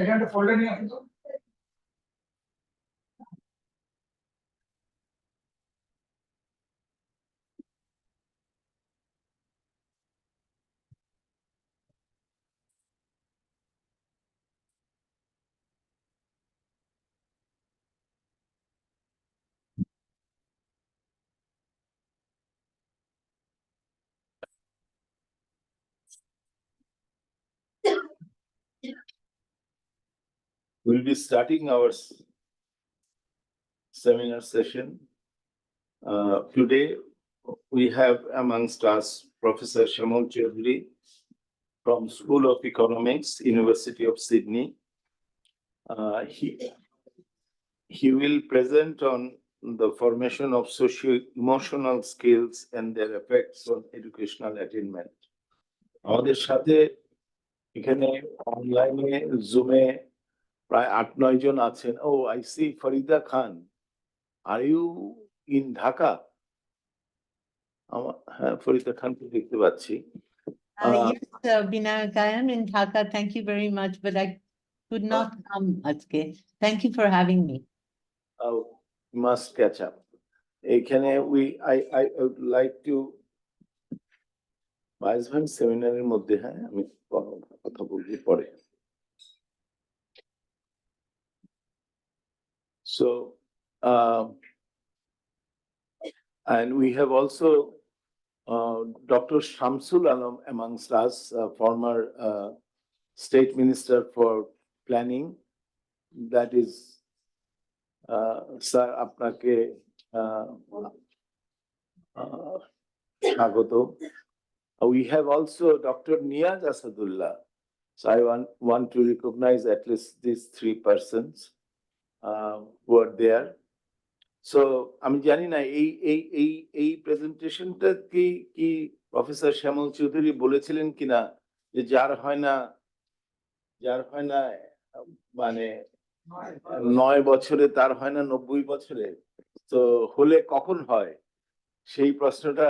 এখানটা ফোল্ডার নিয়ে আসুন তো। We'll be starting our seminar session. Today, we have amongst us Professor Shyamal Chowdhury from School of Economics, University of Sydney. He will present on the formation of socio-emotional skills and their effects on educational attainment. আমাদের সাথে এখানে অনলাইনে জুমে প্রায় 8-9 জন আছেন। Oh I see Farida Khan, are you in Dhaka? হ্যাঁ, ফরিদা খানকে দেখতে পাচ্ছি। Yes, Binayak, I am in Dhaka. Thank you very much, but I could not come. Thank you for having me. Must catch up. এখানে I would like to ভাইসভান সেমিনারের মধ্যে, হ্যাঁ, আমি কথা বলবো পরে। So, and we have also Dr. Shamsul Alam amongst us, former State Minister for Planning. That is, sir, আপনাকে স্বাগত। We have also Dr. Niyaz Asadullah. So I want to recognize at least these 3 persons who are there. So আমি জানি না এই প্রেজেন্টেশনটা কি professor শ্যামল চৌধুরী বলেছিলেন কিনা, যে যার হয় না মানে 9 বছরে তার হয় না 90 বছরে, তো হলে কখন হয়, সেই প্রশ্নটা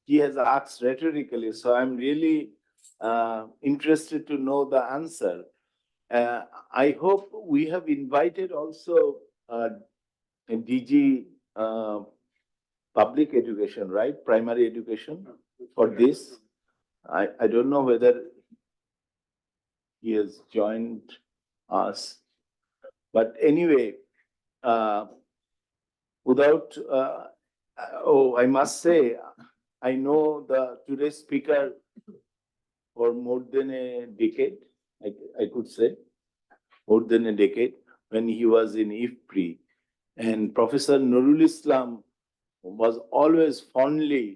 he has asked rhetorically. So I'm really interested to know the answer. I hope we have invited also DG Public Education, right? Primary education for this. I don't know whether he has joined us, but anyway, without I must say, I know today's speaker for more than a decade. I could say more than a decade, when he was in IFPRI, and Professor Nurul Islam was always fondly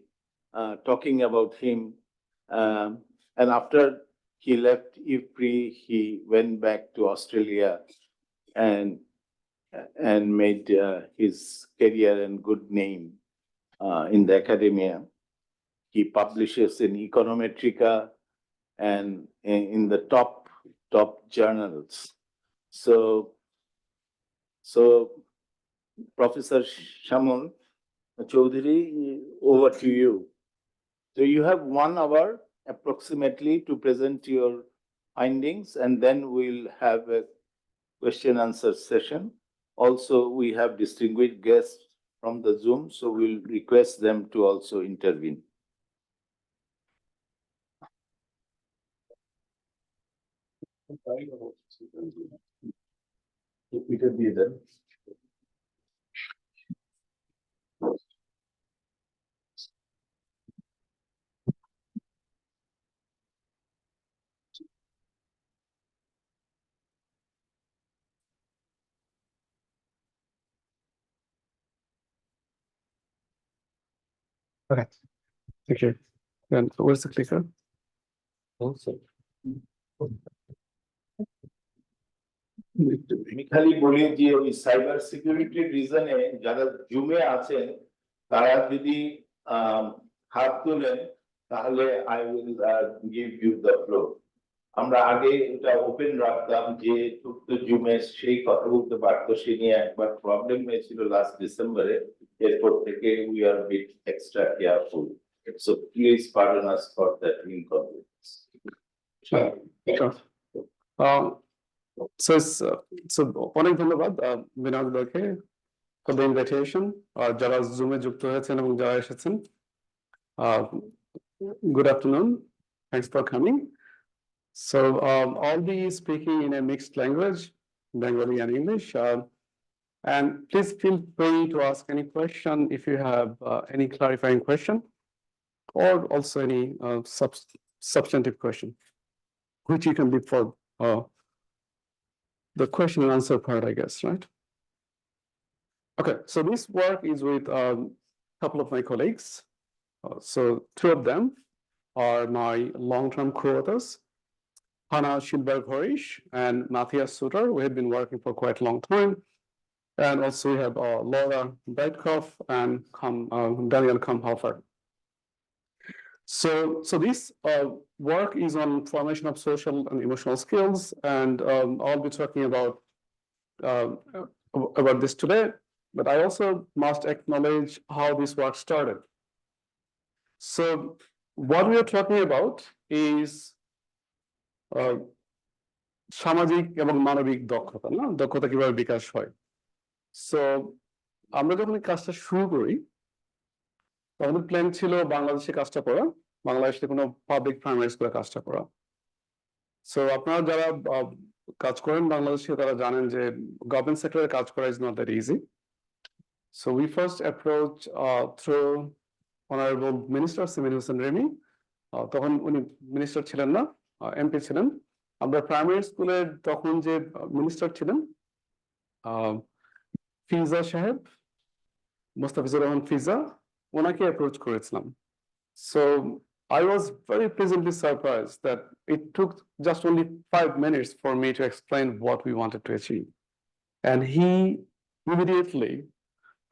talking about him. And after he left IFPRI, he went back to Australia and made his career and good name in the academia. He publishes in Econometrica and in the top journals. So Professor Shyamal Chowdhury, over to you. So you have 1 hour approximately to present your findings, and then we'll have a question answer session. Also, we have distinguished guests from the Zoom, so we'll request them to also intervene. Okay, thank you. And where's the clicker? Also, আমি খালি বলি যে ওই cyber security রিজনে যারা জুমে আছেন তারা যদি হাত তোলেন তাহলে I will give you the floor. আমরা আগে এটা ওপেন রাখতাম, যে তো জুমে সেই কথা বলতে পারতো, সে নিয়ে একবার প্রবলেম হয়েছিল লাস্ট ডিসেম্বরে। এরপর থেকে we are bit extra careful. So please pardon us for that inconvenience. Sure. So অনেক ধন্যবাদ বিনোদ দাকে for the invitation আর যারা জুমে যুক্ত হয়েছেন এবং যারা এসেছেন good afternoon, thanks for coming. So I'll be speaking in a mixed language, Bengali and English, and please feel free to ask any question if you have any clarifying question or also any substantive question, which you can be for the question and answer part, I guess, right? Okay, so this work is with a couple of my colleagues. So two of them are my long-term co-authors, Hannah Schilberg-Horish and Matthias Suter. We have been working for quite a long time. And also we have Laura Breitkopf and Daniel Kamphofer. So this work is on formation of social and emotional skills, and I'll be talking about this today. But I also must acknowledge how this work started. So what we are talking about is সামাজিক এবং মানবিক দক্ষতা, না দক্ষতা কিভাবে বিকাশ হয়। So আমরা যখন এই কাজটা শুরু করি আমাদের প্ল্যান ছিল বাংলাদেশে কাজটা করা, বাংলাদেশে কোনো পাবলিক প্রাইমারি স্কুলে কাজটা করা। সো আপনারা যারা কাজ করেন বাংলাদেশে তারা জানেন যে গভর্নমেন্ট সেক্টরে কাজ করা is not that easy. So we first approach through honourable minister সিমিল হোসেন রেমি, তখন উনি মিনিস্টার ছিলেন না, এমপি ছিলেন। আমরা প্রাইমারি স্কুলের তখন যে মিনিস্টার ছিলেন ফিজা সাহেব, মোস্তাফিজুর রহমান ফিজা, ওনাকে অ্যাপ্রোচ করেছিলাম। So I was very pleasantly surprised that it took just only 5 minutes for me to explain what we wanted to achieve. And he immediately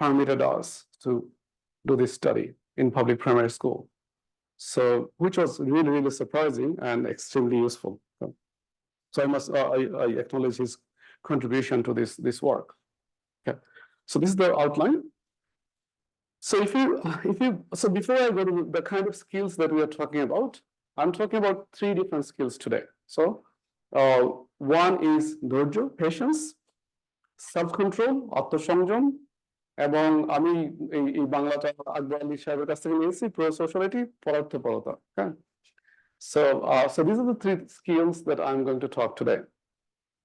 permitted us to do this study in public primary school. So, which was really, really surprising and extremely useful. So I acknowledge his contribution to this work. Okay. So this is the outline. So so before I go to the kind of skills that we are talking about, I'm talking about 3 different skills today. So one is ধৈর্য, patience, self-control, আত্মসংযম, এবং আমি এই বাংলাটা আকবর আলী সাহেবের কাছ থেকে নিয়েছি, pro-sociality, পরার্থপরতা। Okay. So these are the 3 skills that I'm going to talk today.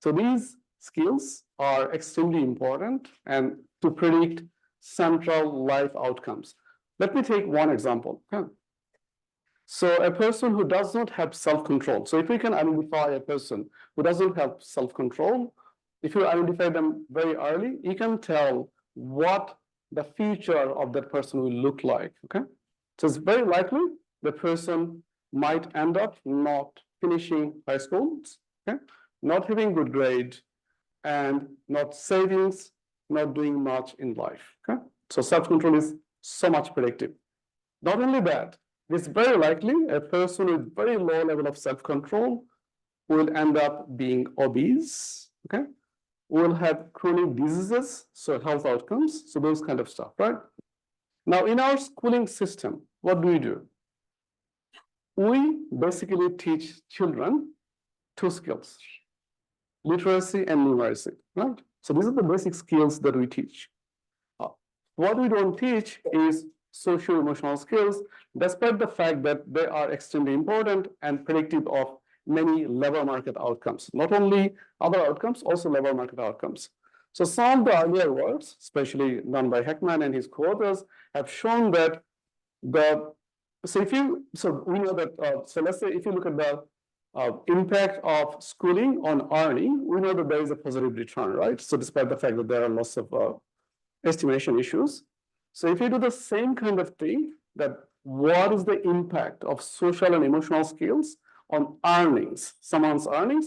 So these skills are extremely important and to predict central life outcomes. Let me take one example. Okay. So a person who does not have self-control. So if we can identify a person who doesn't have self-control, if you identify them very early, you can tell what the future of that person will look like. Okay. So it's very likely the person might end up not finishing high school, okay, not having good grade, and not savings, not doing much in life. Okay, so self-control is so much predictive. Not only that, it's very likely a person with very low level of self-control will end up being obese. Okay, will have chronic diseases, so health outcomes, so those kind of stuff, right? Now, in our schooling system, what do? We basically teach children 2 skills, literacy and numeracy, right? So these are the basic skills that we teach. What we don't teach is socio-emotional skills, despite the fact that they are extremely important and predictive of many labor market outcomes. Not only other outcomes, also labor market outcomes. So some of the earlier works, especially done by Heckman and his co-authors, have shown that we know that, so let's say if you look at the impact of schooling on earning, we know that there is a positive return, right? So despite the fact that there are lots of estimation issues. So if you do the same kind of thing, that what is the impact of social and emotional skills on earnings, someone's earnings,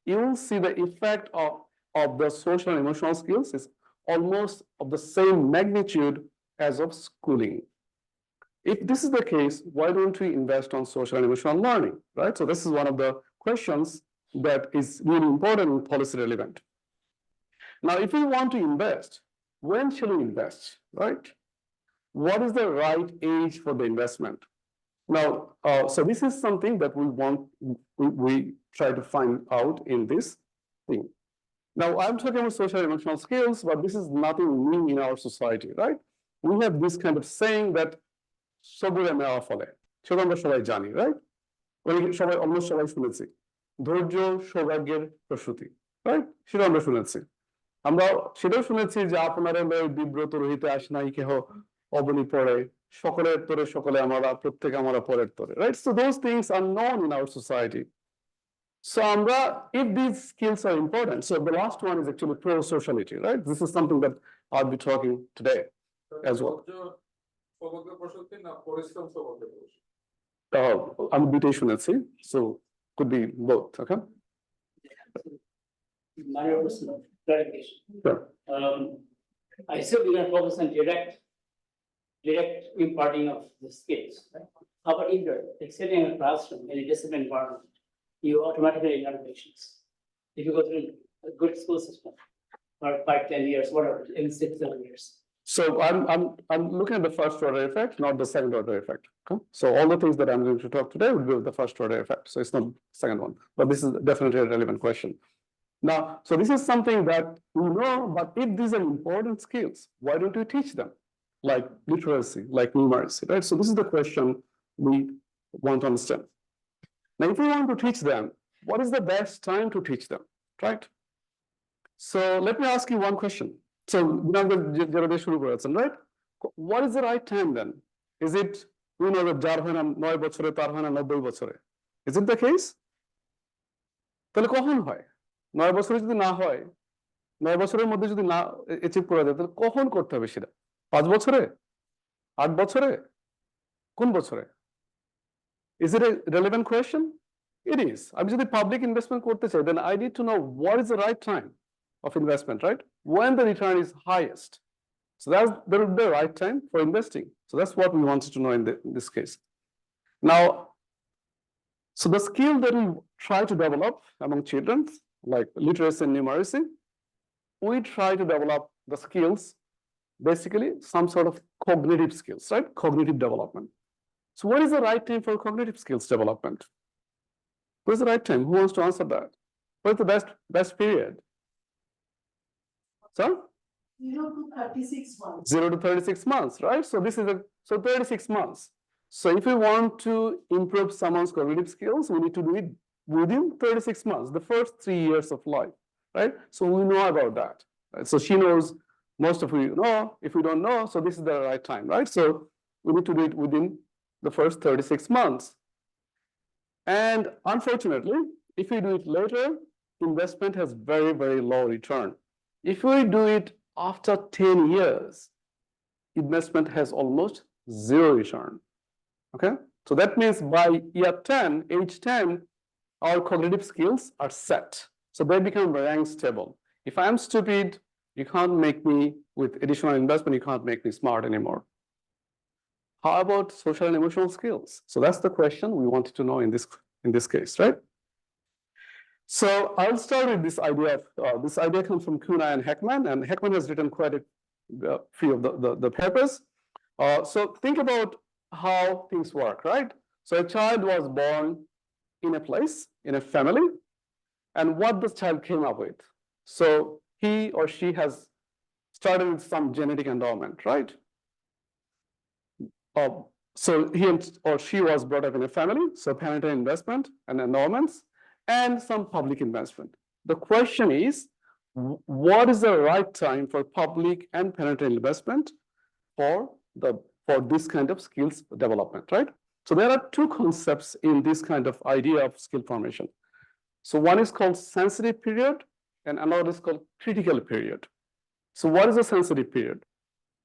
you will see the effect of the social and emotional skills is almost of the same magnitude as of schooling. If this is the case, why don't we invest on social and emotional learning, right? So this is one of the questions that is really important and policy relevant. Now, if we want to invest, when shall we invest, right? What is the right age for the investment? Now, so this is something that we try to find out in this thing. Now, I'm talking about social emotional skills, but this is nothing new in our society, right? We have this kind of saying that সবুরে নেওয়া ফলে সেটা আমরা সবাই জানি, right? সবাই almost সবাই শুনেছি ধৈর্য সৌভাগ্যের প্রসূতি, right? সেটা আমরা শুনেছি। আমরা সেটাও শুনেছি যে আপনারা বিব্রত রহিতে আসে নাই কেহ অবনি পড়ে সকলের তরে সকলে আমরা প্রত্যেক আমরা পরের তরে, right? So those things are known in our society. So আমরা, if these skills are important, so the last one is actually pro-sociality, right? This is something that I'll be talking today as well. I'm শুনেছি, so could be both, okay? My personal clarification. Sure. I said we are focused on direct imparting of the skills, right? How about indirect, like sitting in a classroom in a disciplined environment, you automatically learn patience. If you go through a good school system for 5, 10 years, whatever, in 6, 7 years. So I'm looking at the first order effect, not the second order effect. Okay? So all the things that I'm going to talk today will be with the first order effect. So it's not the second one, but this is definitely a relevant question. Now, so this is something that we know, but if these are important skills, why don't we teach them? Like literacy, like numeracy, right? So this is the question we want to understand. Now, if we want to teach them, what is the best time to teach them, right? So let me ask you one question. So, right? What is the right time then? Is it, you know, the jarhana, 9 বছরে, তার হয় না 90 বছরে? Is it the case? তাহলে কখন হয়? 9 বছরে যদি না হয়, 9 বছরের মধ্যে যদি না অ্যাচিভ করা যায়, তাহলে কখন করতে হবে সেটা? 5 বছরে? 8 বছরে? কোন বছরে? Is it a relevant question? It is. আমি যদি পাবলিক ইনভেস্টমেন্ট করতে চাই, then I need to know what is the right time of investment, right? When the return is highest. So that's the right time for investing. So that's what we wanted to know in this case. Now, so the skill that we try to develop among children, like literacy and numeracy, we try to develop the skills, basically some sort of cognitive skills, right? Cognitive development. So what is the right time for cognitive skills development? What is the right time? Who wants to answer that? What is the best period? Sir? 0 to 36 months. 0 to 36 months, right? So this is so 36 months. So if we want to improve someone's cognitive skills, we need to do it within 36 months, the first 3 years of life, right? So we know about that. Right? So she knows, most of you know. If we don't know, so this is the right time, right? So we need to do it within the first 36 months. And unfortunately, if we do it later, investment has very, very low return. If we do it after 10 years, investment has almost 0 return. Okay, so that means by year 10, age 10, our cognitive skills are set. So they become very stable. If I'm stupid, you can't make me, with additional investment, you can't make me smart anymore. How about social and emotional skills? So that's the question we wanted to know in this case, right? So I'll start with this idea. This idea comes from Kuna and Heckman has written quite a few of the papers. So think about how things work, right? So a child was born in a place, in a family, and what the child came up with. So he or she has started with some genetic endowment, right? So he or she was brought up in a family, so parental investment and endowments, and some public investment. The question is, what is the right time for public and parental investment for this kind of skills development, right? So there are 2 concepts in this kind of idea of skill formation. So one is called sensitive period and another is called critical period. So what is a sensitive period?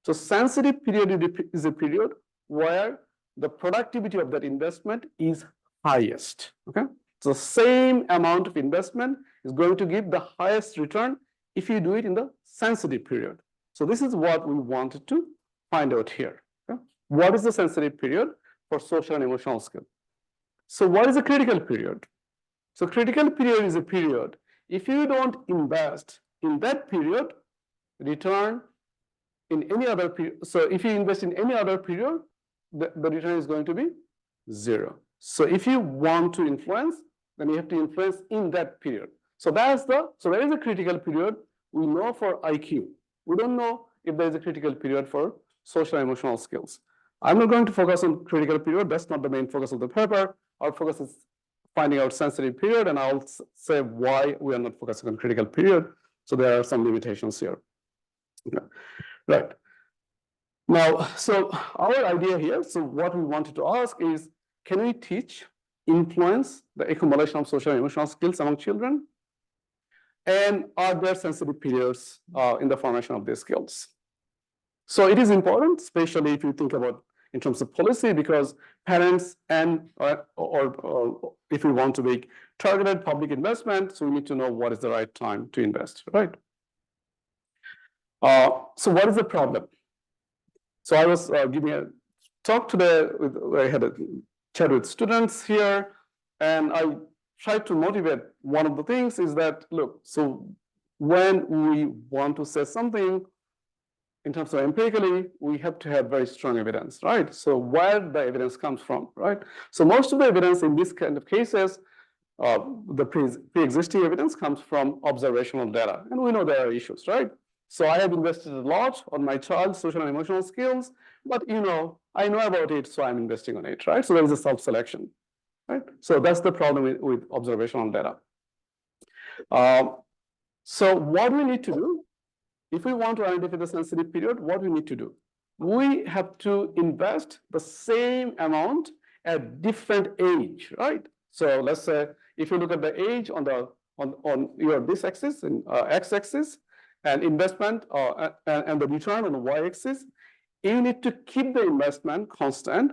So sensitive period is a period where the productivity of that investment is highest, okay? So same amount of investment is going to give the highest return if you do it in the sensitive period. So this is what we wanted to find out here. Okay? What is the sensitive period for social and emotional skill? So what is a critical period? So critical period is a period, if you don't invest in that period, return in any other period. So if you invest in any other period, the return is going to be 0. So if you want to influence, then you have to influence in that period. So there is a critical period we know for IQ. We don't know if there is a critical period for social emotional skills. I'm not going to focus on critical period. That's not the main focus of the paper. Our focus is finding out sensitive period, and I'll say why we are not focusing on critical period. So there are some limitations here. Okay. Right. Now, so our idea here, so what we wanted to ask is, can we teach, influence the accumulation of social and emotional skills among children? And are there sensitive periods in the formation of these skills? So it is important, especially if you think about in terms of policy, because parents and or if we want to make targeted public investment, so we need to know what is the right time to invest, right? So what is the problem? So I was giving a talk today. I had a chat with students here, and I tried to motivate. One of the things is that, look, so when we want to say something in terms of empirically, we have to have very strong evidence, right? So where the evidence comes from, right? So most of the evidence in this kind of cases, the pre-existing evidence comes from observational data, and we know there are issues, right? So I have invested a lot on my child's social and emotional skills, but I know about it, so I'm investing on it, right? So there is a self-selection, right? So that's the problem with observational data. So what we need to do, if we want to identify the sensitive period, what we need to do? We have to invest the same amount at different age, right? So let's say if you look at the age on your this axis and x-axis, and investment and the return on the y-axis, you need to keep the investment constant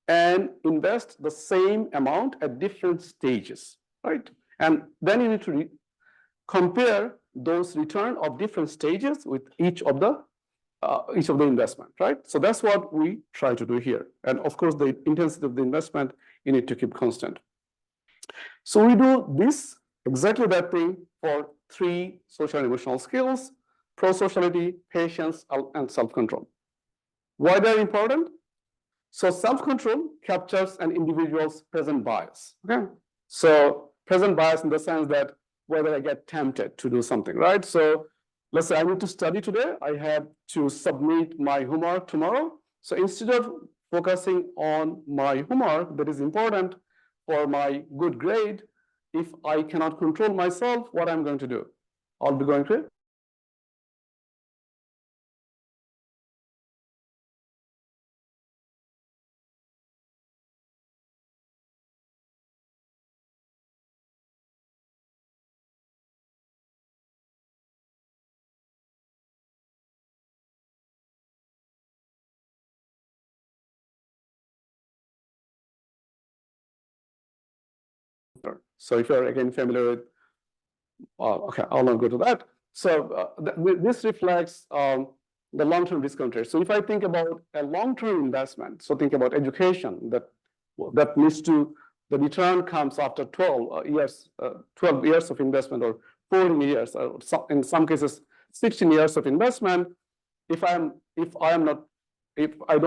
and invest the same amount at different stages, right? And then you need to compare those return of different stages with each of the investment, right? So that's what we try to do here. And of course, the intensity of the investment, you need to keep constant. So we do this, exactly that thing for 3 social and emotional skills: pro-sociality, patience, and self-control. Why they're important? So self-control captures an individual's present bias, okay? So present bias in the sense that whether I get tempted to do something, right? So let's say I need to study today, I have to submit my homework tomorrow. So instead of focusing on my homework that is important for my good grade, if I cannot control myself, what I'm going to do? I'll be going to So if you're again familiar with, okay, I'll not go to that. So this reflects the long-term discount rate. So if I think about a long-term investment, so think about education that needs to, the return comes after 12 years of investment, or 14 years, or in some cases 16 years of investment. If I don't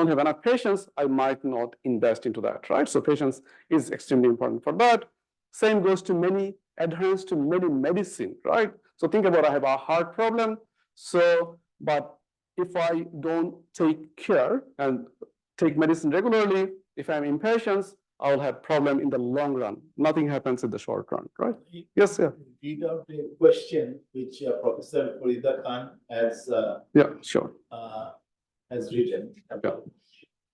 have enough patience, I might not invest into that, right? So patience is extremely important for that. Same goes to many adherence to many medicine, right? So think about, I have a heart problem. So, but if I don't take care and take medicine regularly, if I'm impatient, I will have problem in the long run. Nothing happens in the short run, right? Yes, sir. Read out a question which Professor Farida Khan has Yeah, sure. Has written. Yeah.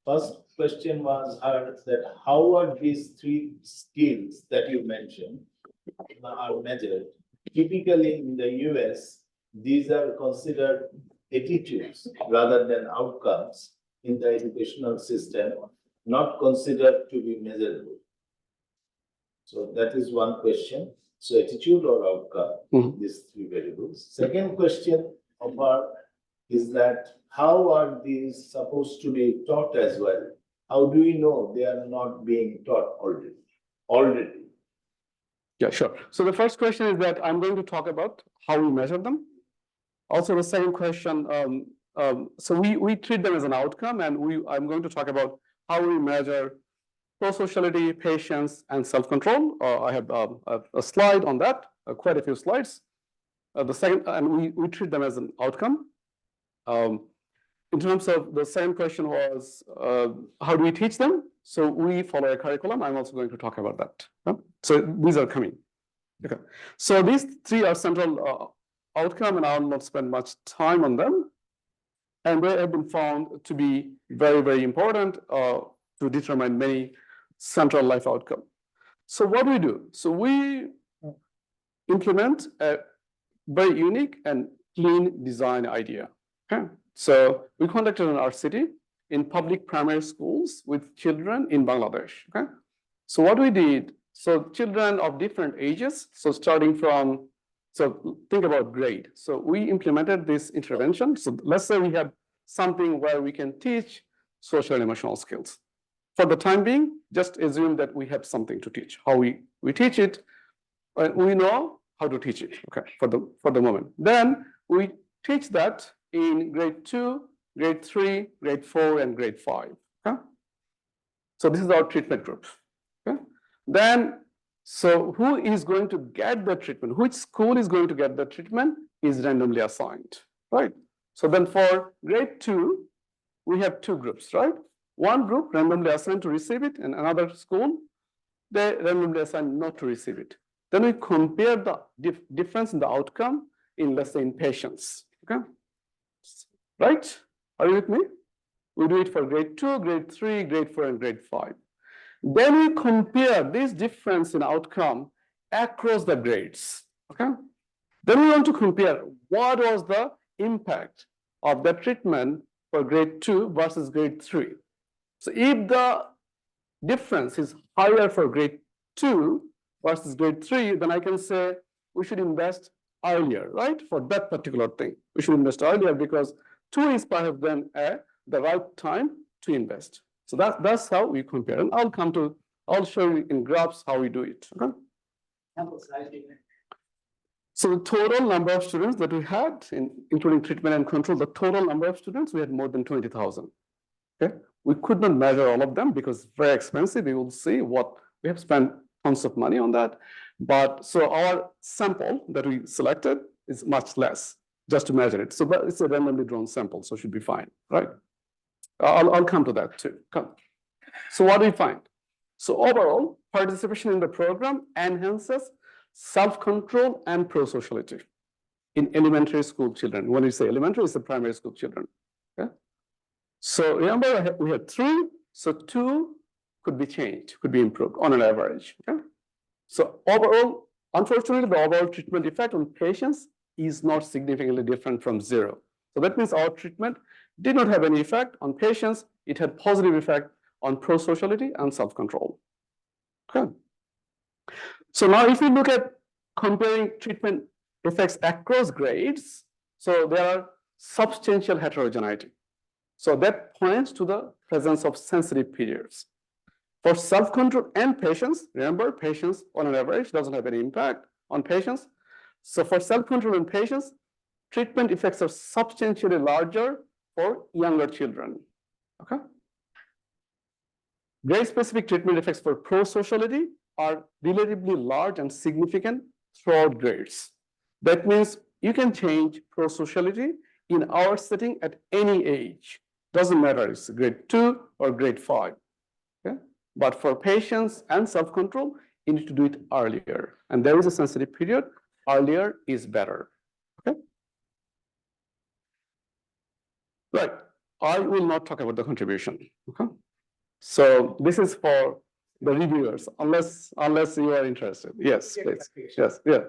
First question was that how are these 3 skills that you mentioned are measured? Typically in the US, these are considered attitudes rather than outcomes in the educational system, not considered to be measurable. So that is one question. So attitude or outcome, these 3 variables. Second question of our is that how are these supposed to be taught as well? How do we know they are not being taught already? Yeah, sure. So the first question is that I'm going to talk about how we measure them. Also the second question, so we treat them as an outcome, and I'm going to talk about how we measure pro-sociality, patience, and self-control. I have a slide on that, quite a few slides. The second, and we treat them as an outcome. In terms of the same question was, how do we teach them? So we follow a curriculum. I'm also going to talk about that. So these are coming. Okay. So these three are central outcome, and I will not spend much time on them. And they have been found to be very, very important to determine many central life outcome. So what do we do? So we implement a very unique and clean design idea. Okay. So we conducted in our city in public primary schools with children in Bangladesh. Okay. So what we did, so children of different ages, so starting from, so think about grade. So we implemented this intervention. So let's say we have something where we can teach social and emotional skills. For the time being, just assume that we have something to teach. How we teach it, we know how to teach it, okay, for the moment. Then we teach that in grade 2, grade 3, grade 4, and grade 5. Okay? So this is our treatment group. Okay? Then, so who is going to get the treatment? Which school is going to get the treatment is randomly assigned, right? So then for grade 2, we have two groups, right? One group randomly assigned to receive it, and another school, they randomly assigned not to receive it. Then we compare the difference in the outcome in, let's say, in patients, okay? Right? Are you with me? We do it for grade 2, grade 3, grade 4, and grade 5. Then we compare this difference in outcome across the grades, okay? Then we want to compare what was the impact of the treatment for grade 2 versus grade 3. So if the difference is higher for grade 2 versus grade 3, then I can say we should invest earlier, right? For that particular thing, we should invest earlier because 2 is perhaps then the right time to invest. So that's how we compare. And I'll show you in graphs how we do it. Okay? So the total number of students that we had, including treatment and control, the total number of students, we had more than 20,000. Okay? We could not measure all of them because it's very expensive. You will see what we have spent tons of money on that. But so our sample that we selected is much less just to measure it. So it's a randomly drawn sample, so it should be fine, right? I'll come to that too. Come. So what do we find? So overall, participation in the program enhances self-control and pro-sociality in elementary school children. When you say elementary, it's the primary school children. Okay? So remember, we had 3, so 2 could be changed, could be improved on an average. Okay? So overall, unfortunately, the overall treatment effect on patients is not significantly different from 0. So that means our treatment did not have any effect on patients. It had positive effect on pro-sociality and self-control. Okay. So now if you look at comparing treatment effects across grades, so there are substantial heterogeneity. So that points to the presence of sensitive periods. For self-control and patients, remember, patients on an average doesn't have any impact on patients. So for self-control and patients, treatment effects are substantially larger for younger children. Okay? Grade-specific treatment effects for pro-sociality are relatively large and significant throughout grades. That means you can change pro-sociality in our setting at any age. Doesn't matter, it's grade 2 or grade 5. Okay? But for patients and self-control, you need to do it earlier. And there is a sensitive period. Earlier is better. Okay? Right. I will not talk about the contribution. Okay? So this is for the reviewers, unless you are interested. Yes, please. Yes, yeah.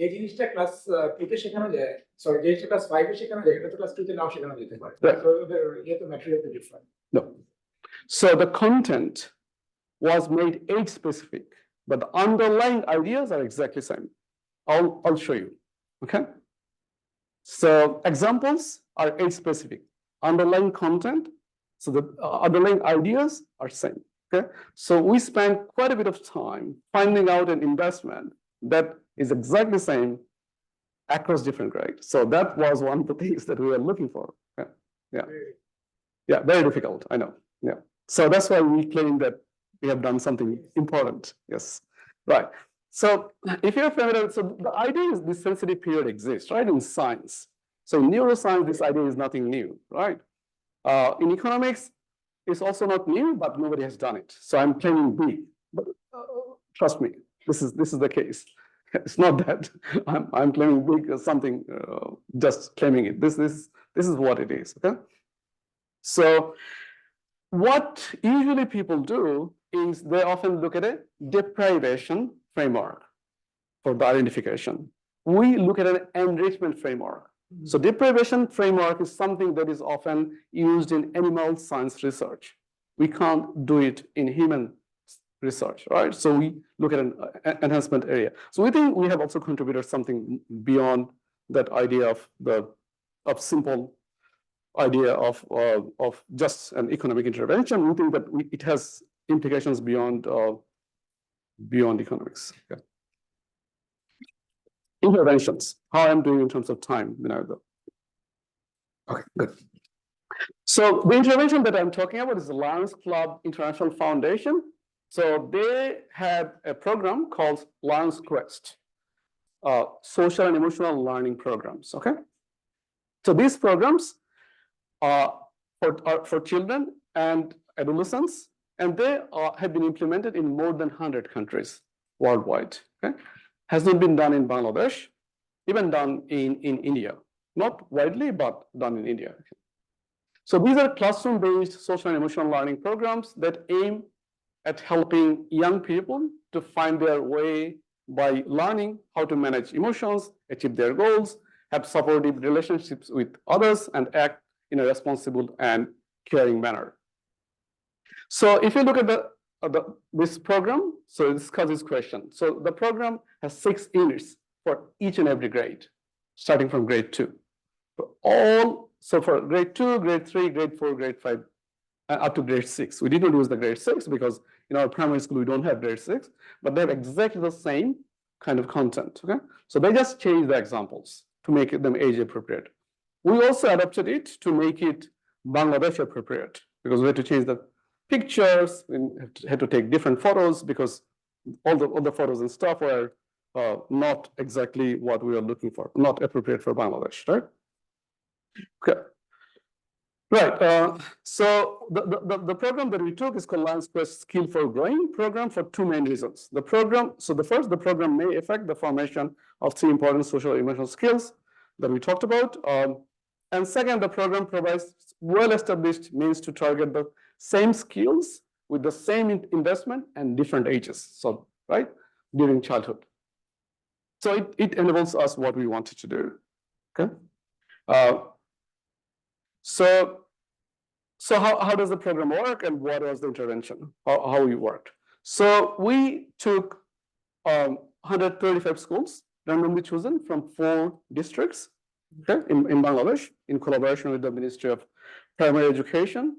এই জিনিসটা class 2 তে শেখানো যায়, sorry যে জিনিসটা class 5 এ শেখানো যায় এটা তো ক্লাস 2 তে নাও শেখানো যেতে পারে। ইয়ে তো ম্যাটেরিয়াল তো different. No. So the content was made age specific, but the underlying ideas are exactly same. I'll show you. Okay. So examples are age specific. Underlying content, so the underlying ideas are same. Okay. So we spent quite a bit of time finding out an investment that is exactly the same across different grades. So that was one of the things that we were looking for. Okay. Yeah. Yeah, very difficult, I know. Yeah. So that's why we claim that we have done something important. Yes, right. So if you're familiar, so the idea is this sensitive period exists, right, in science. So in neuroscience, this idea is nothing new, right? In economics, it's also not new, but nobody has done it. So I'm claiming big, but trust me, this is the case. It's not that I'm claiming big as something, just claiming it. This is what it is. Okay. So what usually people do is they often look at a deprivation framework for the identification. We look at an enrichment framework. So deprivation framework is something that is often used in animal science research. We can't do it in human research, right? So we look at an enhancement area. So we think we have also contributed something beyond that idea of simple idea of just an economic intervention. We think that it has implications beyond economics. Okay. Interventions. How I'm doing in terms of time, Okay, good. So the intervention that I'm talking about is the Lions Club International Foundation. So they have a program called Lions Quest, social and emotional learning programs. Okay. So these programs are for children and adolescents, and they have been implemented in more than 100 countries worldwide. Okay. Has not been done in Bangladesh, even done in India. Not widely, but done in India. So these are classroom-based social and emotional learning programs that aim at helping young people to find their way by learning how to manage emotions, achieve their goals, have supportive relationships with others, and act in a responsible and caring manner. So if you look at this program, so discuss this question. So the program has 6 units for each and every grade, starting from grade 2. So for grade 2, grade 3, grade 4, grade 5, and up to grade 6. We didn't use the grade 6 because in our primary school we don't have grade 6, but they have exactly the same kind of content. Okay, so they just changed the examples to make them age appropriate. We also adapted it to make it Bangladesh appropriate because we had to change the pictures. We had to take different photos because all the photos and stuff were not exactly what we were looking for, not appropriate for Bangladesh, right? Okay. Right. So the program that we took is called Lions Quest Skill for Growing program for 2 main reasons. The program may affect the formation of 3 important social emotional skills that we talked about. And second, the program provides well-established means to target the same skills with the same investment and different ages. So, right, during childhood. So it enables us what we wanted to do. Okay. So how does the program work and what was the intervention? How we worked? So we took 135 schools randomly chosen from 4 districts, okay, in Bangladesh in collaboration with the Ministry of Primary Education.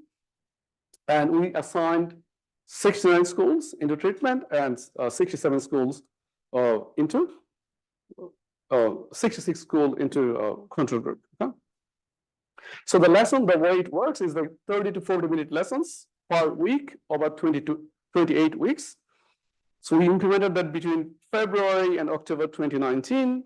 And we assigned 69 schools into treatment and 67 schools into 66 schools into control group. Okay? So the way it works is the 30 to 40-minute lessons per week over 28 weeks. So we implemented that between February and October 2019.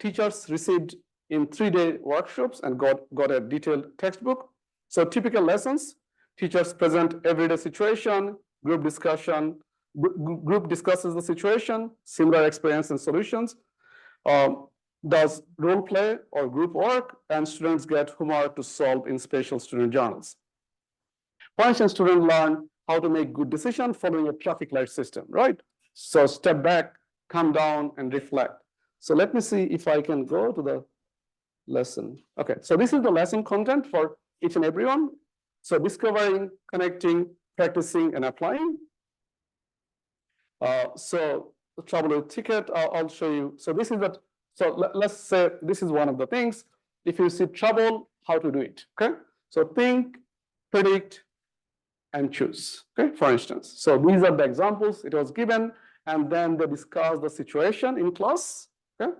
Teachers received in 3-day workshops and got a detailed textbook. So typical lessons, teachers present everyday situation, group discussion, group discusses the situation, similar experience and solutions. Does role play or group work, and students get homework to solve in special student journals. For instance, students learn how to make good decisions following a traffic light system, right? So step back, calm down, and reflect. So let me see if I can go to the lesson. Okay, so this is the lesson content for each and everyone. So discovering, connecting, practicing, and applying. So the trouble with ticket, I'll show you. So this is that. So let's say this is one of the things. If you see trouble, how to do it, okay? So think, predict, and choose, okay, for instance. So these are the examples it was given, and then they discuss the situation in class, okay?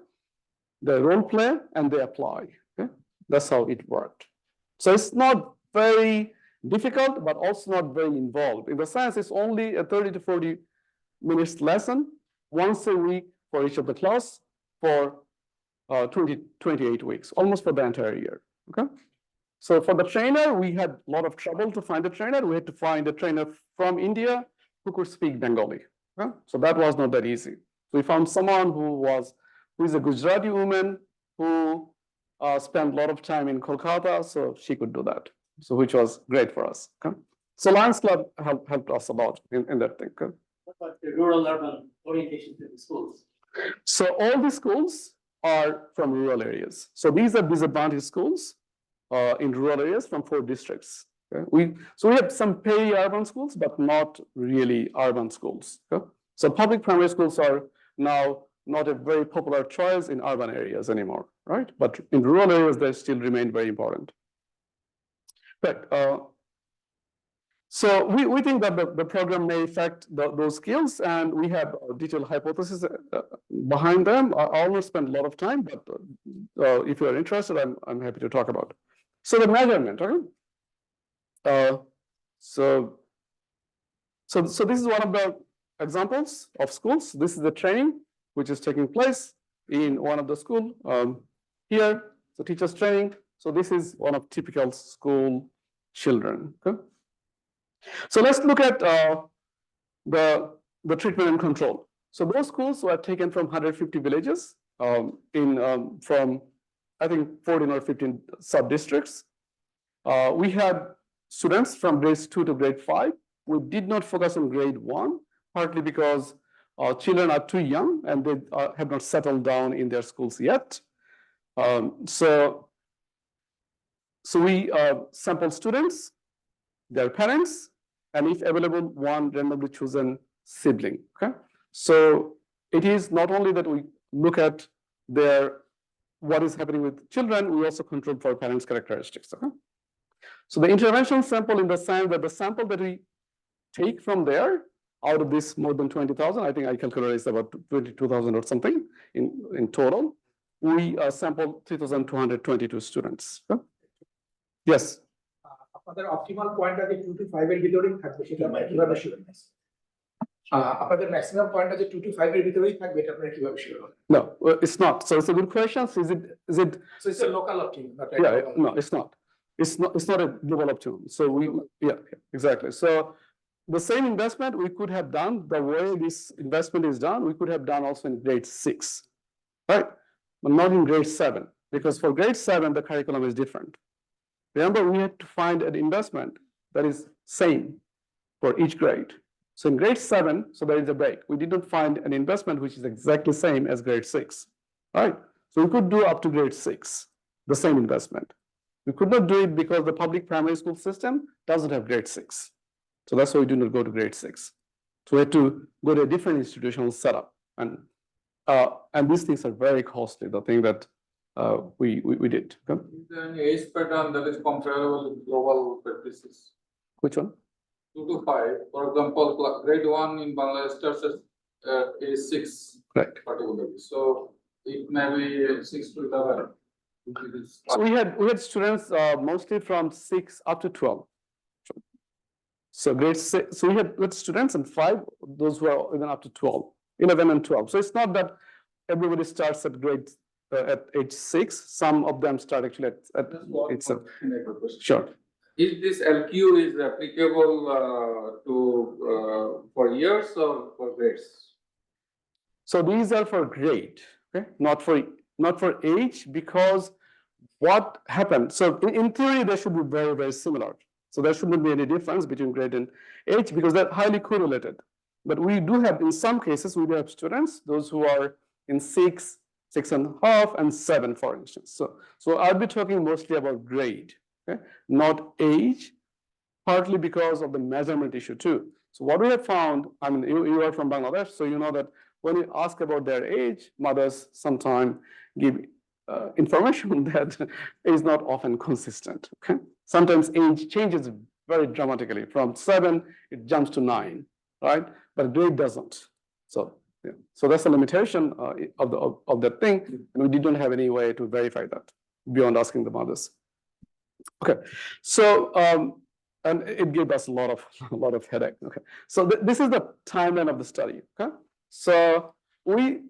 They role play, and they apply, okay? That's how it worked. So it's not very difficult, but also not very involved. In the sense, it's only a 30 to 40 minutes lesson once a week for each of the class for 28 weeks, almost for the entire year. Okay. So for the trainer, we had a lot of trouble to find a trainer. We had to find a trainer from India who could speak Bengali. Okay? So that was not that easy. So we found someone who is a Gujarati woman who spent a lot of time in Kolkata, so she could do that. So which was great for us. Okay? So Lions Club helped us a lot in that thing. Okay? What about the rural urban orientation to the schools? So all the schools are from rural areas. So these are disadvantaged schools in rural areas from 4 districts. Okay? So we have some peri-urban schools, but not really urban schools. Okay? So public primary schools are now not a very popular choice in urban areas anymore, right? But in rural areas, they still remain very important. But so we think that the program may affect those skills, and we have a detailed hypothesis behind them. I almost spent a lot of time, but if you are interested, I'm happy to talk about it. So the measurement, okay? So this is one of the examples of schools. This is the training which is taking place in one of the school here. So teachers training. So this is one of typical school children. Okay? So let's look at the treatment and control. So those schools were taken from 150 villages from I think 14 or 15 sub-districts. We had students from grades 2 to grade 5. We did not focus on grade 1, partly because children are too young and they have not settled down in their schools yet. So we sampled students, their parents, and if available, one randomly chosen sibling. Okay, so it is not only that we look at what is happening with children, we also control for parents' characteristics. Okay, so the intervention sample, in the sense that the sample that we take from there, out of this more than 20,000, I think I calculated it's about 22,000 or something in total. We sampled 3,222 students. Okay? Yes. আপনাদের optimal পয়েন্টটা যে 2 to 5 এর ভিতরেই থাকবে সেটা আমরা কিভাবে sure হব? আপনাদের ম্যাক্সিমাম পয়েন্টটা যে 2 to 5 এর ভিতরেই থাকবে এটা আপনারা কিভাবে শিওর হবেন? No, it's not. So it's a good question. So is it? So it's a local optimum, not Yeah, no, it's not. It's not a global optimum. So yeah, exactly. So the same investment we could have done, the way this investment is done, we could have done also in grade 6, right? But not in grade 7, because for grade 7, the curriculum is different. Remember, we had to find an investment that is same for each grade. So in grade 7, so there is a break. We did not find an investment which is exactly same as grade 6, right? So we could do up to grade 6, the same investment. We could not do it because the public primary school system doesn't have grade 6. So that's why we do not go to grade 6. So we had to go to a different institutional setup. And these things are very costly, the thing that we did. Okay? Is there any age pattern that is comparable with global practices? Which one? 2 to 5, for example, grade 1 in Bangladesh starts at age 6, Right. particularly. So it may be 6 to 11. So we had students mostly from 6 up to 12. So grade 6, so we had students in 5, those who are even up to 12, 11 and 12. So it's not that everybody starts at grade at age 6. Some of them start actually at age 7. Sure. Is this LQ is applicable for years or for grades? So these are for grade, okay, not for age, because what happened? So in theory, they should be very, very similar. So there shouldn't be any difference between grade and age because they're highly correlated. But we do have, in some cases, we do have students, those who are in 6, 6.5, and 7, for instance. So I'll be talking mostly about grade, okay, not age, partly because of the measurement issue too. So what we have found, I mean, you are from Bangladesh, so you know that when you ask about their age, mothers sometimes give information that is not often consistent. Okay, sometimes age changes very dramatically. From 7, it jumps to 9, right? But grade doesn't. So yeah, so that's the limitation of that thing, and we didn't have any way to verify that beyond asking the mothers. Okay, so and it gave us a lot of headache. Okay, so this is the timeline of the study. Okay, so we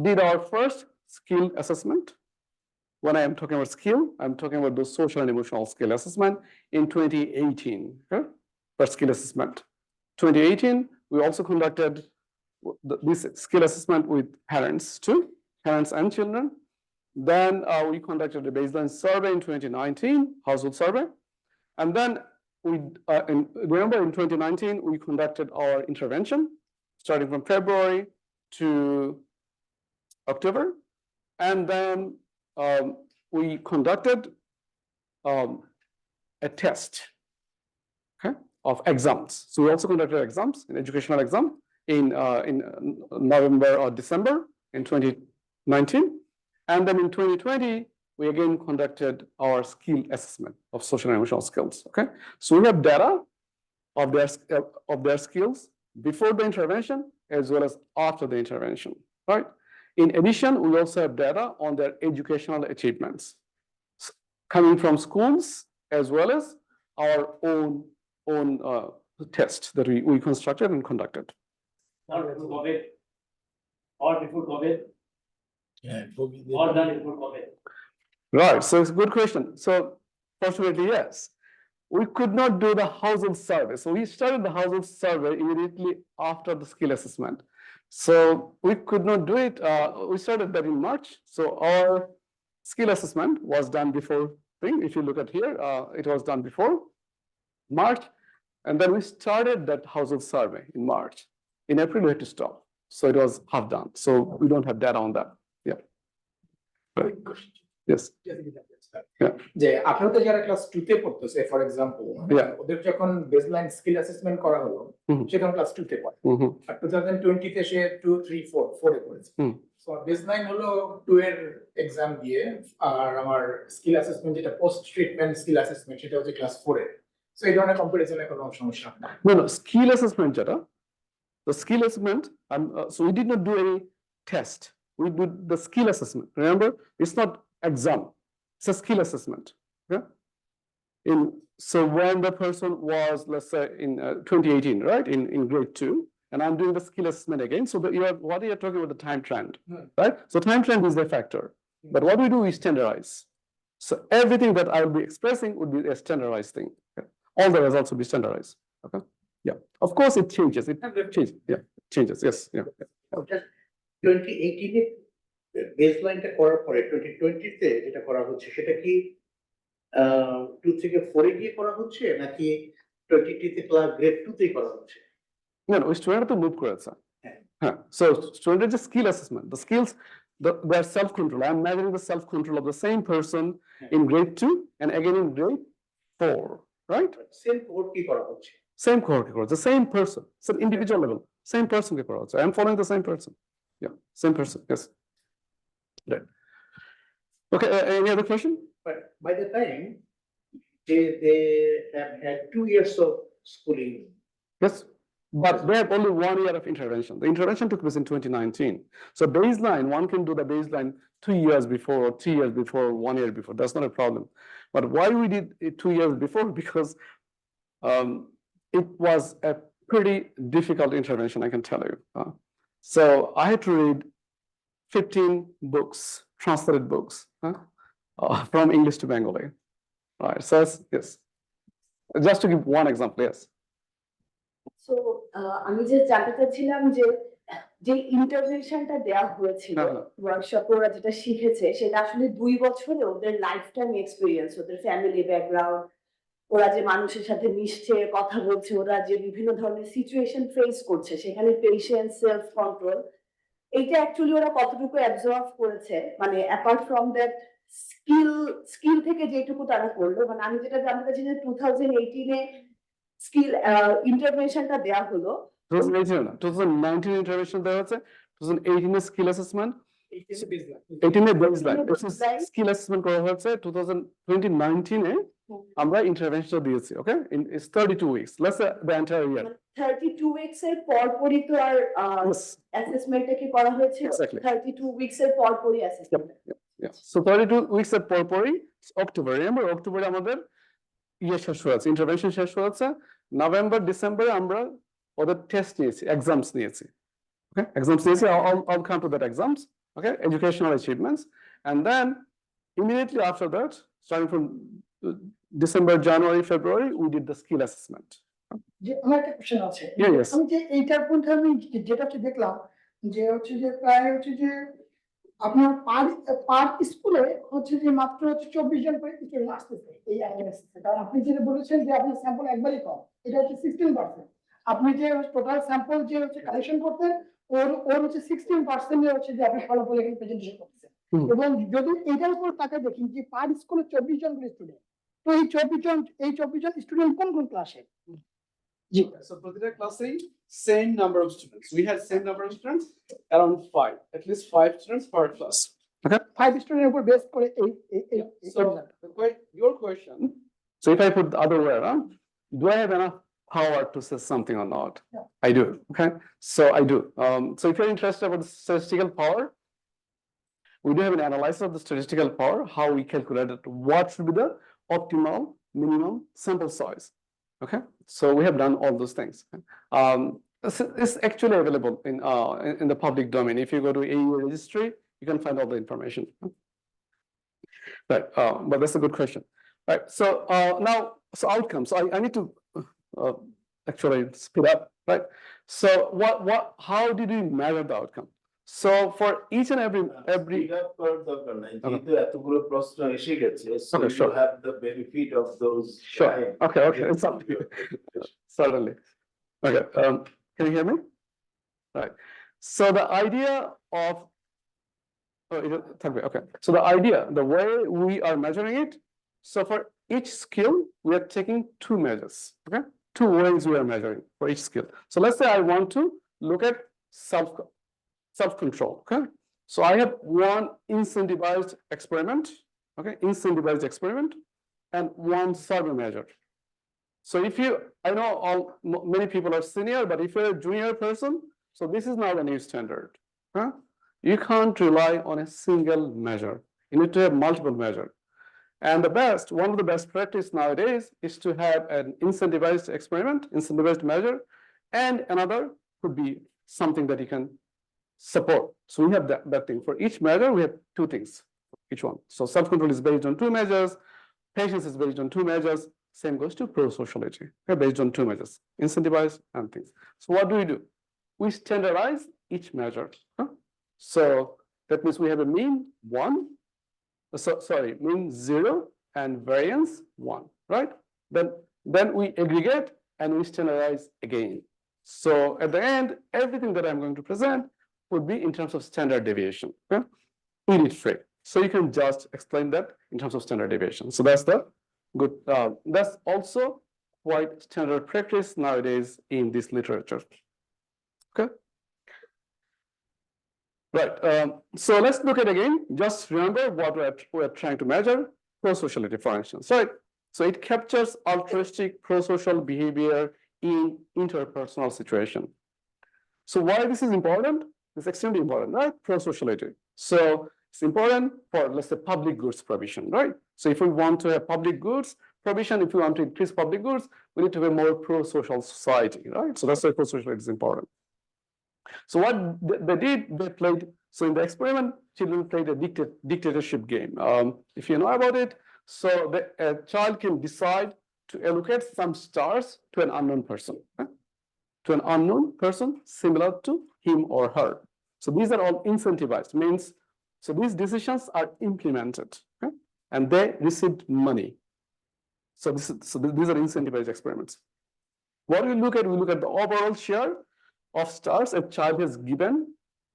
did our first skill assessment. When I am talking about skill, I'm talking about the social and emotional skill assessment in 2018. Okay, first skill assessment. 2018, we also conducted this skill assessment with parents too, parents and children. Then we conducted a baseline survey in 2019, household survey. And then remember in 2019, we conducted our intervention starting from February to October. And then we conducted a test, okay, of exams. So we also conducted exams, an educational exam in November or December in 2019. And then in 2020, we again conducted our skill assessment of social and emotional skills. Okay, so we have data of their skills before the intervention as well as after the intervention. Right. In addition, we also have data on their educational achievements coming from schools as well as our own test that we constructed and conducted. Or before COVID, or before COVID, Yeah, or done before COVID. Right, so it's a good question. So fortunately, yes, we could not do the household survey. So we started the household survey immediately after the skill assessment. So we could not do it. We started that in March. So our skill assessment was done before thing. If you look at here, it was done before March. And then we started that household survey in March. In April, we had to stop. So it was half done. So we don't have data on that. Yeah. Right. Yes. যে আপনারা তো যারা class 2 তে পড়তেছে for example Yeah. ওদের যখন baseline skill assessment করা হলো Mhm. সে তখন ক্লাস 2 তে পড়ে Mhm. আর 2020 তে সে 2 3 4 এ পড়েছে হুম। সো বেসলাইন হলো 2 এর এক্সাম দিয়ে আর আমার স্কিল অ্যাসেসমেন্ট যেটা পোস্ট ট্রিটমেন্ট স্কিল অ্যাসেসমেন্ট সেটা হচ্ছে ক্লাস 4 এর সো এই ধরনের কম্পারিজনে কোনো সমস্যা হবে না No, skill assessment, Jada. The skill assessment, so we did not do any test. We did the skill assessment. Remember, it's not exam. It's a skill assessment. Okay. So when the person was, let's say, in 2018, right, in grade 2, and I'm doing the skill assessment again. So what you are talking about the time trend, right? So time trend is the factor. But what we do is standardize. So everything that I will be expressing would be a standardized thing. Okay? All the results will be standardized. Okay. Yeah. Of course, it changes. It changes. Yeah. Changes. Yes. Yeah. 2018 এ বেসলাইনটা করার পরে 2020 তে যেটা করা হচ্ছে সেটা কি 2 থেকে 4 এ গিয়ে করা হচ্ছে নাকি 2020 তে ক্লাস গ্রেড 2 তেই করা হচ্ছে? No, student to move করেছে। হ্যাঁ, so student is a skill assessment. The skills, their self-control. I'm measuring the self-control of the same person in grade 2 and again in grade 4, right? Same code কি করা হচ্ছে? Same cohort, the same person, some individual level, same person ke kora hocche. I'm following the same person. Yeah, same person. Yes. Right. Okay. Any other question? But by the time they have had 2 years of schooling. Yes. But they have only 1 year of intervention. The intervention took place in 2019. So baseline, one can do the baseline 2 years before, or 3 years before, 1 year before. That's not a problem. But why we did it 2 years before? Because it was a pretty difficult intervention, I can tell you. So I had to read 15 books, translated books, from English to Bengali. All right, so yes. Just to give one example, yes. So আমি যে জানতে চাচ্ছিলাম যে ইন্টারভেনশনটা দেওয়া হয়েছিল ওয়ার্কশপে ওরা যেটা শিখেছে সেটা আসলে 2 বছরে ওদের লাইফ টাইম এক্সপেরিয়েন্স, ওদের ফ্যামিলি ব্যাকগ্রাউন্ড, ওরা যে মানুষের সাথে মিশছে, কথা বলছে, ওরা যে বিভিন্ন ধরনের সিচুয়েশন ফেস করছে, সেখানে পেশেন্স, সেলফ কন্ট্রোল, এইটা অ্যাকচুয়ালি ওরা কতটুকু অ্যাবজর্ভ করেছে, মানে অ্যাপার্ট ফ্রম দ্যাট স্কিল থেকে যেটুকু তারা করলো। মানে আমি যেটা জানতে চাচ্ছি যে 2018 এ স্কিল ইন্টারভেনশনটা দেওয়া হলো, 2019 intervention দেওয়া হচ্ছে, 2018 এর skill assessment, 18 এর baseline, skill assessment করা হয়েছে, 2019 এ আমরা ইন্টারভেনশন দিয়েছি। ওকে, it's 32 weeks, let's say the entire year, 32 weeks এর পরপরই তো আর অ্যাসেসমেন্টটা কি করা হয়েছিল? 32 উইকস এর পরপরই অ্যাসেসমেন্ট। Yeah, so 32 weeks এর পরপরই অক্টোবর, remember অক্টোবরে আমাদের ইয়ে শেষ হয়েছে, ইন্টারভেনশন শেষ হয়েছে, নভেম্বর ডিসেম্বরে আমরা ওদের টেস্ট নিয়েছি, এক্সামস নিয়েছি, okay, exams নিয়েছি, I'll come to that exams, okay, educational achievements, and then immediately after that, starting from December, January, February, we did the skill assessment. যে আমার একটা কোশ্চেন আছে Yeah, yes. আমি যে এইটার মধ্যে আমি যেটা হচ্ছে দেখলাম যে হচ্ছে যে প্রায় হচ্ছে যে আপনার পার স্কুলে হচ্ছে যে মাত্র হচ্ছে 24 জন করে স্টুডেন্ট আসতেছে এই আইএলটিএস কারণ আপনি যেটা বলেছেন যে আপনার স্যাম্পল একবারই কম, এটা হচ্ছে 16%। আপনি যে টোটাল স্যাম্পল যে হচ্ছে কালেকশন করতেন ওর হচ্ছে 16% হচ্ছে যে আপনি ফলাফল এখানে প্রেজেন্টেশন করতেছেন। এবং যদি এটার উপর তাকে দেখি যে পার স্কুলে 24 জন করে স্টুডেন্ট, তো এই 24 জন স্টুডেন্ট কোন কোন ক্লাসে? So প্রতিটা ক্লাসেই same number of students. We had same number of students, around 5, at least 5 students per class. Okay. 5 স্টুডেন্টের উপর বেস করে এই So your question. So if I put the other way around, do I have enough power to say something or not? Yeah. I do. Okay. So I do. So if you're interested about the statistical power, we do have an analysis of the statistical power, how we calculated what should be the optimal minimum sample size. Okay, so we have done all those things. It's actually available in the public domain. If you go to AU registry, you can find all the information. Right, but that's a good question. Right, so now, so outcomes. So I need to actually speed up. Right, so how did we measure the outcome? So for each and every যেহেতু এতগুলো প্রশ্ন এসে গেছে, so Okay, you sure. have the benefit of those. Sure. time. Okay, it's up to you. Certainly. Okay, can you hear me? Right. So the idea of, okay. So the idea, the way we are measuring it, so for each skill, we are taking 2 measures, okay? 2 ways we are measuring for each skill. So let's say I want to look at self-control, okay? So I have one incentivized experiment, okay? Incentivized experiment and one survey measure. So if you, I know many people are senior, but if you're a junior person, so this is now the new standard, huh? You can't rely on a single measure. You need to have multiple measures. And one of the best practice nowadays is to have an incentivized experiment, incentivized measure, and another could be something that you can support. So we have that thing. For each measure, we have 2 things, each one. So self-control is based on 2 measures, patience is based on 2 measures, same goes to pro-sociology, okay, based on 2 measures, incentivized and things. So what do? We standardize each measure. Huh? So that means we have a mean 1, mean 0 and variance 1, right? Then we aggregate and we standardize again. So at the end, everything that I'm going to present would be in terms of standard deviation, okay? Unit rate. So you can just explain that in terms of standard deviation. So that's the good, that's also quite standard practice nowadays in this literature, okay? Right, so let's look at again, just remember what we're trying to measure, pro-sociality, for instance, right? So it captures altruistic pro-social behavior in interpersonal situation. So why this is important? It's extremely important, right? Pro-sociality. So it's important for, let's say, public goods provision, right? So if we want to have public goods provision, if we want to increase public goods, we need to have a more pro-social society, right? So that's why pro-sociality is important. So what they did, they played, so in the experiment, children played a dictatorship game. If you know about it, so a child can decide to allocate some stars to an unknown person, okay? To an unknown person similar to him or her. So these are all incentivized, means, so these decisions are implemented, okay? And they received money. So these are incentivized experiments. What we look at the overall share of stars a child has given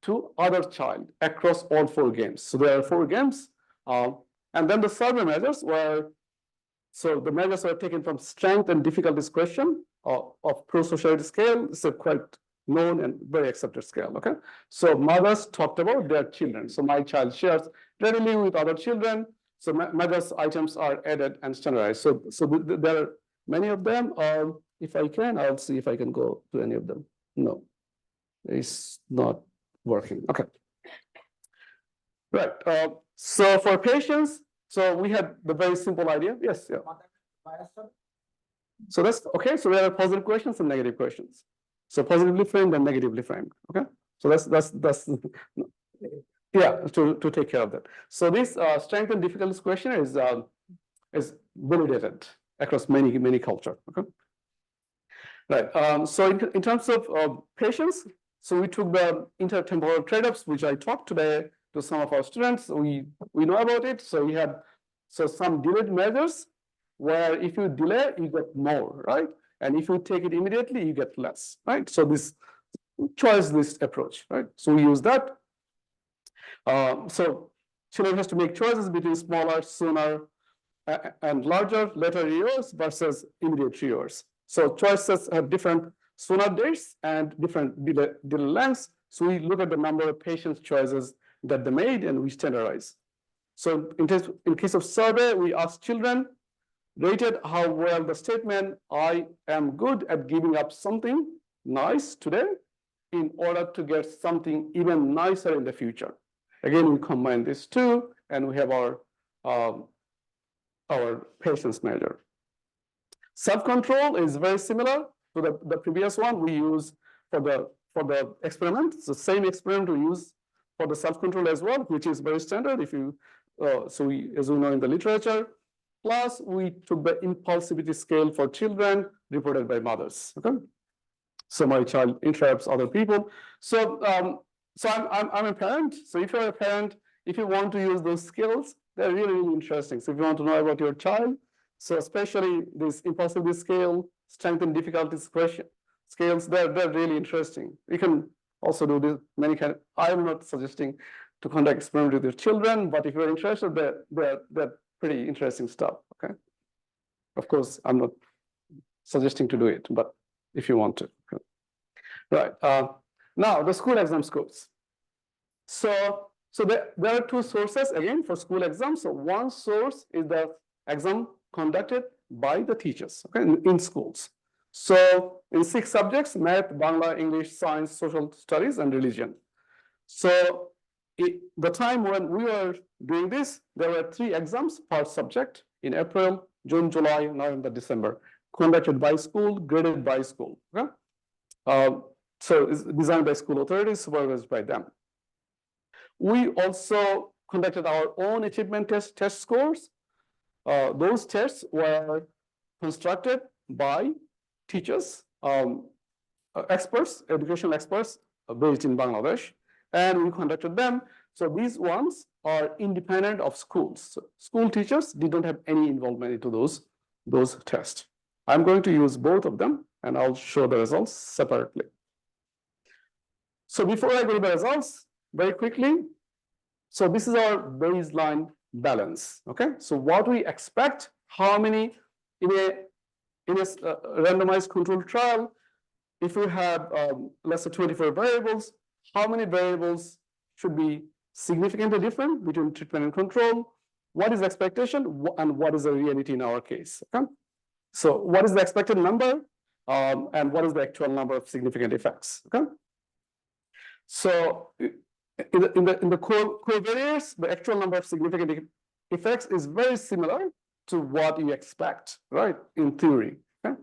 to other child across all 4 games. So there are 4 games, and then the survey measures were, so the measures were taken from strength and difficulties question of pro-sociality scale. It's a quite known and very accepted scale, okay? So mothers talked about their children. So my child shares readily with other children. So measures items are added and standardized. So there are many of them. If I can, I'll see if I can go to any of them. No, it's not working. Okay. Right. So for patients, so we had the very simple idea. Yes. Yeah. So that's okay. So we have positive questions and negative questions. So positively framed and negatively framed. Okay. So that's yeah, to take care of that. So this strength and difficulties question is validated across many culture. Okay. Right. So in terms of patience, so we took the intertemporal trade-offs, which I talked today to some of our students. We know about it. So we had some delayed measures where if you delay, you get more, right? And if you take it immediately, you get less, right? So this choice list approach, right? So we use that. So children has to make choices between smaller, sooner, and larger later years versus immediate years. So choices have different sooner dates and different delay lengths. So we look at the number of patients' choices that they made and we standardize. So in case of survey, we ask children, rated how well the statement, I am good at giving up something nice today in order to get something even nicer in the future. Again, we combine these two and we have our patience measure. Self-control is very similar to the previous one we use for the experiment. It's the same experiment we use for the self-control as well, which is very standard. If you as we know in the literature. Plus, we took the impulsivity scale for children reported by mothers. Okay, so my child interrupts other people. So I'm a parent. So if you're a parent, if you want to use those skills, they're really interesting. So if you want to know about your child, so especially this impulsivity scale, strength and difficulties scales, they're really interesting. You can also do this many kind. I'm not suggesting to conduct experiment with your children, but if you're interested, they're pretty interesting stuff. Okay. Of course, I'm not suggesting to do it, but if you want to. Okay. Right. Now the school exam scores. So there are two sources again for school exams. So one source is the exam conducted by the teachers, okay, in schools. So in 6 subjects: math, Bangla, English, science, social studies, and religion. So the time when we were doing this, there were 3 exams per subject in April, June, July, November, December, conducted by school, graded by school. Okay? So it's designed by school authorities, supervised by them. We also conducted our own achievement test scores. Those tests were constructed by teachers, experts, educational experts based in Bangladesh, and we conducted them. So these ones are independent of schools. So school teachers didn't have any involvement into those tests. I'm going to use both of them, and I'll show the results separately. So before I go to the results, very quickly, so this is our baseline balance. Okay, so what we expect, how many in a randomized controlled trial, if we have let's say 24 variables, how many variables should be significantly different between treatment and control? What is the expectation and what is the reality in our case? Okay, so what is the expected number and what is the actual number of significant effects? Okay, so in the covariates, the actual number of significant effects is very similar to what you expect, right, in theory. Okay?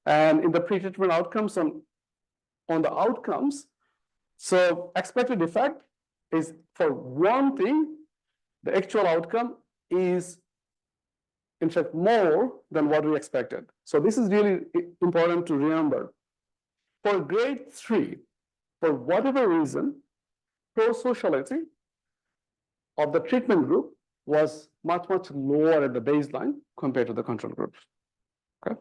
And in the pre-treatment outcomes, on the outcomes, so expected effect is for one thing, the actual outcome is in fact more than what we expected. So this is really important to remember. For grade 3, for whatever reason, pro-sociality of the treatment group was much lower at the baseline compared to the control group. Okay.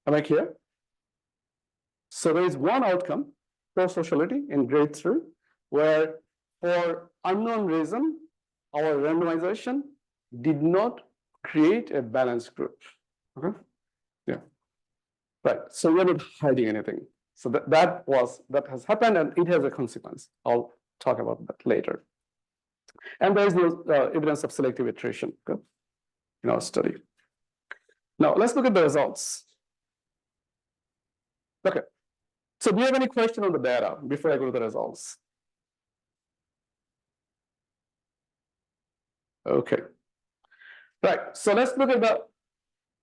Am I clear? So there is one outcome, pro-sociality in grade 3, where for unknown reason, our randomization did not create a balanced group. Okay. Yeah. Right. So we are not hiding anything. So that has happened and it has a consequence. I'll talk about that later. And there is no evidence of selective attrition in our study. Now let's look at the results. Okay. So do you have any question on the data before I go to the results? Okay. Right, so let's look at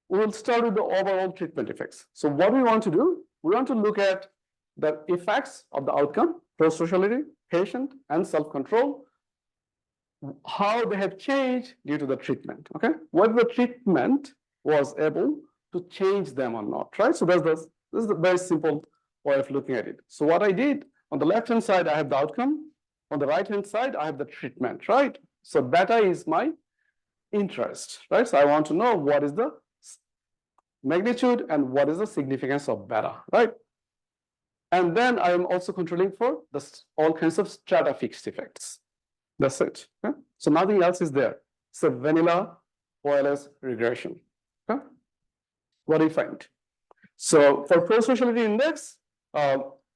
we'll start with the overall treatment effects. So what we want to do, we want to look at the effects of the outcome, pro-sociality, patient, and self-control, how they have changed due to the treatment, okay? Whether the treatment was able to change them or not, right? So this is the very simple way of looking at it. So what I did, on the left-hand side, I have the outcome. On the right-hand side, I have the treatment, right? So beta is my interest, right? So I want to know what is the magnitude and what is the significance of beta, right? And then I am also controlling for all kinds of strata fixed effects. That's it. Okay? So nothing else is there. So vanilla OLS regression. Okay? What do you find? So for pro-sociality index,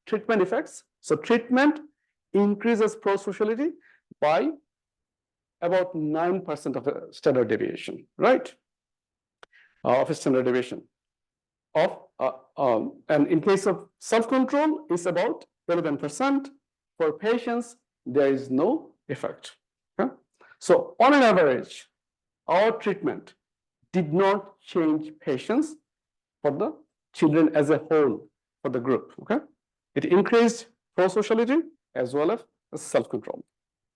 treatment effects. So treatment increases pro-sociality by about 9% of the standard deviation, right? Of a standard deviation. And in case of self-control, it's about 11%. For patients, there is no effect. Okay? So on an average, our treatment did not change patients for the children as a whole for the group. Okay? It increased pro-sociality as well as self-control.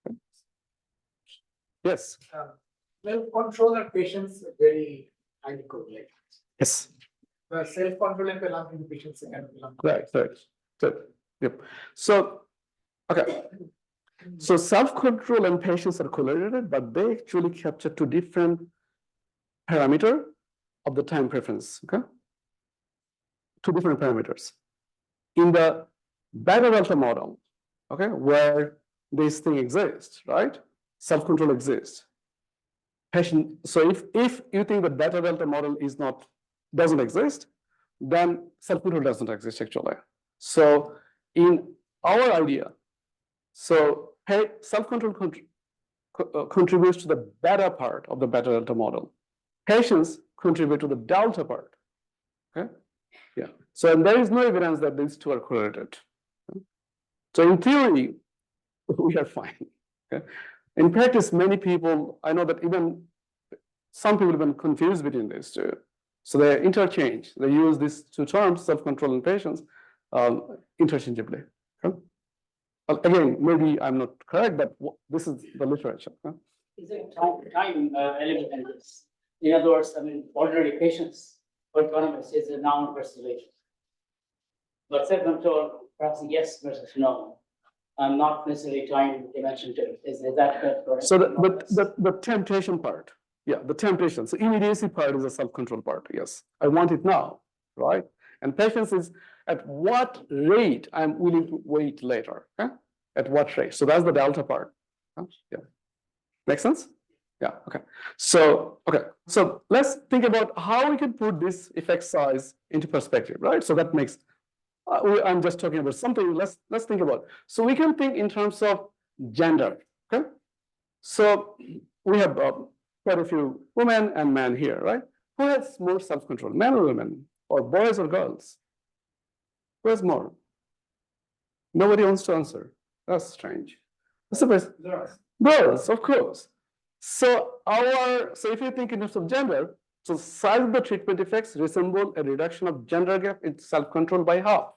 Okay? Yes. Self-control and patients are very highly correlated. Yes. The self-control and the patients can Right. Yep. So, okay. So self-control and patients are correlated, but they actually capture two different parameters of the time preference. Okay. Two different parameters. In the beta delta model, okay, where this thing exists, right? Self-control exists. So if you think the beta delta model doesn't exist, then self-control doesn't exist actually. So in our idea, so self-control contributes to the beta part of the beta delta model. Patients contribute to the delta part. Okay. Yeah. So there is no evidence that these two are correlated. Okay? So in theory, we are fine. Okay. In practice, many people, I know that even some people have been confused between these two. So they interchange. They use these two terms, self-control and patients, interchangeably. Okay? Again, maybe I'm not correct, but this is the literature. Okay? Is there time element in this? In other words, I mean, ordinary patients, autonomous is a noun versus relation. But self-control, perhaps yes versus no. I'm not necessarily time dimension to it. Is that correct? So the temptation part, yeah, the temptation. So immediacy part is a self-control part. Yes, I want it now, right? And patience is at what rate I'm willing to wait later. Okay? At what rate? So that's the delta part. Yeah, make sense? Yeah. Okay. So let's think about how we can put this effect size into perspective, right? So that makes. I'm just talking about something. Let's think about. So we can think in terms of gender. Okay. So we have quite a few women and men here, right? Who has more self-control, men or women, or boys or girls? Who has more? Nobody wants to answer. That's strange. Girls, of course. So if you think in terms of gender, so size of the treatment effects resemble a reduction of gender gap in self-control by half.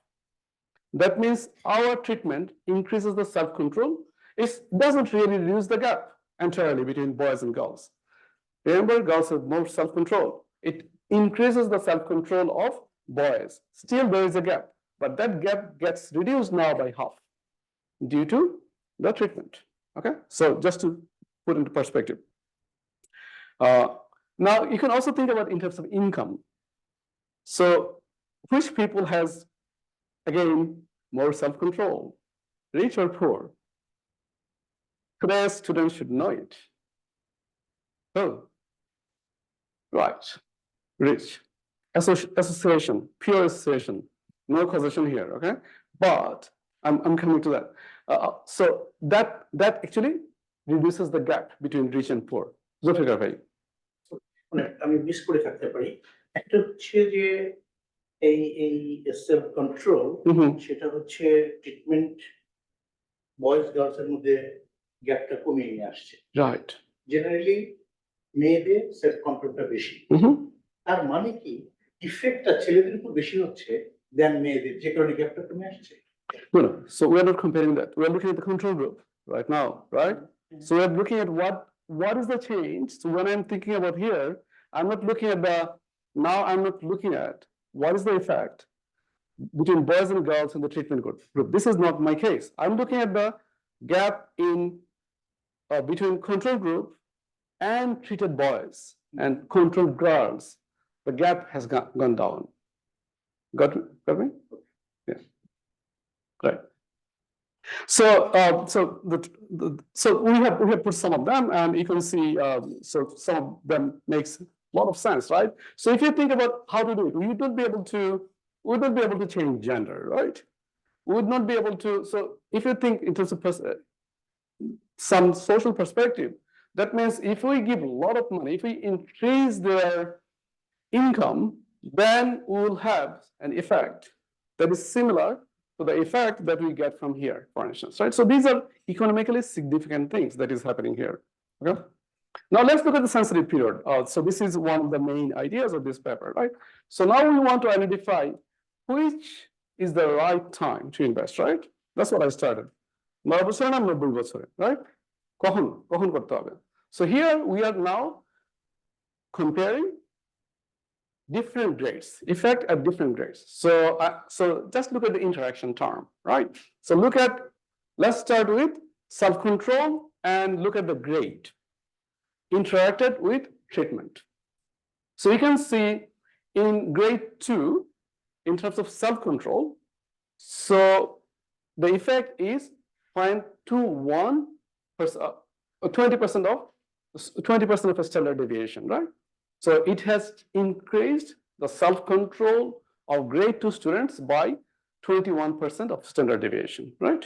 That means our treatment increases the self-control. It doesn't really reduce the gap entirely between boys and girls. Remember, girls have more self-control. It increases the self-control of boys. Still, there is a gap, but that gap gets reduced now by half due to the treatment. Okay, so just to put into perspective. Now, you can also think about in terms of income. So, which people has, again, more self-control, rich or poor? Today's students should know it. Oh, right, rich. Association, pure association, no causation here, okay? But I'm coming to that. So that actually reduces the gap between rich and poor. Zulfikar bhai. আমি miss করে থাকতে পারি একটা হচ্ছে যে এই self control সেটা হচ্ছে ট্রিটমেন্ট বয়েজ গার্লস এর মধ্যে গ্যাপটা কমিয়ে নিয়ে আসছে রাইট জেনারেলি মেয়েদের সেলফ কন্ট্রোলটা বেশি। তার মানে কি ইফেক্টটা ছেলেদের উপর বেশি হচ্ছে দেন মেয়েদের, যে কারণে গ্যাপটা কমে আসছে? No, no. So we are not comparing that. We are looking at the control group right now, right? So we are looking at what is the change. So when I'm thinking about here, I'm not looking at I'm not looking at what is the effect between boys and girls in the treatment group. This is not my case. I'm looking at the gap in between control group and treated boys and control girls. The gap has gone down. Got me? Yeah. Right. So, so we have put some of them, and you can see. So some of them makes a lot of sense, right? So if you think about how to do it, we would not be able to change gender, right? We would not be able to. So if you think in terms of some social perspective, that means if we give a lot of money, if we increase their income, then we will have an effect that is similar to the effect that we get from here, for instance, right? So these are economically significant things that is happening here, okay? Now let's look at the sensitive period. So this is one of the main ideas of this paper, right? So now we want to identify which is the right time to invest, right? That's what I started. Right? So here we are now comparing different grades, effect at different grades. So just look at the interaction term, right? So let's start with self-control and look at the grade interacted with treatment. So you can see in grade 2, in terms of self-control, so the effect is 0.21%, 20% of a standard deviation, right? So it has increased the self-control of grade 2 students by 21% of standard deviation, right?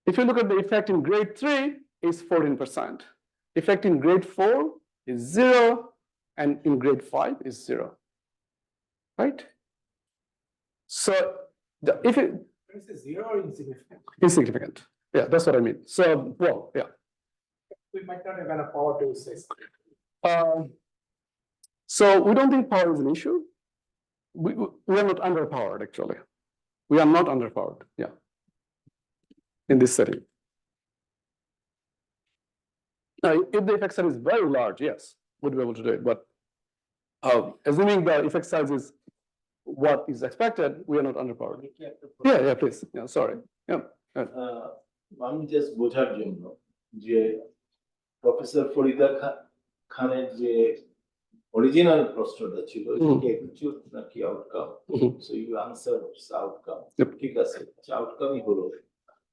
If you look at the effect in grade 3, is 14%. Effect in grade 4 is 0, and in grade 5 is 0, right? So if it Is it zero or insignificant? insignificant, yeah, that's what I mean. So well, yeah. We might not have enough power to say something. So we don't think power is an issue. We are not underpowered, actually. We are not underpowered, yeah, in this setting. Now, if the effect size is very large, yes, we'd be able to do it. But assuming the effect size is what is expected, we are not underpowered. Yeah, please. Yeah, sorry. Yeah. আমি just বোঝার জন্য যে professor Farida খানের যে original প্রশ্নটা ছিল attitude নাকি outcome, so you answer outcome, ঠিক আছে, আউটকামই হলো,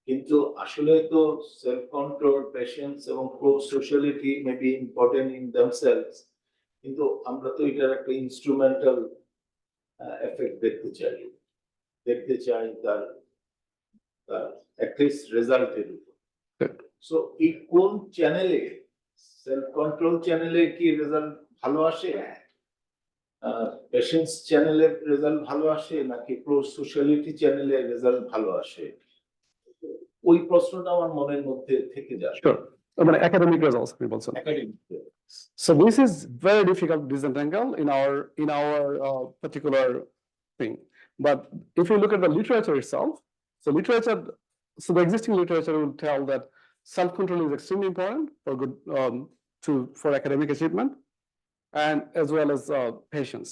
কিন্তু আসলে তো সেলফ কন্ট্রোল, পেশেন্স এবং prosociality maybe important in themselves, কিন্তু আমরা তো এটার একটা ইনস্ট্রুমেন্টাল এফেক্ট দেখতে চাই তার অ্যাটলিস্ট রেজাল্টের উপর। সো এই কোন চ্যানেলে, সেলফ কন্ট্রোল চ্যানেলে কি রেজাল্ট ভালো আসে, পেশেন্স চ্যানেলে রেজাল্ট ভালো আসে, নাকি প্রো সোশ্যালিটি চ্যানেলে রেজাল্ট ভালো আসে? ওই প্রশ্নটা আমার মনের মধ্যে থেকে যায়। Sure. But academic results, people say. Academic So this is very difficult to disentangle in our particular thing. But if you look at the literature itself, so the existing literature will tell that self-control is extremely important for good for academic achievement, and as well as patience.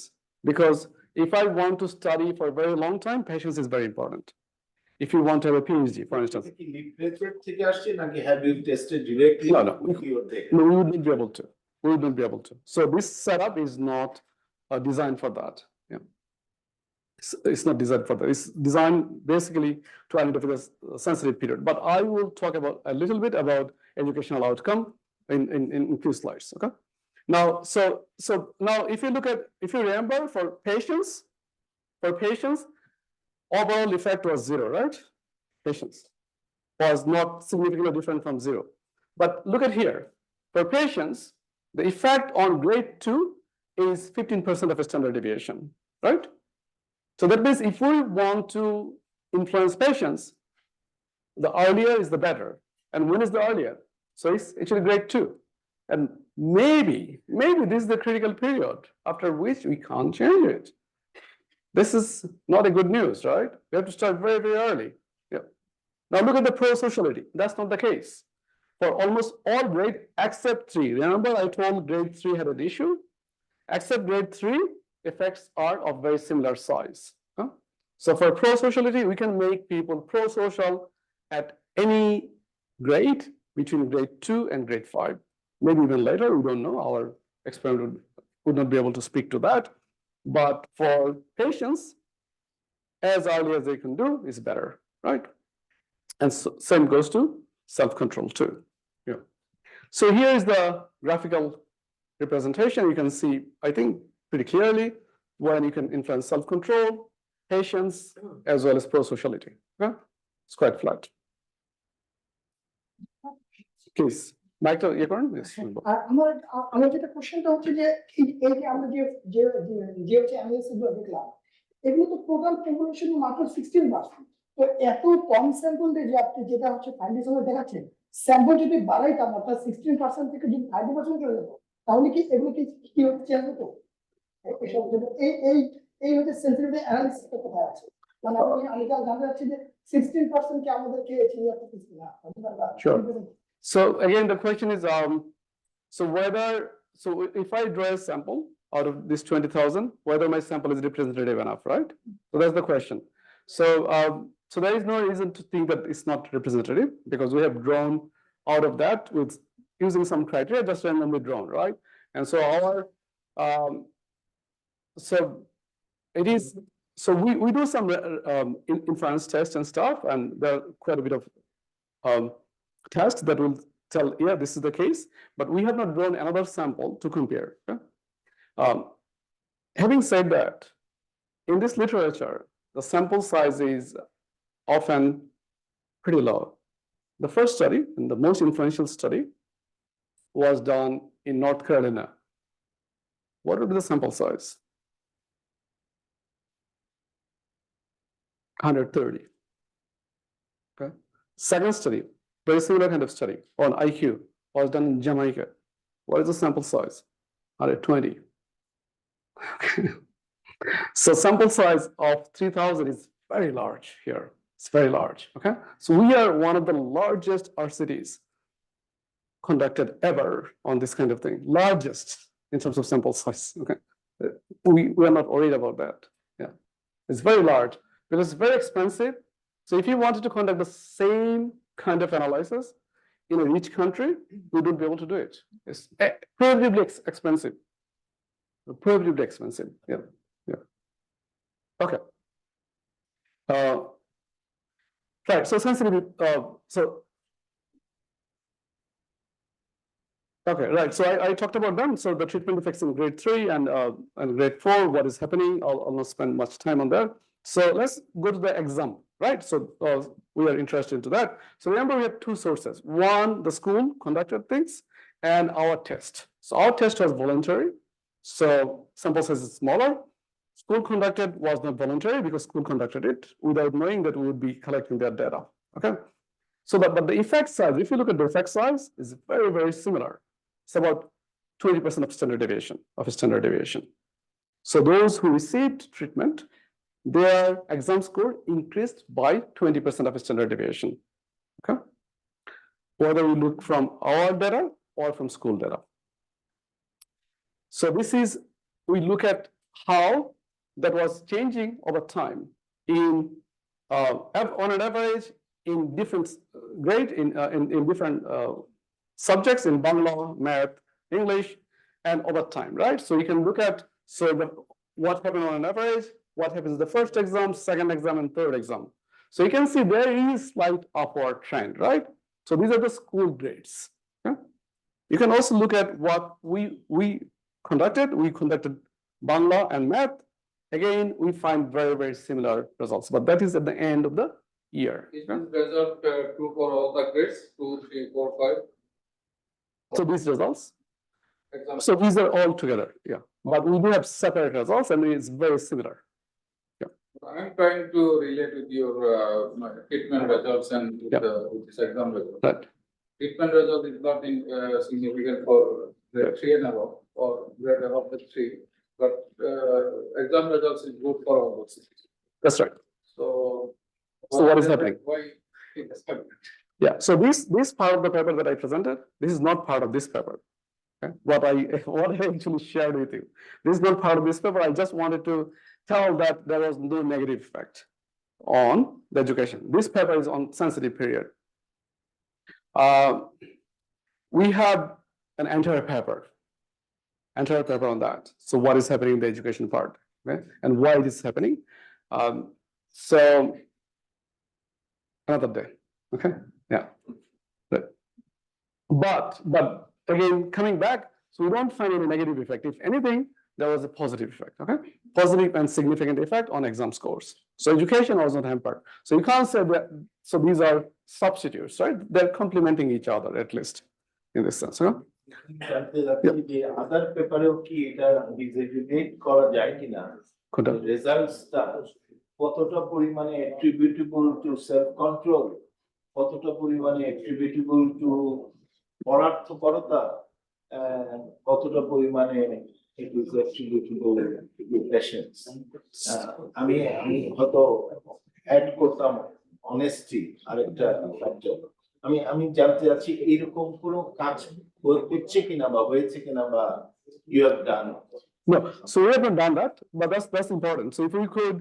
Because if I want to study for a very long time, patience is very important. If you want to have a PhD, for instance. কি literature থেকে আসছে নাকি have you tested directly? No, we would not be able to. We would not be able to. So this setup is not designed for that. Yeah, it's not designed for that. It's designed basically to identify the sensitive period. But I will talk about a little bit about educational outcome in few slides. Okay. Now, so now if you remember for patients, overall effect was 0, right? Patients was not significantly different from 0. But look at here. For patients, the effect on grade 2 is 15% of a standard deviation, right? So that means if we want to influence patients, the earlier is the better. And when is the earlier? So it's actually grade 2. And maybe this is the critical period after which we can't change it. This is not a good news, right? We have to start very, very early. Yeah. Now look at the pro-sociality. That's not the case. For almost all grade except 3. Remember I told grade 3 had an issue? Except grade 3, effects are of very similar size. Huh? So for pro-sociality, we can make people pro-social at any grade between grade 2 and grade 5. Maybe even later, we don't know. Our experiment would not be able to speak to that. But for patients, as early as they can do is better, right? And so, same goes to self-control too. Yeah. So here is the graphical representation. You can see, I think, pretty clearly when you can influence self-control, patience, as well as pro-sociality. Okay? It's quite flat. Please, Michael, you're going? Yes. আর আমার যেটা কোশ্চেনটা হচ্ছে যে এই যে আমরা যে হচ্ছে অ্যানালিসিস গুলো দেখলাম, এগুলো তো টোটাল পপুলেশন মাত্র 16%। তো এত কম স্যাম্পল দিয়ে যে আপনি যেটা হচ্ছে ফাইন্ডিংস দেখাচ্ছেন, স্যাম্পল যদি বাড়াইতাম অর্থাৎ 16% থেকে যদি 30% চলে যেত, তাহলে কি এগুলো কি হতে চেঞ্জ হতো? এসব এই হচ্ছে সেন্সিটিভিটি অ্যানালিসিস কোথায় আছে? মানে আমি জানতে চাচ্ছি যে 16% কি আমাদেরকে চিনি করতেছি না? Sure. So again, the question is, so if I draw a sample out of this 20,000, whether my sample is representative enough, right? So that's the question. So, so there is no reason to think that it's not representative because we have drawn out of that with using some criteria, just randomly drawn, right? And so our, so it is, so we do some inference tests and stuff, and there are quite a bit of test that will tell, yeah, this is the case, but we have not drawn another sample to compare. Okay? Having said that, in this literature, the sample size is often pretty low. The first study, and the most influential study, was done in North Carolina. What would be the sample size? 130. Okay. Second study, very similar kind of study on IQ, was done in Jamaica. What is the sample size? 120. Okay. So sample size of 3,000 is very large here. It's very large. Okay. So we are one of the largest RCTs conducted ever on this kind of thing. Largest in terms of sample size. Okay. We are not worried about that. Yeah. It's very large because it's very expensive. So if you wanted to conduct the same kind of analysis in a rich country, we would be able to do it. It's prohibitively expensive. Prohibitively expensive. Yeah. Yeah. Okay. Right. So sensitivity. Okay. Right. So I talked about them. So the treatment effects in grade 3 and grade 4. What is happening? I'll not spend much time on that. So let's go to the exam. Right. So we are interested into that. So remember, we have two sources. One, the school conducted things, and our test. So our test was voluntary. So sample size is smaller. School conducted was not voluntary because school conducted it without knowing that we would be collecting their data. Okay. So but the effect size, if you look at the effect size, is very, very similar. It's about 20% of standard deviation. So those who received treatment, their exam score increased by 20% of standard deviation. Okay. Whether we look from our data or from school data. So this is, we look at how that was changing over time in on an average in different grade in different subjects in Bangla, Math, English, and over time, right? So you can look at what happened on an average, what happens in the first exam, second exam, and third exam. So you can see there is slight upward trend, right? So these are the school grades. Okay? You can also look at what we conducted. We conducted Bangla and Math. Again, we find very, very similar results, but that is at the end of the year. Is this result true for all the grades? 2, 3, 4, 5? So these results. Example. So these are all together, yeah. But we do have separate results, and it's very similar. I'm trying to relate with your treatment results and with, Yeah. with this exam result. Right. treatment result is not significant for grade 3 and above, or grade above the 3, but exam results is good for all those things. That's right. So. So what is happening? Why it is happening? Yeah, so this part of the paper that I presented, this is not part of this paper. Okay? What I actually shared with you. This is not part of this paper. I just wanted to tell that there was no negative effect on the education. This paper is on sensitive period. We have an entire paper on that. So what is happening in the education part, okay? And why it is happening. So another day, okay? Yeah. But again, coming back, so we don't find any negative effect. If anything, there was a positive effect, okay? Positive and significant effect on exam scores. So education was not hampered. So you can't say that, so these are substitutes, right? They're complementing each other at least in this sense, okay? আদার পেপারেও কি এটা ডিসেগ্রিগেট করা যায় কিনা, রেজাল্টসটা কতটা পরিমাণে অ্যাট্রিবিউটেবল two self control, কতটা পরিমাণে অ্যাট্রিবিউটেবল two পরার্থপরতা, কতটা পরিমাণে it is attributable to patience. আমি হয়তো অ্যাড করতাম অনেস্টি আরেকটা ফ্যাক্টর। আমি জানতে চাচ্ছি এইরকম কোনো কাজ করছে কিনা বা হয়েছে কিনা বা you have done. No, so we haven't done that, but that's important. So if we could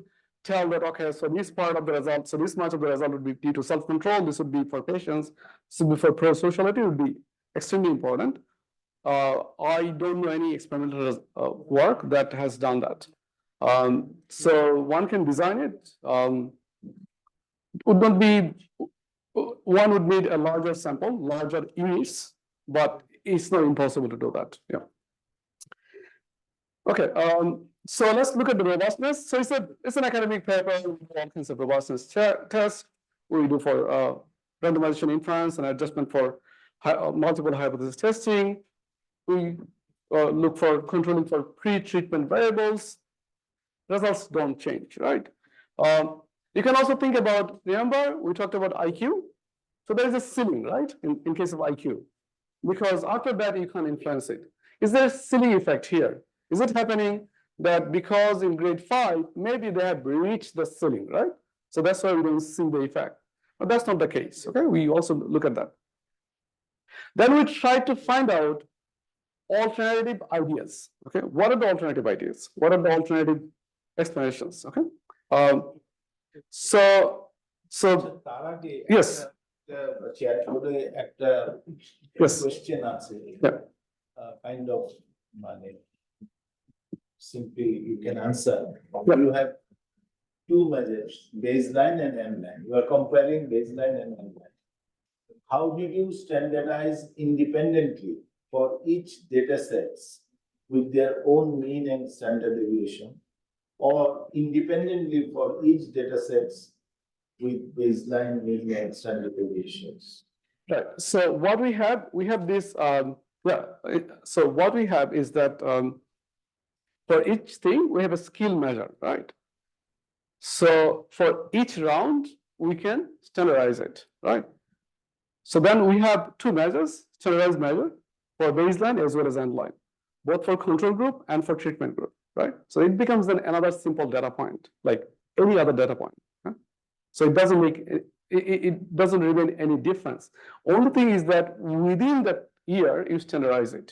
tell that, okay, so this part of the result, so this much of the result would be due to self-control, this would be for patients, this would be for pro-sociality, would be extremely important. I don't know any experimental work that has done that. So one can design it. Would not be, one would need a larger sample, larger units, but it's not impossible to do that. Yeah. Okay. So let's look at the robustness. So it's an academic paper with all kinds of robustness tests we do for randomization inference and adjustment for multiple hypothesis testing. We look for controlling for pre-treatment variables. Results don't change, right? You can also think about, remember, we talked about IQ. So there is a ceiling, right, in case of IQ. Because after that, you can influence it. Is there a ceiling effect here? Is it happening that because in grade 5, maybe they have reached the ceiling, right? So that's why we don't see the effect. But that's not the case, okay? We also look at that. Then we try to find out alternative ideas, okay? What are the alternative ideas? What are the alternative explanations, okay? So তার আগে yes. Chat বোর্ডে একটা Yes. Question আছে, Yeah. Kind of মানে simply you can answer. Yeah. You have two measures, baseline and endline. You are comparing baseline and endline. How did you standardize independently for each data sets with their own mean and standard deviation, or independently for each data sets with baseline, mean, and standard deviations? Right. So what we have this, so what we have is that for each thing, we have a skill measure, right? So for each round, we can standardize it, right? So then we have two measures, standardized measure for baseline as well as endline, both for control group and for treatment group, right? So it becomes then another simple data point, like any other data point. Huh? So it doesn't make, it doesn't remain any difference. Only thing is that within that year, you standardize it.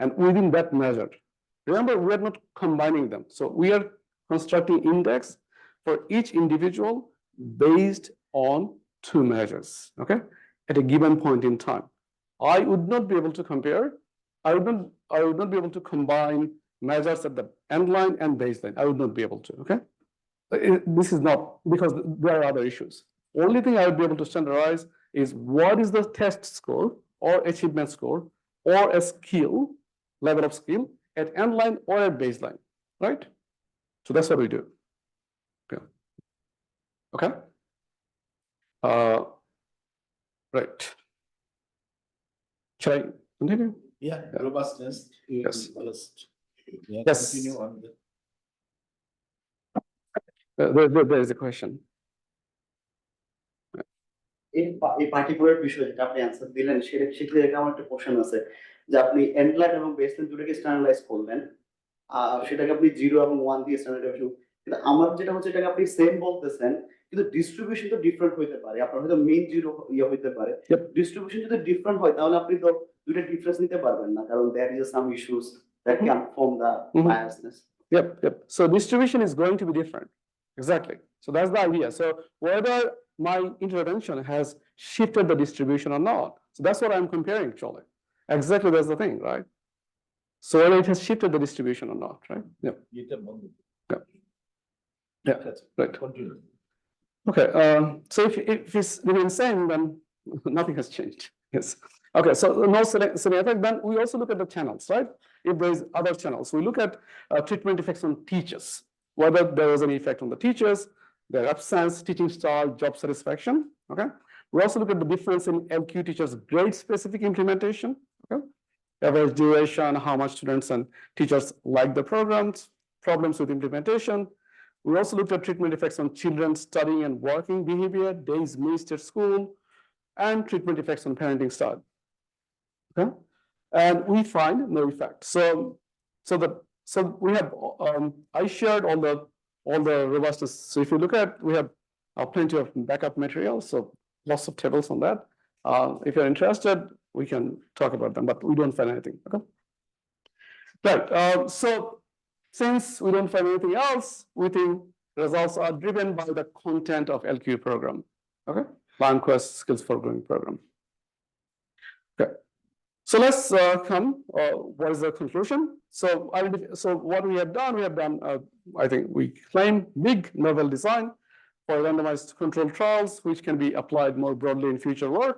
And within that measure, remember, we are not combining them. So we are constructing index for each individual based on two measures, okay? At a given point in time. I would not be able to compare, I would not be able to combine measures at the end line and baseline. I would not be able to, okay? This is not, because there are other issues. Only thing I would be able to standardize is what is the test score or achievement score or a skill, level of skill at end line or at baseline, right? So that's what we do. Okay. Right. Shall I continue? Yeah, robustness. Yes. Yes. Yes. Continue on the. There is a question. এই particular বিষয় যেটা আপনি answer দিলেন সেটা আমার একটা question আছে যে আপনি এন্ডলাইন এবং বেসলাইন দুটোকে স্ট্যান্ডার্ডাইজ করলেন সেটাকে আপনি 0 এবং 1 দিয়ে স্ট্যান্ডার্ডাইজ, কিন্তু আমার যেটা হচ্ছে এটাকে আপনি সেম বলতেছেন কিন্তু ডিস্ট্রিবিউশন তো ডিফারেন্ট হইতে পারে, আপনার হয়তো মেইন 0 ইয়ে হইতে পারে, ডিস্ট্রিবিউশন যদি ডিফারেন্ট হয় তাহলে আপনি তো দুইটা ডিফারেন্স নিতে পারবেন না, কারণ there is some issues that can form the biasness. Yep. So distribution is going to be different. Exactly. So that's the idea. So whether my intervention has shifted the distribution or not. So that's what I'm comparing, actually. Exactly, that's the thing, right? So whether it has shifted the distribution or not, right? Yeah. Yeah, right. Continue. Okay, so if it's remains same, then nothing has changed. Yes. Okay, so no scenario effect. Then we also look at the channels, right? If there is other channels, we look at treatment effects on teachers, whether there was any effect on the teachers, their absence, teaching style, job satisfaction. Okay. We also look at the difference in LQ teachers' grade-specific implementation. Okay. Average duration, how much students and teachers like the programs, problems with implementation. We also looked at treatment effects on children's studying and working behavior, days missed at school, and treatment effects on parenting style. Okay, and we find no effect. So we have I shared all the robustness. So if you look at, we have plenty of backup material, so lots of tables on that. If you're interested, we can talk about them, but we don't find anything. Okay, right. So since we don't find anything else, we think results are driven by the content of LQ program. Okay, LearnQuest Skills for Growing program. Okay, so let's come. What is the conclusion? So what we have done, I think we claim big novel design for randomized controlled trials, which can be applied more broadly in future work.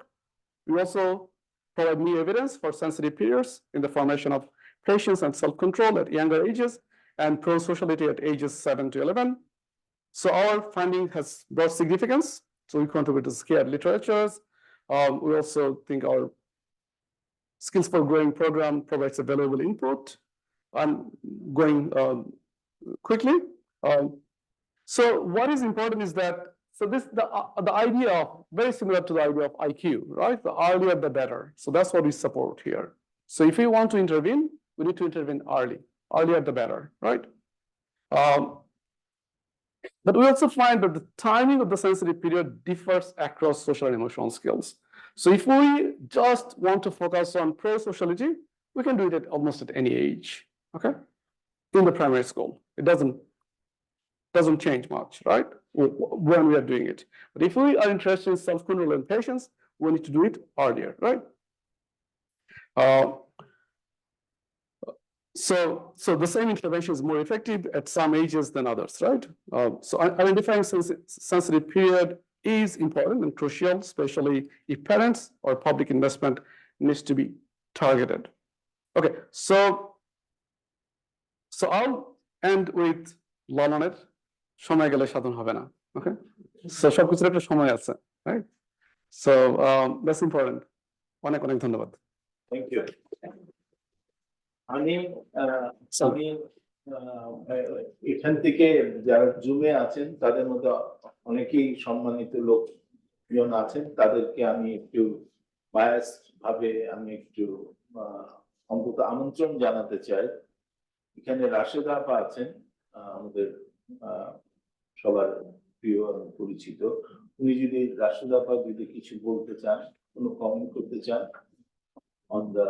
We also provide new evidence for sensitive periods in the formation of patience and self-control at younger ages and pro-sociality at ages 7 to 11. So our finding has broad significance. So we contribute to scared literatures. We also think our Skills for Growing program provides a valuable input. I'm going quickly. So what is important is that, so the idea of, very similar to the idea of IQ, right? The earlier the better. So that's what we support here. So if we want to intervene, we need to intervene early. Earlier the better, right? But we also find that the timing of the sensitive period differs across social and emotional skills. So if we just want to focus on pro-sociality, we can do it at almost at any age, okay? In the primary school, it doesn't change much, right? When we are doing it. But if we are interested in self-control and patience, we need to do it earlier, right? So the same intervention is more effective at some ages than others, right? So identifying sensitive period is important and crucial, especially if parents or public investment needs to be targeted. Okay, so I'll end with লালনের সময় গেলে সাধন হবে না, okay? So সবকিছুর একটা সময় আছে, right? So that's important. অনেক ধন্যবাদ. Thank you. আমি এখান থেকে যারা জুমে আছেন তাদের মধ্যে অনেকেই সম্মানিত লোকজন আছেন, তাদেরকে আমি একটু বায়াস ভাবে আমি একটু অন্তত আমন্ত্রণ জানাতে চাই। এখানে রাশেদা আপা আছেন, আমাদের সবার প্রিয় এবং পরিচিত। উনি যদি রাশেদা আপা যদি কিছু বলতে চান, কোনো কমেন্ট করতে চান অন দা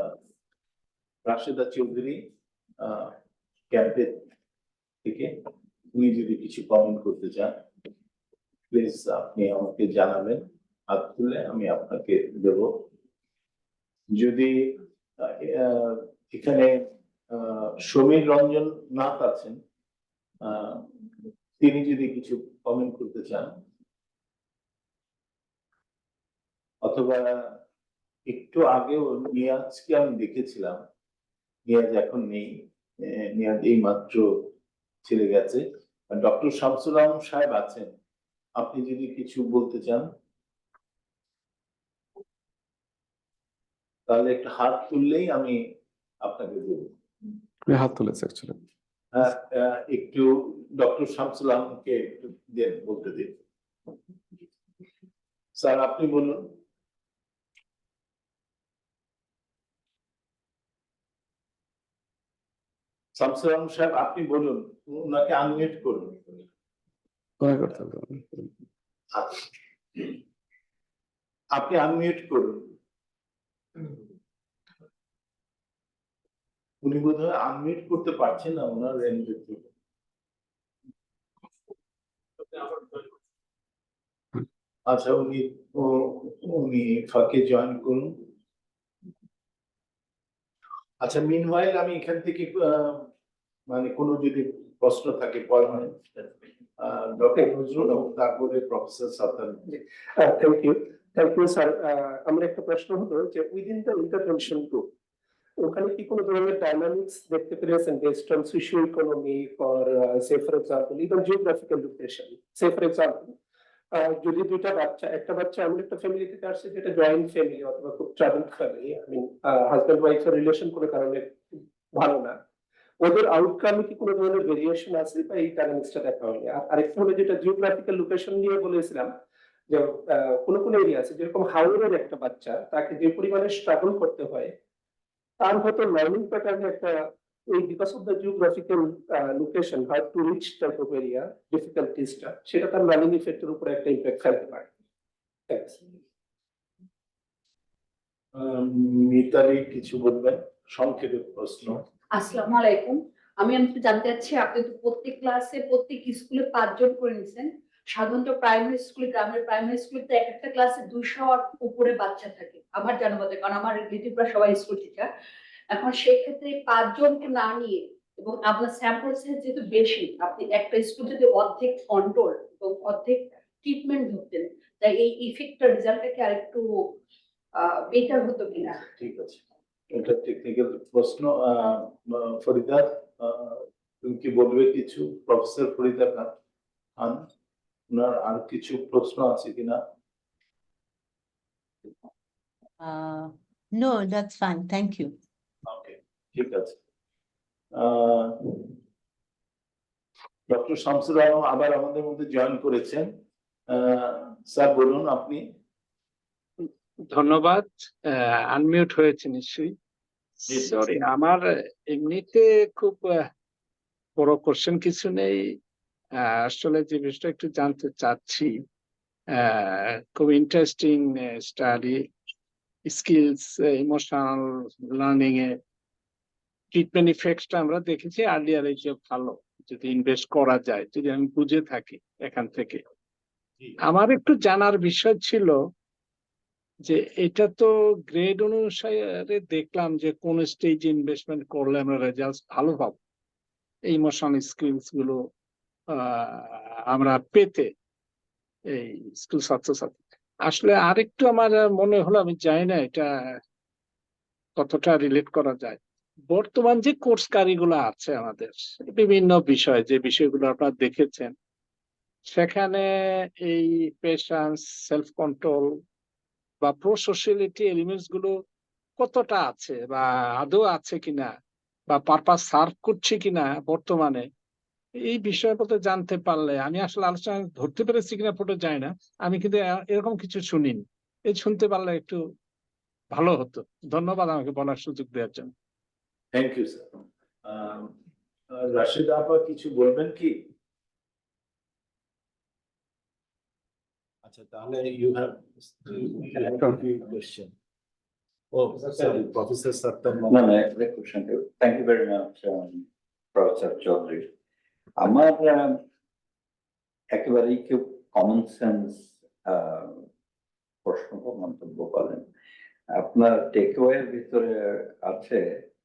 রাশেদা চৌধুরী ক্যাম্পের থেকে, উনি যদি কিছু কমেন্ট করতে চান প্লিজ আপনি আমাকে জানাবেন, হাত তুলে আমি আপনাকে দেব। যদি এখানে সমীর রঞ্জন নাথ আছেন, তিনি যদি কিছু কমেন্ট করতে চান, অথবা একটু আগেও নিয়াজকে আমি দেখেছিলাম, নিয়াজ এখন নেই, নিয়াজ এই মাত্র ছেড়ে গেছে। ডক্টর শামসুল আলম সাহেব আছেন, আপনি যদি কিছু বলতে চান তাহলে একটা হাত তুললেই আমি আপনাকে দেব। হাত তুলেছে অ্যাকচুয়ালি। একটু ডক্টর শামসুল আলমকে একটু দেন, বলতে দিন। স্যার আপনি বলুন। শামসুর আলম সাহেব আপনি বলুন, ওনাকে আনমিউট করুন। কোথায় করতে হবে? আপনি আনমিউট করুন। উনি বোধহয় আনমিউট করতে পারছেন না ওনার এন্ড থেকে। আচ্ছা উনি ফাঁকে জয়েন করুন। আচ্ছা মিনওয়াইল আমি এখান থেকে মানে কোনো যদি প্রশ্ন থাকে পারমানেন্ট ডক্টর নজরুল এবং তারপরে professor Sattar. Thank you sir. আমার একটা প্রশ্ন হলো যে উইদিন দ্য ইন্টারভেনশন গ্রুপ ওখানে কি কোনো ধরনের ডাইনামিক্স দেখতে পেরেছেন based on socio economic or say for example even geographical location? Say for example যদি দুইটা বাচ্চা, একটা বাচ্চা এমন একটা ফ্যামিলি থেকে আসছে যেটা জয়েন্ট ফ্যামিলি অথবা খুব travel family, I mean husband ওয়াইফের রিলেশন কোনো কারণে ভালো না, ওদের আউটকামে কি কোনো ধরনের ভেরিয়েশন আছে বা এই ডাইনামিক্সটা দেখা হয়নি? আর আরেকটা হলো যেটা জিওগ্রাফিক্যাল লোকেশন নিয়ে বলেছিলাম যে কোনো কোনো এরিয়া আছে যেরকম হাওড়ের একটা বাচ্চা, তাকে যে পরিমাণে স্ট্রাগল করতে হয় তার হয়তো লার্নিং প্যাটার্নে একটা এই because of the geographical location how to reach type of area ডিফিকাল্টিসটা, সেটা তার লার্নিং ইফেক্টের উপরে একটা ইম্প্যাক্ট ফেলতে পারে। মিতালি কিছু বলবেন, সংক্ষেপে প্রশ্ন। আসসালামু আলাইকুম। আমি জানতে চাচ্ছি, আপনি তো প্রত্যেক ক্লাসে প্রত্যেক স্কুলে 5 জন করে নিছেন। সাধারণত প্রাইমারি স্কুলে, গ্রামের প্রাইমারি স্কুলে তো একটা ক্লাসে 200 উপরে বাচ্চা থাকে আমার জানা মতে, কারণ আমার রিলেটিভরা সবাই স্কুল টিচার। এখন সেক্ষেত্রে 5 জনকে না নিয়ে এবং আপনার স্যাম্পল সাইজ যেহেতু বেশি, আপনি একটা স্কুল যদি অর্ধেক কন্ট্রোল এবং অর্ধেক ট্রিটমেন্ট ধরতেন, তাই এই ইফেক্টটা রেজাল্টটা কি আরেকটু বেটার হতো কিনা? ঠিক আছে, এটা টেকনিক্যাল প্রশ্ন। ফরিদা তুমি কি বলবে কিছু? প্রফেসর ফরিদা খান, ওনার আর কিছু প্রশ্ন আছে কিনা? No, that's fine. Thank you. ওকে, ঠিক আছে। ডক্টর শামসুর আলম আবার আমাদের মধ্যে জয়েন করেছেন। স্যার বলুন আপনি। ধন্যবাদ। আনমিউট হয়েছে নিশ্চয়ই। সরি, আমার এমনিতে খুব বড় কোশ্চেন কিছু নেই। আসলে যে বিষয়টা একটু জানতে চাচ্ছি, খুব interesting study, skills emotional learning এ ট্রিটমেন্ট ইফেক্টটা আমরা দেখেছি আর্লিয়ার এজে ভালো যদি ইনভেস্ট করা যায়, যদি আমি বুঝে থাকি এখান থেকে। আমার একটু জানার বিষয় ছিল যে এটা তো গ্রেড অনুসারে দেখলাম যে কোন স্টেজে ইনভেস্টমেন্ট করলে আমরা রেজাল্ট ভালো পাবো, এই ইমোশনাল স্কিলস গুলো আমরা পেতে এই স্কুল ছাত্রছাত্রী। আসলে আরেকটু আমার মনে হলো, আমি জানি না এটা কতটা রিলেট করা যায়, বর্তমান যে কোর্স কারিগুলো আছে আমাদের বিভিন্ন বিষয়, যে বিষয়গুলো আপনারা দেখেছেন, সেখানে এই পেশেন্স, সেলফ কন্ট্রোল বা প্রো সোশিয়ালিটি এলিমেন্টস গুলো কতটা আছে বা আদৌ আছে কিনা বা পারপাস সার্ভ করছে কিনা বর্তমানে, এই বিষয়ের কথা জানতে পারলে, আমি আসলে আলোচনা ধরতে পেরেছি কিনা ফটো যায় না, আমি কিন্তু এরকম কিছু শুনিনি, এই শুনতে পারলে একটু ভালো হতো। ধন্যবাদ আমাকে বলার সুযোগ দেওয়ার জন্য। Thank you sir. রাশিদ আপা কিছু বলবেন কি? আচ্ছা, তাহলে you have question. Oh, sorry, Professor Sattar. No, great question. Thank you very much, Professor Chowdhury. আমার একেবারেই খুব কমন সেন্স প্রশ্ন মন্তব্য করেন। আপনার টেকওয়ের ভিতরে আছে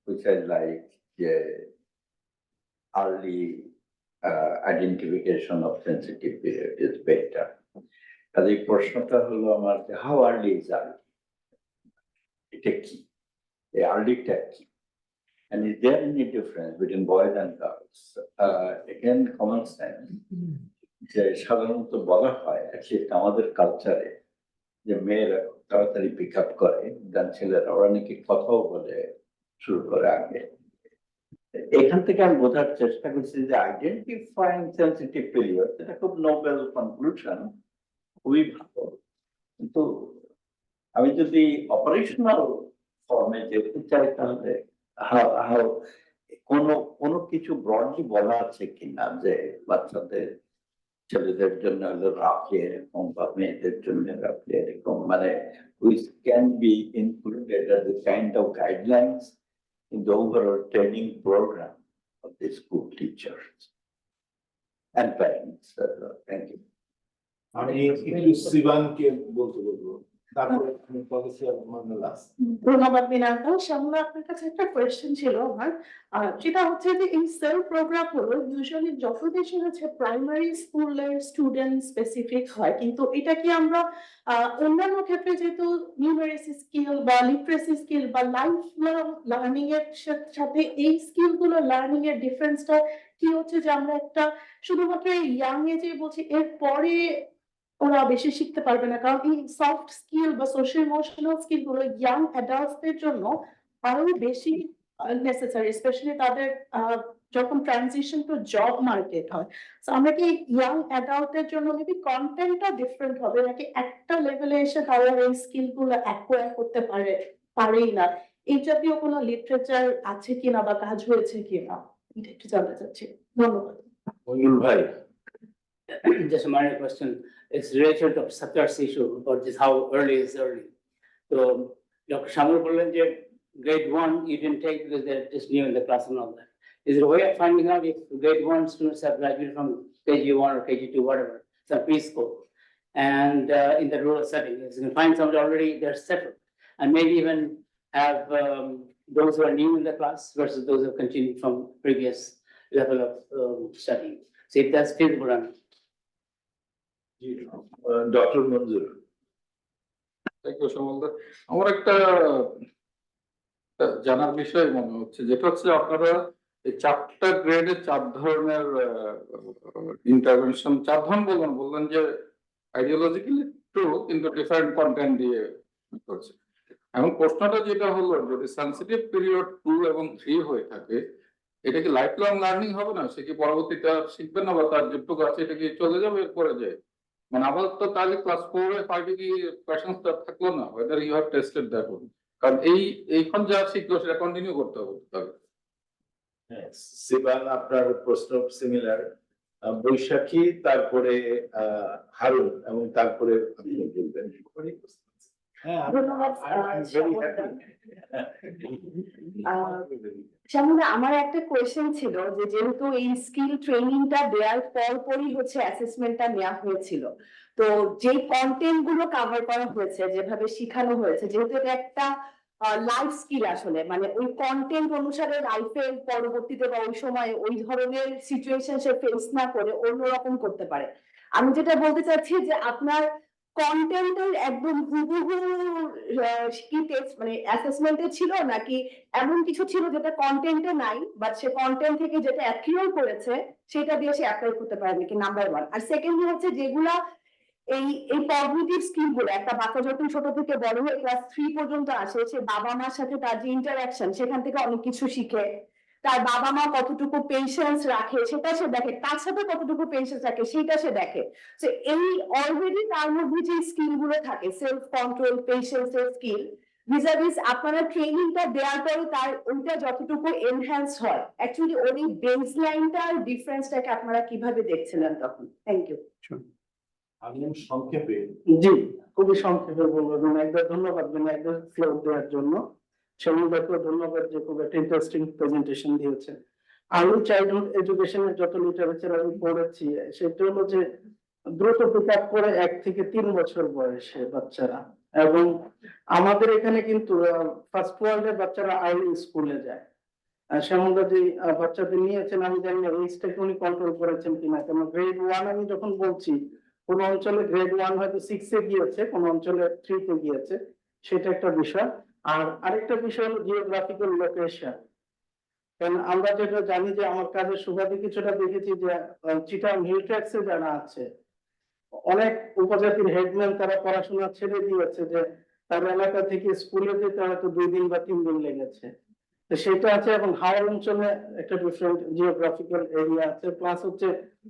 which I like, যে early identification of sensitive period is better. আর এই প্রশ্নটা হলো আমার, how early is early? এটা কি? এই আর্লিটা কি? And is there any difference between boys and girls? Again, common sense. যে সাধারণত বলা হয়, অ্যাটলিস্ট আমাদের কালচারে, যে মেয়েরা তাড়াতাড়ি পিক আপ করে, দেন ছেলেরা, ওরা নাকি কথাও বলে শুরু করে আগে। এখান থেকে আমি বোঝার চেষ্টা করছি যে আইডেন্টিফাইং সেন্সিটিভ পিরিয়ড, এটা খুব নোবেল কনক্লুশন, খুবই ভালো। কিন্তু আমি যদি অপারেশনাল ফর্মে যেতে চাই তাহলে হাউ কোনো কিছু ব্রডলি বলা আছে কিনা যে বাচ্চাদের ছেলেদের জন্য হলো রাখলে এরকম বা মেয়েদের জন্য রাখলে এরকম, মানে which can be included as a kind of guidelines in the overall training program of the school teachers and parents. Thank you. আমি একটু শিবানকে বলতে বলবো, তারপরে আমি পলিসি অফ মামলাস। ধন্যবাদ বিনায়ক। শ্যামলা, আপনার কাছে একটা কোয়েশ্চেন ছিল আমার, যেটা হচ্ছে যে এই সেলফ প্রোগ্রাম হলো ইউজুয়ালি যত দেশে হচ্ছে প্রাইমারি স্কুলের স্টুডেন্ট স্পেসিফিক হয়, কিন্তু এটা কি আমরা অন্যান্য ক্ষেত্রে যেহেতু নিউমারেসি স্কিল বা লিটারেসি স্কিল বা লাইফ লার্নিং এর সাথে এই স্কিল গুলো লার্নিং এর ডিফারেন্সটা কি হচ্ছে, যে আমরা একটা শুধুমাত্র ইয়াং এজে বলছি এরপরে ওরা বেশি শিখতে পারবে না, কারণ এই সফট স্কিল বা সোশ্যাল ইমোশনাল স্কিল গুলো ইয়াং অ্যাডাল্টসদের জন্য আরো বেশি নেসেসারি, স্পেশালি তাদের যখন ট্রানজিশন টু জব মার্কেট হয়। তো আমরা কি ইয়াং অ্যাডাল্টের জন্য মেবি কন্টেন্টটা ডিফারেন্ট হবে, নাকি একটা লেভেলে এসে তারা এই স্কিল গুলো অ্যাকোয়ার করতে পারেই না? এই জাতীয় কোনো লিটারেচার আছে কিনা বা কাজ হয়েছে কিনা, এটা একটু জানতে চাচ্ছি। ধন্যবাদ। মইনুল ভাই। Just a minor question. It's related to Satyar's issue about this how early is early. So Dr. Shyamal bollen je grade 1 you didn't take because they're just new in the class and all that. Is there a way of finding out if grade 1 students have graduated from KG1 or KG2, whatever, some preschool, and in the rural setting, is you can find somebody already they're settled, and maybe even have those who are new in the class versus those who have continued from previous level of studying. So if that's feasible or not. Doctor Manjur. Thank you, Shyamal. আমার একটা জানার বিষয় মনে হচ্ছে, যেটা হচ্ছে আপনারা এই 4টা গ্রেডে 4 ধরনের ইন্টারভেনশন, 4 ধরনের বললেন যে আইডিওলজিক্যালি ট্রু, কিন্তু ডিফারেন্ট কন্টেন্ট দিয়ে করছে। এখন প্রশ্নটা যেটা হলো, যদি সেন্সিটিভ পিরিয়ড 2 এবং 3 হয়ে থাকে, এটা কি লাইফ লং লার্নিং হবে না? সে কি পরবর্তীতে শিখবে না, বা তার যেটুকু আছে এটা কি চলে যাবে এরপরে যায়? মানে আবার তো তাহলে ক্লাস 4 এ 5 এ কি কোয়েশ্চনটা থাকলো না, whether you have tested that one, কারণ এইখন যা শিখলো সেটা কন্টিনিউ করতে হবে তাহলে। শিবান, আপনার প্রশ্ন সিমিলার। বৈশাখী, তারপরে হারুন, এবং তারপরে আপনি বলবেন। ধন্যবাদ। শ্যামলা, আমার একটা কোয়েশ্চেন ছিল যে যেহেতু এই স্কিল ট্রেনিংটা দেওয়ার পরপরই হচ্ছে অ্যাসেসমেন্টটা নেওয়া হয়েছিল, তো যে কন্টেন্ট গুলো কভার করা হয়েছে, যেভাবে শেখানো হয়েছে, যেহেতু এটা একটা লাইফ স্কিল, আসলে মানে ওই কন্টেন্ট অনুসারে লাইফের পরবর্তীতে বা ওই সময় ওই ধরনের সিচুয়েশন সে ফেস না করে অন্যরকম করতে পারে। আমি যেটা বলতে চাচ্ছি যে আপনার কন্টেন্টের একদম হুবহু কি টেস্ট মানে অ্যাসেসমেন্টে ছিল, নাকি এমন কিছু ছিল যেটা কন্টেন্টে নাই, বাট সে কন্টেন্ট থেকে যেটা অ্যাকিউর করেছে সেটা দিয়ে সে অ্যাপ্লাই করতে পারে নাকি, নাম্বার 1। আর সেকেন্ডলি হচ্ছে যেগুলা এই কগনিটিভ স্কিল গুলো একটা বাচ্চা যখন ছোট থেকে বড় হয়ে ক্লাস 3 পর্যন্ত আসে, সে বাবা মার সাথে তার যে ইন্টারাকশন, সেখান থেকে অনেক কিছু শিখে। তার বাবা মা কতটুকু পেশেন্স রাখে সেটা সে দেখে, তার সাথে কতটুকু পেশেন্স রাখে সেটা সে দেখে। তো এই অলরেডি তার মধ্যে যে স্কিল গুলো থাকে, সেলফ কন্ট্রোল, পেশেন্সের স্কিল, ভিজাভিস আপনারা ট্রেনিংটা দেওয়ার পরে তার ওইটা যতটুকু এনহ্যান্স হয়, অ্যাকচুয়ালি ওই বেস লাইনটার ডিফারেন্সটাকে আপনারা কিভাবে দেখছিলেন তখন? Thank you. আমি সংক্ষেপে। জি, খুবই সংক্ষেপে বলবো। একবার ধন্যবাদ একবার ফ্লোর দেওয়ার জন্য। শ্যামলদাকে ধন্যবাদ যে খুব একটা ইন্টারেস্টিং প্রেজেন্টেশন দিয়েছে। আর্লি চাইল্ডহুড এডুকেশনের যত লিটারেচার আমি পড়েছি, সেটা হলো যে দ্রুত পিক আপ করে 1 থেকে 3 বছর বয়সে বাচ্চারা, এবং আমাদের এখানে কিন্তু ফার্স্ট ওয়ার্ল্ডের বাচ্চারা আর্লি স্কুলে যায়। শ্যামলদা যে বাচ্চাদের নিয়েছেন, আমি জানি না এইজটাকে উনি কন্ট্রোল করেছেন কিনা, কেন গ্রেড 1 আমি যখন বলছি, কোন অঞ্চলে গ্রেড 1 হয়তো 6 এ গিয়েছে, কোন অঞ্চলে 3 তে গিয়েছে, সেটা একটা বিষয়। আর আরেকটা বিষয় হলো জিওগ্রাফিক্যাল লোকেশন। কারণ আমরা যেটা জানি যে আমার কাজের সুবাদে কিছুটা দেখেছি যে চিটাং হিল ট্র্যাক্সে যারা আছে, অনেক উপজাতির হেডম্যান তারা পড়াশোনা ছেড়ে দিয়েছে, যে তার এলাকা থেকে স্কুলে যেতে হয়তো 2 দিন বা 3 দিন লেগেছে। তো সেটা আছে, এবং হাওড় অঞ্চলে একটা ডিফারেন্ট জিওগ্রাফিক্যাল এরিয়া আছে, প্লাস হচ্ছে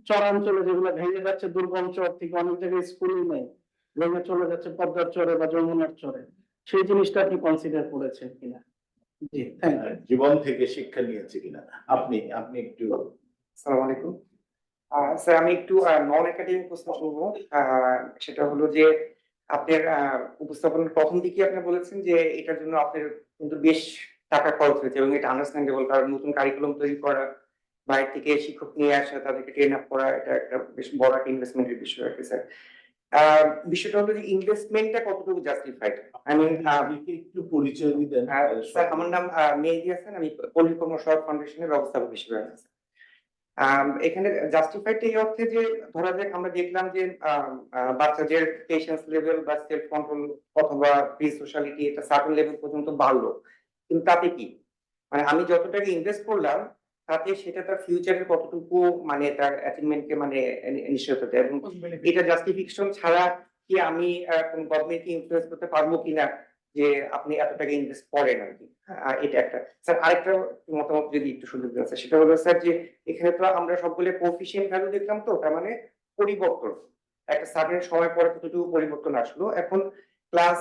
চরাঞ্চলে যেগুলো ভেঙে যাচ্ছে দুর্গম চর থেকে, অনেক জায়গায় স্কুলই নেই। ভেঙে চলে যাচ্ছে পদ্মার চরে বা যমুনার চরে, সেই জিনিসটা আপনি কনসিডার করেছেন কিনা? জি, থ্যাংক ইউ। জীবন থেকে শিক্ষা নিয়েছে কিনা আপনি আপনি একটু। আসসালামু আলাইকুম। স্যার আমি একটু নন একাডেমিক প্রশ্ন করবো। সেটা হলো যে আপনার উপস্থাপনার প্রথম দিকে আপনি বলেছেন যে এটার জন্য আপনার কিন্তু বেশ টাকা খরচ হয়েছে এবং এটা আন্ডারস্ট্যান্ডেবল, কারণ নতুন কারিকুলাম তৈরি করা, বাইরে থেকে শিক্ষক নিয়ে আসা, তাদেরকে ট্রেন আপ করা, এটা একটা বেশ বড় একটা ইনভেস্টমেন্টের বিষয় আর কি স্যার। বিষয়টা হলো যে ইনভেস্টমেন্টটা কতটুকু জাস্টিফাইড? আই মিন একটু পরিচয় দিতেন। স্যার আমার নাম মেহেদী হাসান, আমি পল্লী কর্ম সহায়ক ফাউন্ডেশনের ব্যবস্থাপক হিসেবে আছি। এখানে জাস্টিফাইড এই অর্থে যে ধরা যাক আমরা দেখলাম যে বাচ্চাদের পেশেন্স লেভেল বা সেলফ কন্ট্রোল অথবা প্রি সোশ্যালিটি এটা সার্টেন লেভেল পর্যন্ত বাড়লো, কিন্তু তাতে কি মানে আমি যত টাকা ইনভেস্ট করলাম তাতে সেটা তার ফিউচারের কতটুকু মানে তার অ্যাচিভমেন্টকে মানে নিশ্চিত হতে, এবং এটা জাস্টিফিকেশন ছাড়া কি আমি কোন গভর্নমেন্টকে ইনফ্লুয়েন্স করতে পারবো কিনা যে আপনি এত টাকা ইনভেস্ট করেন আর কি। এটা একটা স্যার। আরেকটা মতামত যদি একটু সুযোগ দেন স্যার, সেটা হলো স্যার যে এখানে তো আমরা সবগুলো কোএফিশিয়েন্ট ভ্যালু দেখলাম, তো তার মানে পরিবর্তন একটা সার্টেন সময় পরে কতটুকু পরিবর্তন আসলো। এখন ক্লাস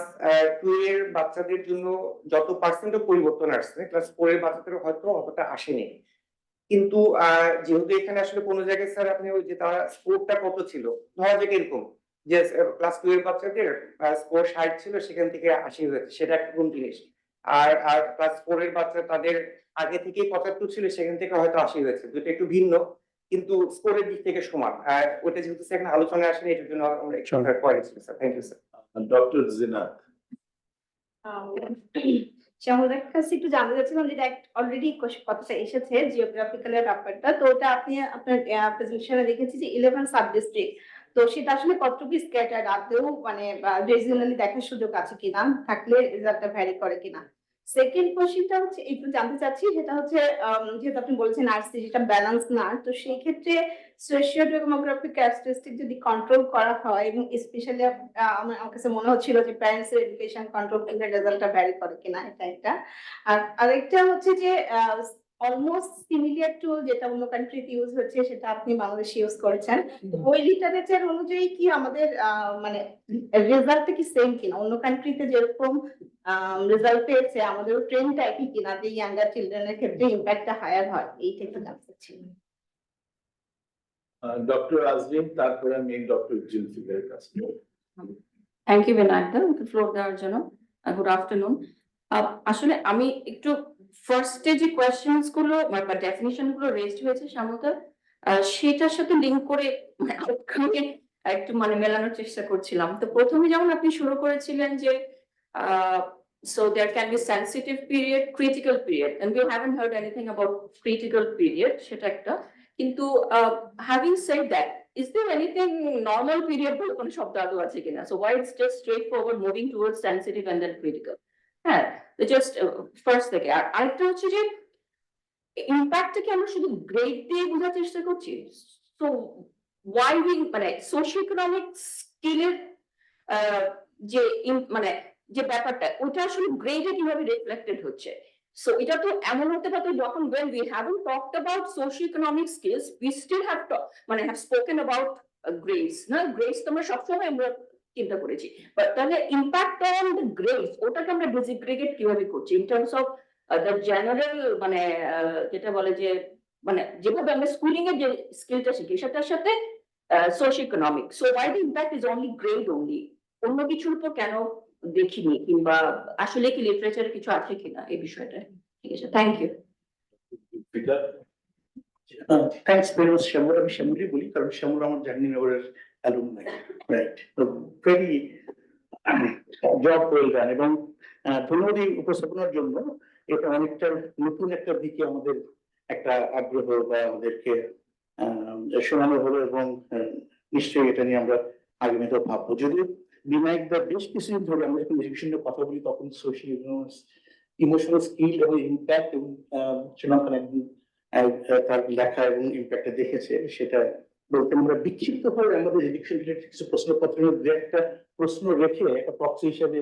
2 এর বাচ্চাদের জন্য যত পার্সেন্ট পরিবর্তন আসছে, ক্লাস 4 এর বাচ্চাদের হয়তো অতটা আসেনি, কিন্তু যেহেতু এখানে আসলে কোনো জায়গায় স্যার আপনি ওই যে তারা স্কোরটা কত ছিল, ধরা যাক এরকম যে ক্লাস 2 এর বাচ্চাদের স্কোর 60 ছিল, সেখান থেকে 80 হয়েছে, সেটা একটা কোন জিনিস। আর ক্লাস 4 এর বাচ্চা তাদের আগে থেকেই 75 ছিল, সেখান থেকে হয়তো 80 হয়েছে, দুটো একটু ভিন্ন কিন্তু স্কোরের দিক থেকে সমান। আর ওটা যেহেতু সেখানে আলোচনায় আসেনি, এটার জন্য আমরা একটু কোয়ারি ছিল sir. Thank you sir. Doctor Zinat. শ্যামলের কাছে একটু জানতে চাচ্ছিলাম, যেটা অলরেডি কথাটা এসেছে জিওগ্রাফিক্যালের ব্যাপারটা, তো ওটা আপনি আপনার প্রেজেন্টেশনে দেখেছি যে 11 সাব ডিস্ট্রিক্ট, তো সেটা আসলে কতটুকু স্ক্যাটার্ড, আদৌ মানে রিজিওনালি দেখার সুযোগ আছে কিনা, থাকলে রেজাল্টটা ভ্যারি করে কিনা। সেকেন্ড কোশ্চেনটা হচ্ছে একটু জানতে চাচ্ছি, সেটা হচ্ছে যেহেতু আপনি বলেছেন আরসি যেটা ব্যালেন্স না, তো সেই ক্ষেত্রে সোশিও ডেমোগ্রাফিক ক্যারেক্টারিস্টিক যদি কন্ট্রোল করা হয়, এবং স্পেশালি আমার কাছে মনে হচ্ছিল যে প্যারেন্টস এর এডুকেশন কন্ট্রোল করলে রেজাল্টটা ভ্যারি করে কিনা, এটা একটা। আর আরেকটা হচ্ছে যে অলমোস্ট সিমিলার টু যেটা অন্য কান্ট্রিতে ইউজ হচ্ছে, সেটা আপনি বাংলাদেশে ইউজ করেছেন, তো ওই লিটারেচার অনুযায়ী কি আমাদের মানে রেজাল্টটা কি সেম কিনা, অন্য কান্ট্রিতে যেরকম রেজাল্ট পেয়েছে আমাদের ট্রেন্ডটা একই কিনা, যে ইয়াঙ্গার চিলড্রেনের ক্ষেত্রে ইম্প্যাক্টটা হায়ার হয়, এইটা একটু জানতে চাচ্ছি। ডক্টর আজরিন, তারপরে আমি ডক্টর জুলফিকারের কাছে। Thank you Binayak da floor দেওয়ার জন্য। Good afternoon. আসলে আমি একটু ফার্স্টে যে কোয়েশ্চেনস গুলো বা ডেফিনিশন গুলো রেজড হয়েছে শ্যামলদা, সেটার সাথে লিঙ্ক করে আউটকামে একটু মানে মেলানোর চেষ্টা করছিলাম। তো প্রথমে যেমন আপনি শুরু করেছিলেন যে so there can be sensitive period, critical period, and we haven't heard anything about critical period, সেটা একটা। কিন্তু having said that, is there anything normal period বলে কোনো শব্দ আদৌ আছে কিনা? So why it's just straightforward moving towards sensitive and then critical? হ্যাঁ, just first থেকে। আর আরেকটা হচ্ছে যে ইম্প্যাক্টটাকে আমরা শুধু গ্রেড দিয়ে বোঝার চেষ্টা করছি। So why we মানে সোশিও ইকোনমিক স্কিলের যে মানে যে ব্যাপারটা, ওটা আসলে গ্রেডে কিভাবে রিফ্লেক্টেড হচ্ছে। সো এটা তো এমন হতে পারে যখন when we haven't talked about socio-economic skills, we still have মানে have spoken about grades, না গ্রেডস তো আমরা সবসময় আমরা চিন্তা করেছি, বাট তাহলে ইম্প্যাক্ট অন দ্য গ্রেডস ওটাকে আমরা ডিসএগ্রিগেট কিভাবে করছি in terms of the general মানে যেটা বলে যে মানে যেভাবে আমরা স্কুলিং এর যে স্কিলটা শিখি সেটার সাথে socioeconomic. So why the impact is only grade only, অন্য কিছুর উপর কেন দেখিনি, কিংবা আসলে কি লিটারেচারে কিছু আছে কিনা এই বিষয়টা। ঠিক আছে, thank you. Thanks very much Shyamal. আমি শ্যামলই বলি কারণ শ্যামল আমার জাহাঙ্গীরনগরের অ্যালুমনাই, রাইট? তো ভেরি জব ওয়েল ডান, এবং ধন্যবাদ এই উপস্থাপনার জন্য। এটা অনেকটা নতুন একটা দিকে আমাদের একটা আগ্রহ বা আমাদেরকে শোনানো হলো, এবং নিশ্চয়ই এটা নিয়ে আমরা আগামীতে ভাববো। যদিও বিনায়ক দা বেশ কিছুদিন ধরে আমরা যখন এডুকেশন নিয়ে কথা বলি তখন সোশিয়াল ইমোশনাল স্কিল এবং ইম্প্যাক্ট, এবং শ্রীলঙ্কান একদিন তার লেখা এবং ইম্প্যাক্টটা দেখেছে, সেটা বলতে আমরা বিক্ষিপ্ত হয়ে আমাদের এডুকেশন রিলেটেড কিছু প্রশ্নপত্রের মধ্যে একটা প্রশ্ন রেখে একটা প্রক্সি হিসেবে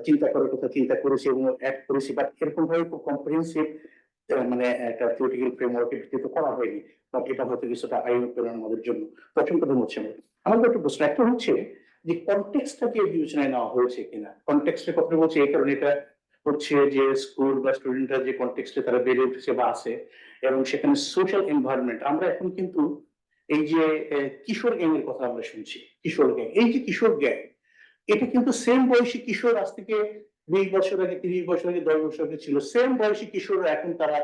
চিন্তা করার কথা চিন্তা করেছি এবং অ্যাড করেছি, বাট এরকম ভাবে খুব কম্প্রিহেনসিভ মানে একটা থিওরিটিক্যাল ফ্রেমওয়ার্কের ভিত্তিতে করা হয়নি। এটা হয়তো কিছুটা আইন প্রেরণ আমাদের জন্য। অসংখ্য ধন্যবাদ। আমার একটা প্রশ্ন একটা হচ্ছে যে কনটেক্সটটাকে বিবেচনায় নেওয়া হয়েছে কিনা। কনটেক্সটের কথা বলছি এই কারণে, এটা হচ্ছে যে স্কুল বা স্টুডেন্টরা যে কনটেক্সটে তারা বেড়ে উঠেছে বা আছে, এবং সেখানে সোশ্যাল এনভায়রনমেন্ট। আমরা এখন কিন্তু এই যে কিশোর গ্যাং এর কথা আমরা শুনছি, কিশোর গ্যাং, এই যে কিশোর গ্যাং, এটা কিন্তু সেম বয়সী কিশোর আজ থেকে 20 বছর আগে, 30 বছর আগে, 10 বছর আগে ছিল। সেম বয়সী কিশোররা এখন তারা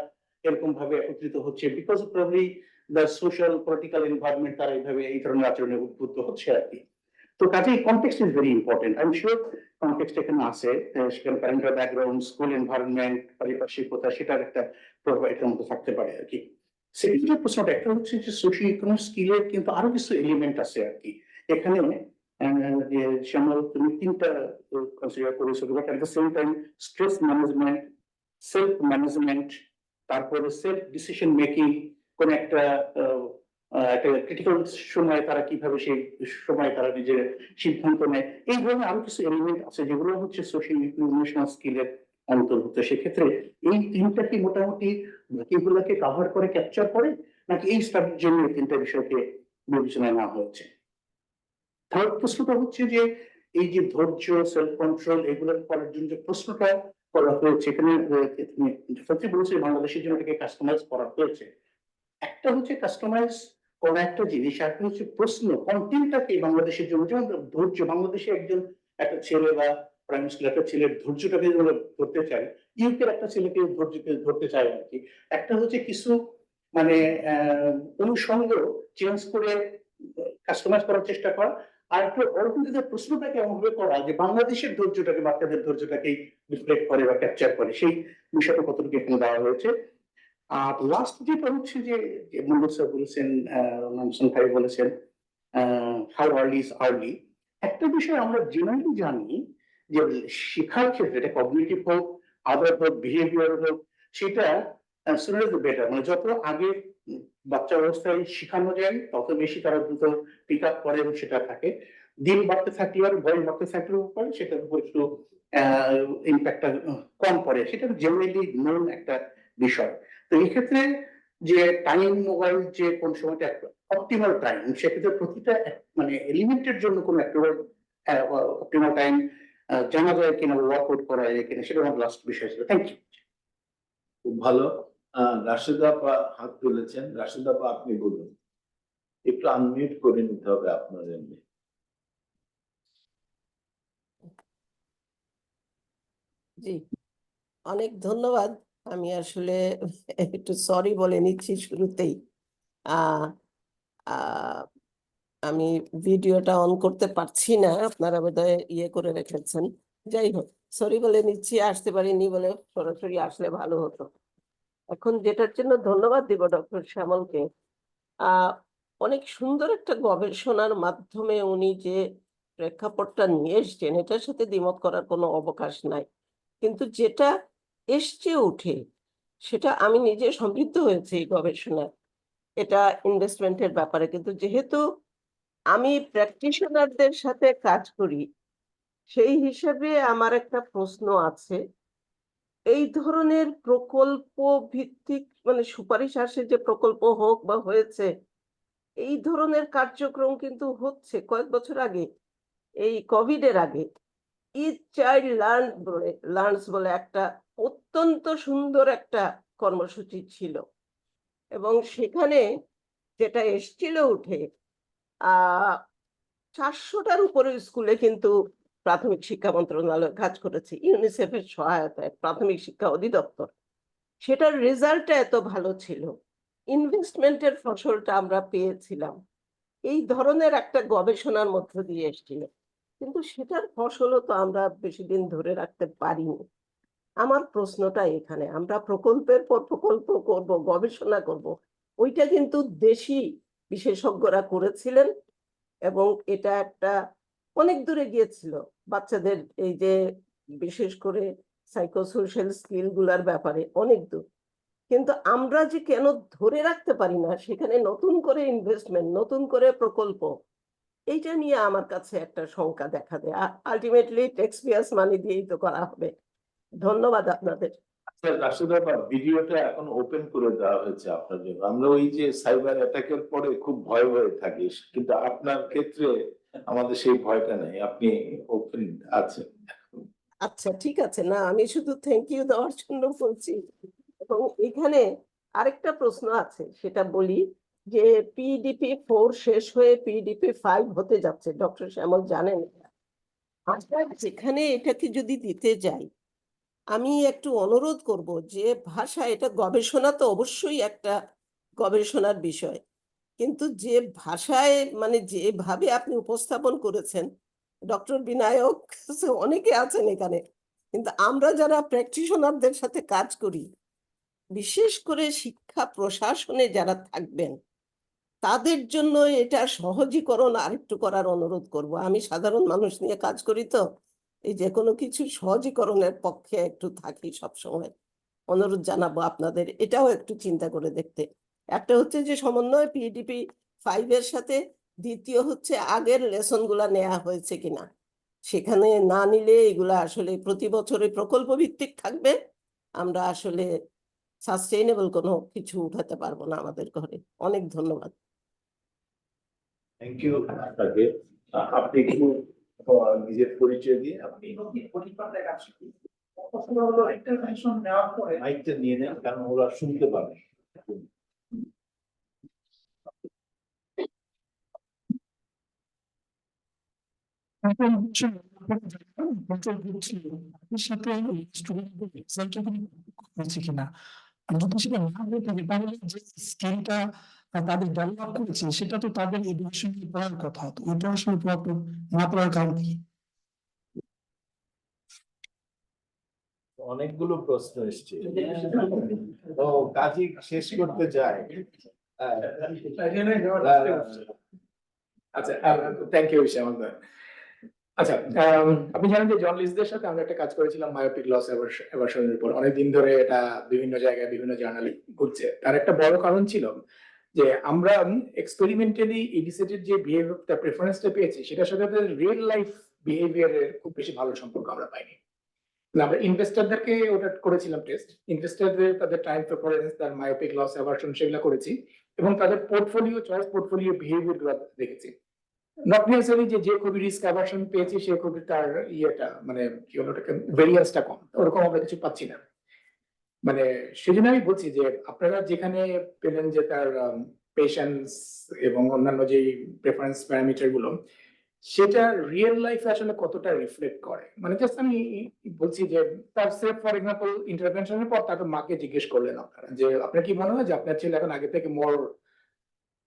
এরকম ভাবে একত্রিত হচ্ছে, because of probably the social political environment, তারা এইভাবে এই ধরনের আচরণে উদ্বুদ্ধ হচ্ছে আর কি। তো কাজেই context is very important. I am sure context এখানে আছে, সেখানে প্যারেন্টাল ব্যাকগ্রাউন্ড, স্কুল এনভায়রনমেন্ট, পারিপার্শ্বিকতা, সেটার একটা প্রভাব এটার মধ্যে থাকতে পারে আর কি। সেকেন্ড যে প্রশ্নটা, একটা হচ্ছে যে সোশিও ইকোনমিক স্কিলের কিন্তু আরো কিছু এলিমেন্ট আছে আর কি এখানে। যে শ্যামল, তুমি তিনটা কনসিডার করেছো, but at the same time stress management, self management, তারপরে সেলফ ডিসিশন মেকিং, কোন একটা একটা ক্রিটিক্যাল সময় তারা কিভাবে সেই সময় তারা নিজের সিদ্ধান্ত নেয়, এই ধরনের আরো কিছু এলিমেন্ট আছে যেগুলো হচ্ছে সোশিও ইমোশনাল স্কিলের অন্তর্ভুক্ত। সেক্ষেত্রে এই তিনটা কি মোটামুটি বাকিগুলোকে কভার করে, ক্যাপচার করে, নাকি এই স্টাডির জন্য এই তিনটা বিষয়কে বিবেচনায় নেওয়া হয়েছে? থার্ড প্রশ্নটা হচ্ছে যে এই যে ধৈর্য, সেলফ কন্ট্রোল, এগুলোর করার জন্য যে প্রশ্নটা করা হয়েছে এখানে, তুমি বলেছে বাংলাদেশের জন্য এটাকে কাস্টমাইজ করা হয়েছে। একটা হচ্ছে কাস্টমাইজ করা একটা জিনিস, আর একটা হচ্ছে প্রশ্ন কন্টেন্টটাকে বাংলাদেশের জন্য। যেমন ধৈর্য, বাংলাদেশে একটা ছেলে বা প্রাইমারি স্কুলের একটা ছেলের ধৈর্যটাকে ধরতে চাই, ইউকের একটা ছেলেকে ধৈর্যকে ধরতে চাই আর কি। একটা হচ্ছে কিছু মানে অনুষঙ্গ চেঞ্জ করে কাস্টমাইজ করার চেষ্টা করা, আর একটু অর্থনীতিতে প্রশ্নটাকে এমন ভাবে করা যে বাংলাদেশের ধৈর্যটাকে, বাচ্চাদের ধৈর্যটাকে রিফ্লেক্ট করে বা ক্যাপচার করে, সেই বিষয়টা কতটুকু এখানে দেওয়া হয়েছে। আর লাস্ট যেটা হচ্ছে যে মন্ডল স্যার বলেছেন, মানসুন ভাই বলেছেন, হাউ আর্লি ইজ আর্লি। একটা বিষয় আমরা জেনারেলি জানি যে শেখার ক্ষেত্রে, এটা কগনিটিভ হোক, আদার হোক, বিহেভিয়ার হোক, সেটা সুনার ইজ বেটার, মানে যত আগে বাচ্চা অবস্থায় শেখানো যায় তত বেশি তারা দ্রুত পিক আপ করে এবং সেটা থাকে। দিন বাড়তে থাকলে আর বয়স বাড়তে থাকলে উপরে সেটার উপর একটু ইম্প্যাক্টটা কম পড়ে, সেটা জেনারেলি নোন একটা বিষয়। তো এই ক্ষেত্রে যে টাইম মোবাইল, যে কোন সময়টা অপটিমাল টাইম, সেক্ষেত্রে প্রতিটা মানে এলিমেন্টের জন্য কোন একটা অপটিমাল টাইম জানা যায় কিনা, ওয়ার্কআউট করা যায় কিনা, সেটা আমার লাস্ট বিষয় ছিল। Thank you. খুব ভালো। রাশেদা আপা হাত তুলেছেন। রাশেদা আপা, আপনি বলুন। একটু আনমিউট করে নিতে হবে আপনার জন্য। জি, অনেক ধন্যবাদ। আমি আসলে একটু সরি বলে নিচ্ছি শুরুতেই। আহ আহ আমি ভিডিওটা অন করতে পারছি না, আপনারা বোধহয় ইয়ে করে রেখেছেন। যাই হোক, সরি বলে নিচ্ছি, আসতে পারিনি বলে, সরাসরি আসলে ভালো হতো। এখন যেটার জন্য ধন্যবাদ দিব ডক্টর শ্যামলকে, অনেক সুন্দর একটা গবেষণার মাধ্যমে উনি যে প্রেক্ষাপটটা নিয়ে এসছেন, এটার সাথে দ্বিমত করার কোনো অবকাশ নাই। কিন্তু যেটা এসছে উঠে, সেটা আমি নিজে সমৃদ্ধ হয়েছি এই গবেষণায়, এটা ইনভেস্টমেন্টের ব্যাপারে। কিন্তু যেহেতু আমি প্র্যাকটিশনারদের সাথে কাজ করি, সেই হিসাবে আমার একটা প্রশ্ন আছে। এই ধরনের প্রকল্প ভিত্তিক, মানে সুপারিশ আসে যে প্রকল্প হোক বা হয়েছে, এই ধরনের কার্যক্রম কিন্তু হচ্ছে কয়েক বছর আগে, এই কোভিড এর আগে। ইচ চাইল্ড লার্নস বলে একটা অত্যন্ত সুন্দর একটা কর্মসূচি ছিল, এবং সেখানে যেটা এসছিল উঠে, 400টার উপরে স্কুলে কিন্তু প্রাথমিক শিক্ষা মন্ত্রণালয় কাজ করেছে, ইউনিসেফের সহায়তায়, প্রাথমিক শিক্ষা অধিদপ্তর। সেটার রেজাল্টটা এত ভালো ছিল, ইনভেস্টমেন্টের ফসলটা আমরা পেয়েছিলাম, এই ধরনের একটা গবেষণার মধ্য দিয়ে এসেছিল। কিন্তু সেটার ফসলও তো আমরা বেশি দিন ধরে রাখতে পারিনি। আমার প্রশ্নটা এখানে, আমরা প্রকল্পের পর প্রকল্প করব, গবেষণা করব, ওইটা কিন্তু দেশি বিশেষজ্ঞরা করেছিলেন, এবং এটা একটা অনেক দূরে গিয়েছিল বাচ্চাদের এই যে বিশেষ করে সাইকোসোশ্যাল স্কিল গুলার ব্যাপারে, অনেক দূর। কিন্তু আমরা যে কেন ধরে রাখতে পারি না, সেখানে নতুন করে ইনভেস্টমেন্ট, নতুন করে প্রকল্প, এইটা নিয়ে আমার কাছে একটা শঙ্কা দেখা দেয়। আলটিমেটলি ট্যাক্স পেয়ার্স মানি দিয়েই তো করা হবে। ধন্যবাদ আপনাদের। রাশেদা আপা, ভিডিওটা এখন ওপেন করে দেওয়া হয়েছে আপনার জন্য। আমরা ওই যে সাইবার অ্যাটাকের পরে খুব ভয় থাকি, কিন্তু আপনার ক্ষেত্রে আমাদের সেই ভয়টা নেই, আপনি ওপেন আছেন। আচ্ছা ঠিক আছে, না আমি শুধু থ্যাংক ইউ দেওয়ার জন্য বলছি। এবং এখানে আরেকটা প্রশ্ন আছে, সেটা বলি যে PDP-4 শেষ হয়ে PDP-5 হতে যাচ্ছে, ডক্টর শ্যামল জানেন এটা? আমরা যেখানে এটাকে যদি দিতে যাই, আমি একটু অনুরোধ করব যে ভাষা, এটা গবেষণা তো অবশ্যই একটা গবেষণার বিষয়, কিন্তু যে ভাষায় মানে যেভাবে আপনি উপস্থাপন করেছেন, ডক্টর বিনায়ক অনেকে আছেন এখানে, কিন্তু আমরা যারা প্র্যাকটিশনারদের সাথে কাজ করি, বিশেষ করে শিক্ষা প্রশাসনে যারা থাকবেন, তাদের জন্য এটা সহজীকরণ আরেকটু করার অনুরোধ করব। আমি সাধারণ মানুষ নিয়ে কাজ করি, তো এই যে কোনো কিছু সহজীকরণের পক্ষে একটু থাকি সবসময়। অনুরোধ জানাবো আপনাদের এটাও একটু চিন্তা করে দেখতে। একটা হচ্ছে যে সমন্বয় PDP-5 এর সাথে, দ্বিতীয় হচ্ছে আগের লেসন গুলা নেওয়া হয়েছে কিনা, সেখানে না নিলে এগুলা আসলে প্রতি বছরে প্রকল্প ভিত্তিক থাকবে, আমরা আসলে সাস্টেইনেবল কোনো কিছু উঠাতে পারবো না আমাদের ঘরে। অনেক ধন্যবাদ। থ্যাংক ইউ আপনাকে। আপনি একটু নিজের পরিচয় দিয়ে আপনি মাইকটা নিয়ে নেন, কারণ ওরা শুনতে পাবে। কিনা যদি সেটা না হয়ে থাকে, তাহলে যে স্কিলটা তাদের ডেভেলপ করেছে সেটা তো তাদের এডুকেশন পড়ার কথা, তো ওই পড়াশোনা না পড়ার কারণ কি? অনেকগুলো প্রশ্ন এসছে, তো কাজই শেষ করতে যায়। আচ্ছা, থ্যাংক ইউ শ্যামল দা। আচ্ছা, আপনি জানেন যে জার্নালিস্টদের সাথে আমরা একটা কাজ করেছিলাম মায়োপিক লস অ্যাভারশনের উপর। অনেকদিন ধরে এটা বিভিন্ন জায়গায় বিভিন্ন জার্নালে ঘুরছে। তার একটা বড় কারণ ছিল যে আমরা এক্সপেরিমেন্টালি ইডিসেটের যে বিহেভিয়ারটা প্রেফারেন্সটা পেয়েছি, সেটার সাথে রিয়েল লাইফ বিহেভিয়ারের খুব বেশি ভালো সম্পর্ক আমরা পাইনি। আমরা ইনভেস্টরদেরকে ওটা করেছিলাম টেস্ট, ইনভেস্টরদের তাদের টাইম প্রেফারেন্স, তার মায়োপিক লস অ্যাভারশন সেগুলো করেছি, এবং তাদের পোর্টফোলিও চয়েস, পোর্টফোলিও বিহেভিয়ার গুলো দেখেছি। নট নেসেসারি যে খুবই রিস্ক অ্যাভারশন পেয়েছি সে খুবই তার ইয়েটা মানে কি হলো, ওটাকে ভেরিয়েন্সটা কম, ওরকম আমরা কিছু পাচ্ছি না। মানে সেজন্য আমি বলছি যে আপনারা যেখানে পেলেন যে তার পেশেন্স এবং অন্যান্য যে প্রেফারেন্স প্যারামিটার গুলো, সেটা রিয়েল লাইফে আসলে কতটা রিফ্লেক্ট করে। মানে জাস্ট আমি বলছি যে তার সেফ ফর এক্সাম্পল ইন্টারভেনশনের পর তাকে মাকে জিজ্ঞেস করলেন আপনারা যে আপনার কি মনে হয় যে আপনার ছেলে এখন আগে থেকে মোর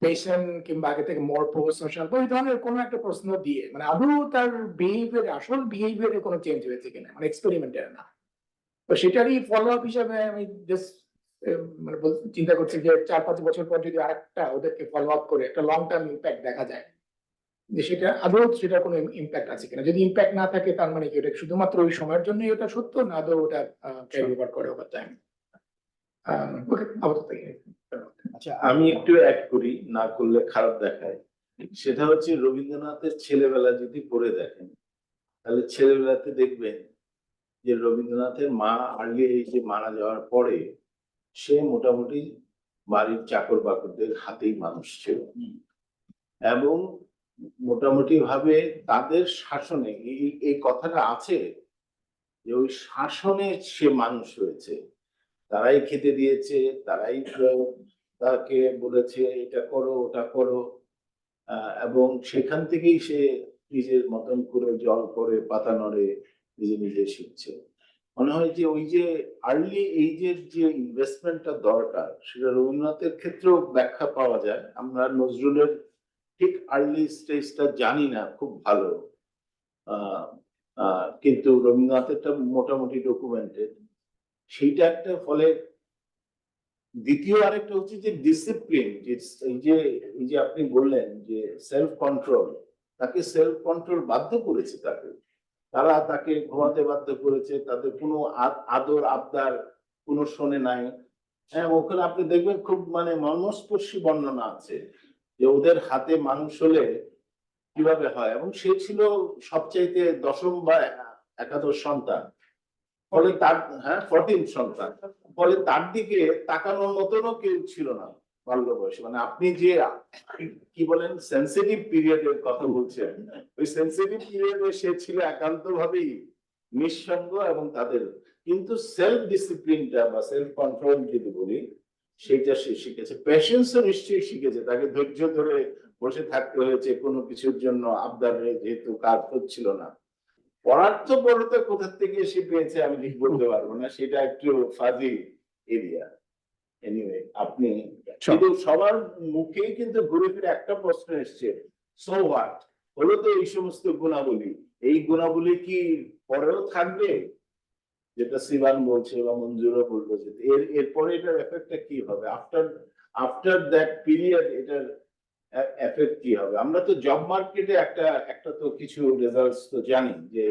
পেশেন্ট কিংবা আগে থেকে মোর প্রো সোশ্যাল, ওই ধরনের কোনো একটা প্রশ্ন দিয়ে মানে আদৌ তার বিহেভিয়ারে, আসল বিহেভিয়ারে কোনো চেঞ্জ হয়েছে কিনা, মানে এক্সপেরিমেন্টের না। তো সেটারই ফলো আপ হিসাবে আমি জাস্ট মানে চিন্তা করছি যে 4-5 বছর পর যদি আরেকটা ওদেরকে ফলো আপ করে একটা লং টার্ম ইম্প্যাক্ট দেখা যায়, যে সেটা আদৌ সেটা কোনো ইম্প্যাক্ট আছে কিনা। যদি ইম্প্যাক্ট না থাকে, তার মানে কি ওটা শুধুমাত্র ওই সময়ের জন্যই ওটা সত্য, না আদৌ ওটা ক্যারি ওভার করে ওভার টাইম। ওকে, আপাতত আচ্ছা, আমি একটু অ্যাড করি, না করলে খারাপ দেখায়। সেটা হচ্ছে রবীন্দ্রনাথের ছেলেবেলা যদি পড়ে দেখেন, তাহলে ছেলেবেলাতে দেখবেন যে রবীন্দ্রনাথের মা আর্লি এজে মারা যাওয়ার পরে সে মোটামুটি বাড়ির চাকর বাকরদের হাতেই মানুষ ছিল, এবং মোটামুটি ভাবে তাদের শাসনে এই কথাটা আছে যে ওই শাসনে সে মানুষ হয়েছে। তারাই খেতে দিয়েছে, তারাই তাকে বলেছে এটা করো ওটা করো, এবং সেখান থেকেই সে নিজের মতন করে জল করে পাতা নড়ে নিজে নিজে শিখছে। মনে হয় যে ওই যে আর্লি এইজের যে ইনভেস্টমেন্টটা দরকার, সেটা রবীন্দ্রনাথের ক্ষেত্রেও ব্যাখ্যা পাওয়া যায়। আমরা নজরুলের ঠিক আর্লি স্টেজটা জানি না খুব ভালো, কিন্তু রবীন্দ্রনাথেরটা মোটামুটি ডকুমেন্টেড। সেইটা একটা ফলে দ্বিতীয় আরেকটা হচ্ছে যে ডিসিপ্লিন, এই যে আপনি বললেন যে সেলফ কন্ট্রোল, তাকে সেলফ কন্ট্রোল বাধ্য করেছে, তারা তাকে ঘুমাতে বাধ্য করেছে, তাদের কোনো আদর আবদার কোনো শোনে নাই। হ্যাঁ, ওখানে আপনি দেখবেন খুব মানে মর্মস্পর্শী বর্ণনা আছে যে ওদের হাতে মানুষ হলে কিভাবে হয়, এবং সে ছিল সবচাইতে দশম বা একাদশ সন্তান, ফলে তার 14 সন্তান, ফলে তার দিকে তাকানোর মতনও কেউ ছিল না। বাল্য বয়স মানে আপনি যে কি বলেন সেন্সিটিভ পিরিয়ডের কথা বলছেন, ওই সেন্সিটিভ পিরিয়ডে সে ছিল একান্ত ভাবেই নিঃসঙ্গ এবং তাদের কিন্তু সেলফ ডিসিপ্লিনটা বা সেলফ কন্ট্রোল যদি বলি সেটা সে শিখেছে, প্যাশেন্সও নিশ্চয়ই শিখেছে, তাকে ধৈর্য ধরে বসে থাকতে হয়েছে কোনো কিছুর জন্য আবদারে, যেহেতু কাজ হচ্ছিল না। পরার্থপরতা কোথা থেকে সে পেয়েছে আমি ঠিক বলতে পারবো না, সেটা একটু ফাজি এরিয়া। এনিওয়ে আপনি কিন্তু সবার মুখেই কিন্তু ঘুরে ফিরে একটা প্রশ্ন এসছে, সো হোয়াট, হলো তো এই সমস্ত গুণাবলী, এই গুণাবলী কি পরেও থাকবে, যেটা সিবান বলছে বা মঞ্জুরও বললো যে এরপরে এটার এফেক্টটা কি হবে, আফটার দ্যাট পিরিয়ড এটার এফেক্ট কি হবে। আমরা তো জব মার্কেটে একটা তো কিছু রেজাল্টস তো জানি যে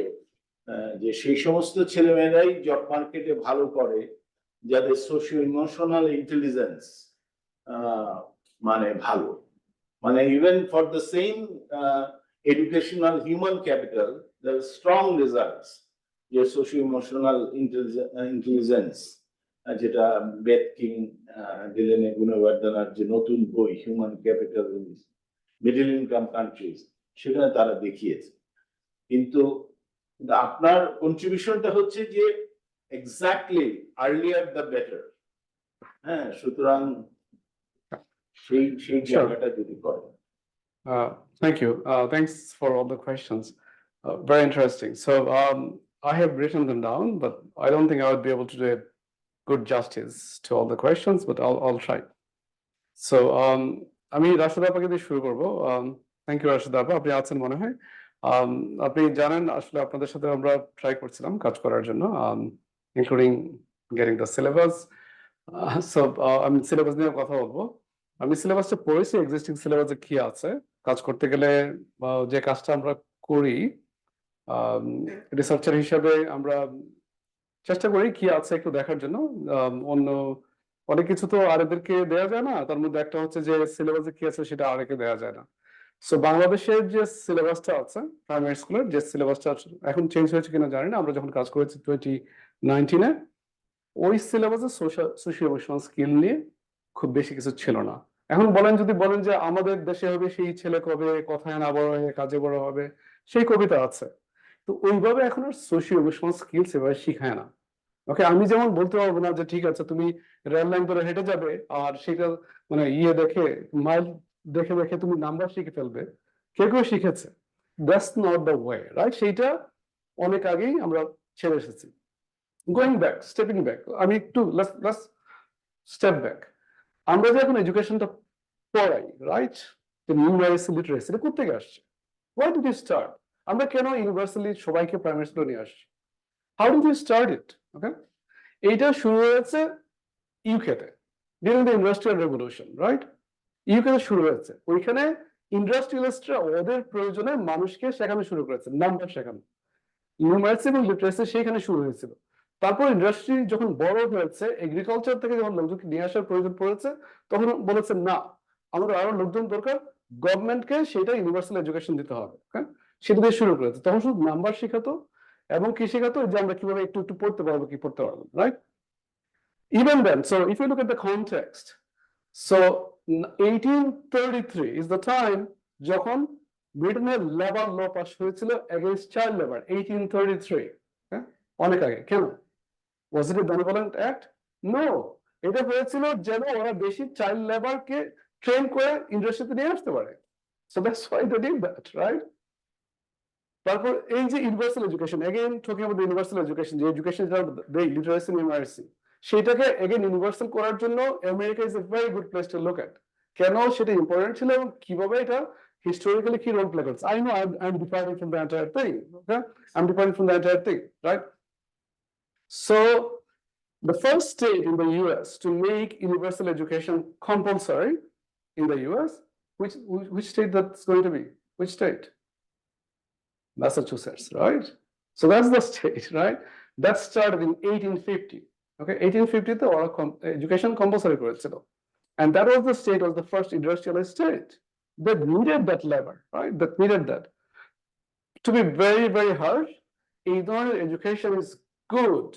যে সেই সমস্ত ছেলেমেয়েরাই জব মার্কেটে ভালো করে যাদের সোশিও ইমোশনাল ইন্টেলিজেন্স মানে ভালো, মানে even for the same educational human capital the strong results, যে সোশিও ইমোশনাল ইন্টেলিজেন্স, যেটা বেথ কিং ডিলেনে গুণবর্ধনার যে নতুন বই human capital in middle income countries, সেখানে তারা দেখিয়েছে। কিন্তু আপনার কন্ট্রিবিউশনটা হচ্ছে যে এক্স্যাক্টলি আর্লিয়ার দ্য বেটার। হ্যাঁ, সুতরাং সেই জায়গাটা যদি করেন। Thank you. Thanks for all the questions. Very interesting. So I have written them down, but I don't think I would be able to do good justice to all the questions, but I'll try. So আমি রাশেদ আপাকে দিয়ে শুরু করবো। Thank you Rashed আপা, আপনি আছেন মনে হয়। আপনি জানেন আসলে আপনাদের সাথে আমরা ট্রাই করছিলাম কাজ করার জন্য, including getting the syllabus. So আমি সিলেবাস নিয়ে কথা বলবো। আমি সিলেবাসটা পড়েছি, এক্সিস্টিং সিলেবাসে কি আছে। কাজ করতে গেলে যে কাজটা আমরা করি রিসার্চার হিসাবে আমরা চেষ্টা করি কি আছে একটু দেখার জন্য। অন্য অনেক কিছু তো আরেকদেরকে দেওয়া যায় না, তার মধ্যে একটা হচ্ছে যে সিলেবাসে কি আছে সেটা আরেকে দেওয়া যায় না। সো বাংলাদেশের যে সিলেবাসটা আছে প্রাইমারি স্কুলের, যে সিলেবাসটা এখন চেঞ্জ হয়েছে কিনা জানি না, আমরা যখন কাজ করেছি 2019-এ, ওই সিলেবাসে সোশিও ইমোশনাল স্কিল নিয়ে খুব বেশি কিছু ছিল না। এখন যদি বলেন যে আমাদের দেশে হবে সেই ছেলে কবে কথায় না বড় হয়ে কাজে বড় হবে, সেই কবিতা আছে, তো ওইভাবে এখন আর সোশিও ইমোশনাল স্কিলস এভাবে শিখায় না। ওকে, আমি যেমন বলতে পারবো না যে ঠিক আছে তুমি রেল লাইন ধরে হেঁটে যাবে আর সেটা মানে দেখে মাইল দেখে দেখে তুমি নাম্বার শিখে ফেলবে, কেউ শিখেছে, that's not the way, right? সেইটা অনেক আগেই আমরা ছেড়ে এসেছি। গোয়িং ব্যাক, স্টেপিং ব্যাক, আমি একটু লেটস স্টেপ ব্যাক। আমরা যে এখন এডুকেশনটা পড়াই, রাইট, নিউমারেসি লিটারেসি, এটা কোথেকে আসছে? Why did you start? আমরা কেন ইউনিভার্সালি সবাইকে প্রাইমারি স্কুলে নিয়ে আসছি? How did you start it? Okay, এইটা শুরু হয়েছে ইউকেতে during the industrial revolution, right? ইউকেতে শুরু হয়েছে, ওইখানে ইন্ডাস্ট্রিয়ালিস্টরা ওদের প্রয়োজনে মানুষকে শেখানো শুরু করেছে, নাম্বার শেখানো, নিউমারেসি এবং লিটারেসি সেখানে শুরু হয়েছিল। তারপর ইন্ডাস্ট্রি যখন বড় হয়েছে, এগ্রিকালচার থেকে যখন লোকজনকে নিয়ে আসার প্রয়োজন পড়েছে, তখন বলেছে না, আমাদের আরো লোকজন দরকার, গভর্নমেন্টকে সেটা ইউনিভার্সাল এডুকেশন দিতে হবে। হ্যাঁ, সেটা দিয়ে শুরু করেছে। তখন শুধু নাম্বার শেখাতো এবং কি শেখাতো, যে আমরা কিভাবে একটু একটু পড়তে পারবো কি পড়তে পারবো, right? Even then, so if you look at the context, so 1833 is the time যখন ব্রিটেনের লেবার ল পাস হয়েছিল এগেইনস্ট চাইল্ড লেবার, 1833, হ্যাঁ, অনেক আগে। কেন? Was it a benevolent act? No, এটা হয়েছিল যেন ওরা বেশি চাইল্ড লেবারকে ট্রেন করে ইন্ডাস্ট্রিতে নিয়ে আসতে পারে। So that's why they did that, right? তারপর এই যে universal education, again talking about universal education, যে এডুকেশন দেই লিটারেসি নিউমারেসি, সেটাকে এগেইন ইউনিভার্সাল করার জন্য America is a very good place to look at. কেন সেটা ইম্পর্টেন্ট ছিল এবং কিভাবে এটা হিস্টোরিক্যালি কি রোল প্লে করছে। I know I am departing from the entire thing, okay, I am departing from the entire thing, right? So the first state in the US to make universal education compulsory in the US, which state that's going to be? Which state? Massachusetts, right? So that's the state, right? That started in 1850. Okay, 1850 তে ওরা education compulsory করেছিল, and that was the state, was the first industrialist state that needed that labor, right? That needed that. To be very, very harsh, ignorant education is good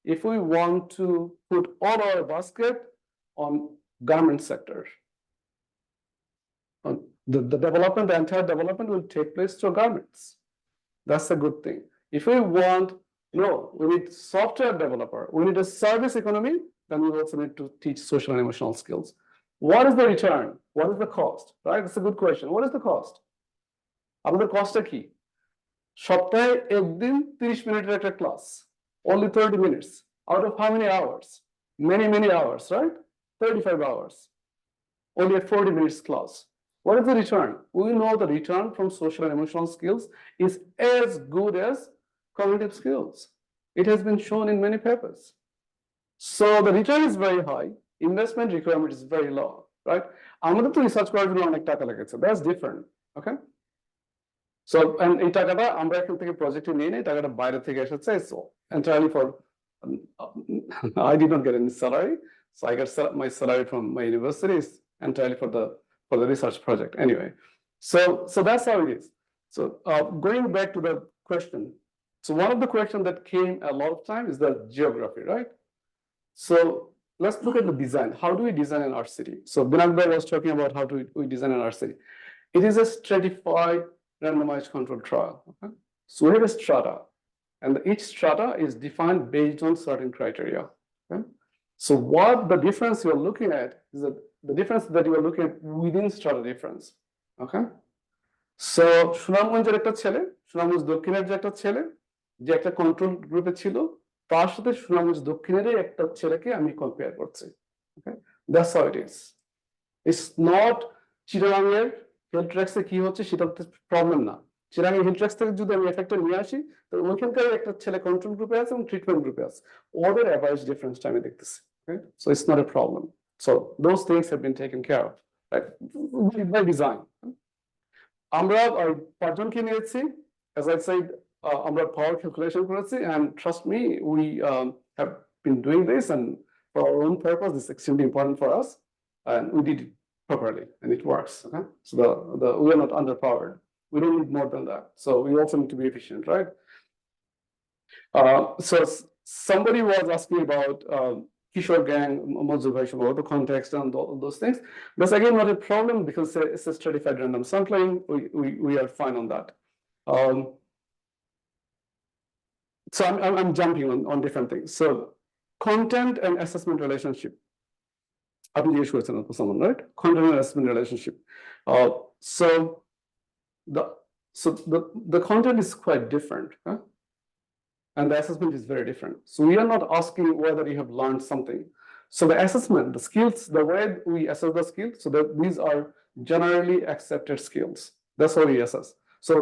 if we want to put all our basket on garment sector, the development, the entire development will take place through garments. That's a good thing. If we want, no, we need software developer, we need a service economy, then we also need to teach social and emotional skills. What is the return? What is the cost? Right? That's a good question. What is the cost? আমাদের কষ্টটা কি? সপ্তাহে একদিন 30 মিনিটের একটা class, only 30 minutes out of how many hours? Many hours, right? 35 hours, only a 40 minutes class. What is the return? We know the return from social and emotional skills is as good as cognitive skills. It has been shown in many papers. So the return is very high, investment requirement is very low, right? আমাদের তো research করার জন্য অনেক টাকা লেগেছে, that's different, okay? So, and এই টাকাটা আমরা এখান থেকে প্রজেক্টে নিয়ে নেই, টাকাটা বাইরে থেকে এসেছে, so entirely for I did not get any salary, so I got my salary from my university is entirely for the research project anyway. So that's how it is. So going back to the question, so one of the questions that came a lot of time is the geography, right? So let's look at the design. How do we design in our city? So Binayak was talking about how do we design in our city. It is a stratified randomized controlled trial. Okay? So we have a strata, and each strata is defined based on certain criteria. Okay? So what the difference you are looking at is that the difference that you are looking at within strata difference. Okay? So সুনামগঞ্জের একটা ছেলে, সুনামগঞ্জ দক্ষিণের যে একটা ছেলে, যে একটা control গ্রুপে ছিল, তার সাথে সুনামগঞ্জ দক্ষিণের একটা ছেলেকে আমি কম্পেয়ার করছি। Okay? That's how it is. It's not চিটাগাংয়ের হেলথ ট্র্যাক্সে কি হচ্ছে সেটা প্রবলেম না। চিটাগাংয়ের হেলথ ট্র্যাক্স থেকে যদি আমি এফেক্টর নিয়ে আসি, তো ওইখানকার একটা ছেলে কন্ট্রোল গ্রুপে আছে এবং ট্রিটমেন্ট গ্রুপে আছে, ওদের অ্যাভারেজ ডিফারেন্সটা আমি দেখতেছি। Okay? So it's not a problem. So those things have been taken care of, right? By design. আমরা 5 জনকে নিয়েছি, as I said, আমরা power calculation করেছি, and trust me, we have been doing this, and for our own purpose, this is extremely important for us, and we did it properly, and it works. Okay? So we are not underpowered. We don't need more than that. So we also need to be efficient, right? So somebody was asking about Kishore gang, about the context and all those things. That's again not a problem because it's a stratified random sampling. We are fine on that. So I'm jumping on different things. So content and assessment relationship. Someone, right? Content and assessment relationship. So the content is quite different, huh? And the assessment is very different. So we are not asking whether you have learned something. So the assessment, the skills, the way we assess the skills, so that these are generally accepted skills. That's how we assess. So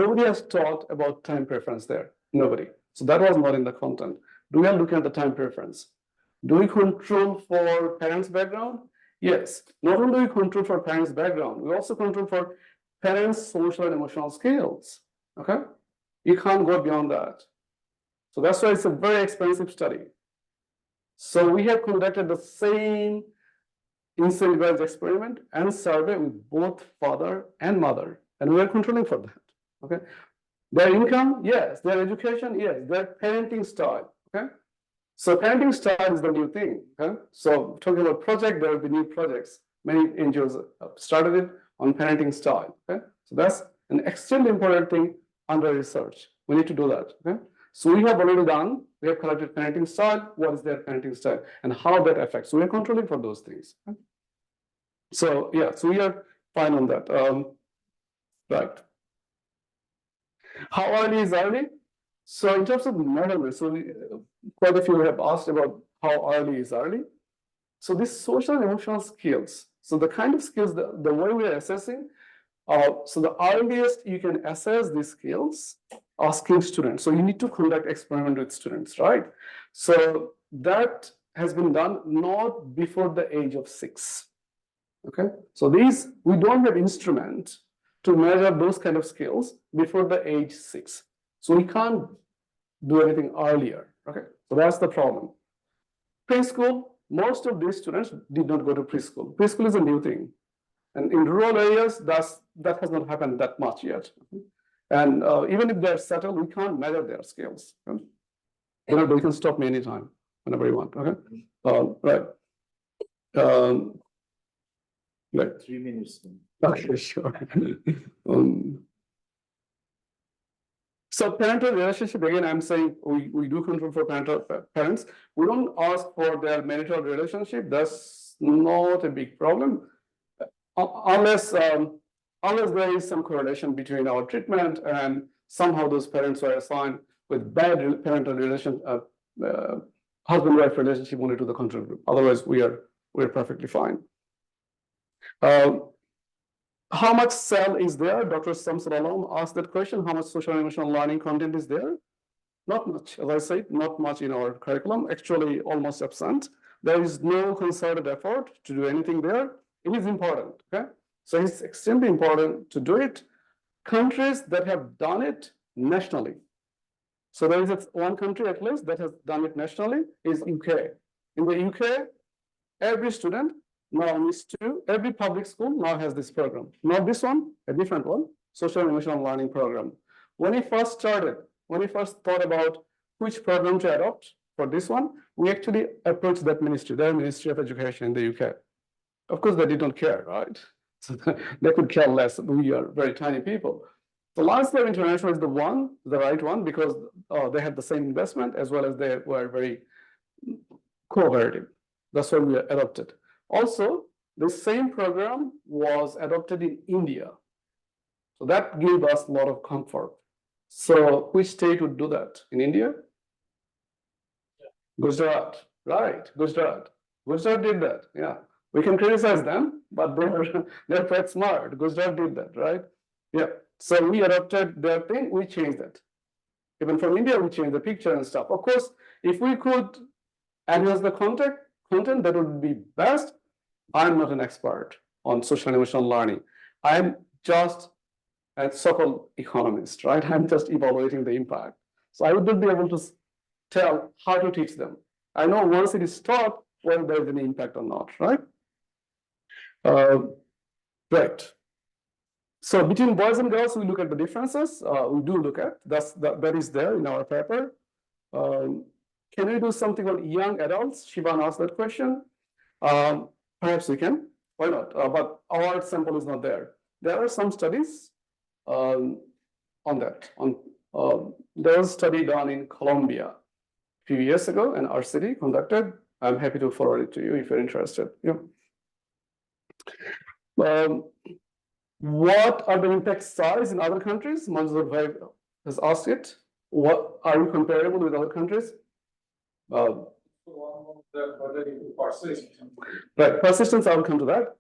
nobody has taught about time preference there. Nobody. So that was not in the content. Do we are looking at the time preference? Do we control for parents' background? Yes. Not only do we control for parents' background, we also control for parents' social and emotional skills. Okay? You can't go beyond that. So that's why it's a very expensive study. So we have conducted the same incentivized experiment and survey with both father and mother, and we are controlling for that. Okay? Their income, yes. Their education, yes. Their parenting style. Okay? So parenting style is the new thing. Okay? So talking about project, there will be new projects. Many NGOs started it on parenting style. Okay? So that's an extremely important thing under research. We need to do that. Okay? So we have already done, we have collected parenting style, what is their parenting style, and how that affects. So we are controlling for those things. Okay? So yeah, so we are fine on that. Right. How early is early? So in terms of measurement, so quite a few have asked about how early is early. So these social and emotional skills, so the kind of skills, the way we are assessing, so the earliest you can assess these skills, asking students. So you need to conduct experiment with students, right? So that has been done not before the age of 6. Okay? So we don't have instrument to measure those kind of skills before the age 6. So we can't do anything earlier. Okay? So that's the problem. Preschool, most of these students did not go to preschool. Preschool is a new thing. And in rural areas, that has not happened that much yet. And even if they're settled, we can't measure their skills. Okay? They can stop me anytime, whenever you want. Okay? Right. Like 3 minutes. Okay, sure. Um, So parental relationship, again, I'm saying we do control for parents. We don't ask for their marital relationship. That's not a big problem. Unless there is some correlation between our treatment and somehow those parents were assigned with bad parental relation, husband-wife relationship only to the control group. Otherwise, we're perfectly fine. How much cell is there? Dr. Samsul Alam asked that question. How much social and emotional learning content is there? Not much, as I said, not much in our curriculum, actually almost absent. There is no concerted effort to do anything there. It is important, okay? So it's extremely important to do it. Countries that have done it nationally. So there is one country at least that has done it nationally is UK. In the UK, every student now needs to, every public school now has this program. Not this one, a different one, social and emotional learning program. When we first thought about which program to adopt for this one, we actually approached that ministry, their Ministry of Education in the UK. Of course, they didn't care, right? So they could care less. We are very tiny people. So Lance Lab International is the right one, because they had the same investment as well as they were very cooperative. That's why we adopted. Also, the same program was adopted in India. So that gave us a lot of comfort. So which state would do that in India? Gujarat, right? Gujarat. Gujarat did that, yeah. We can criticize them, but they're quite smart. Gujarat did that, right? Yeah. So we adopted their thing, we changed it. Even from India, we changed the picture and stuff. Of course, if we could enhance the content, that would be best. I'm not an expert on social and emotional learning. I'm just a so-called economist, right? I'm just evaluating the impact. So I would not be able to tell how to teach them. I know once it is taught, whether there's any impact or not, right? Right. So between boys and girls, we look at the differences. We do look at that is there in our paper. Can we do something on young adults? Shivan asked that question. Perhaps we can. Why not? But our sample is not there. There are some studies on that. There was a study done in Colombia a few years ago, and our city conducted. I'm happy to forward it to you if you're interested. Yeah. What are the impact size in other countries? Manzoor has asked it. What are you comparable with other countries? Right, persistence, I will come to that.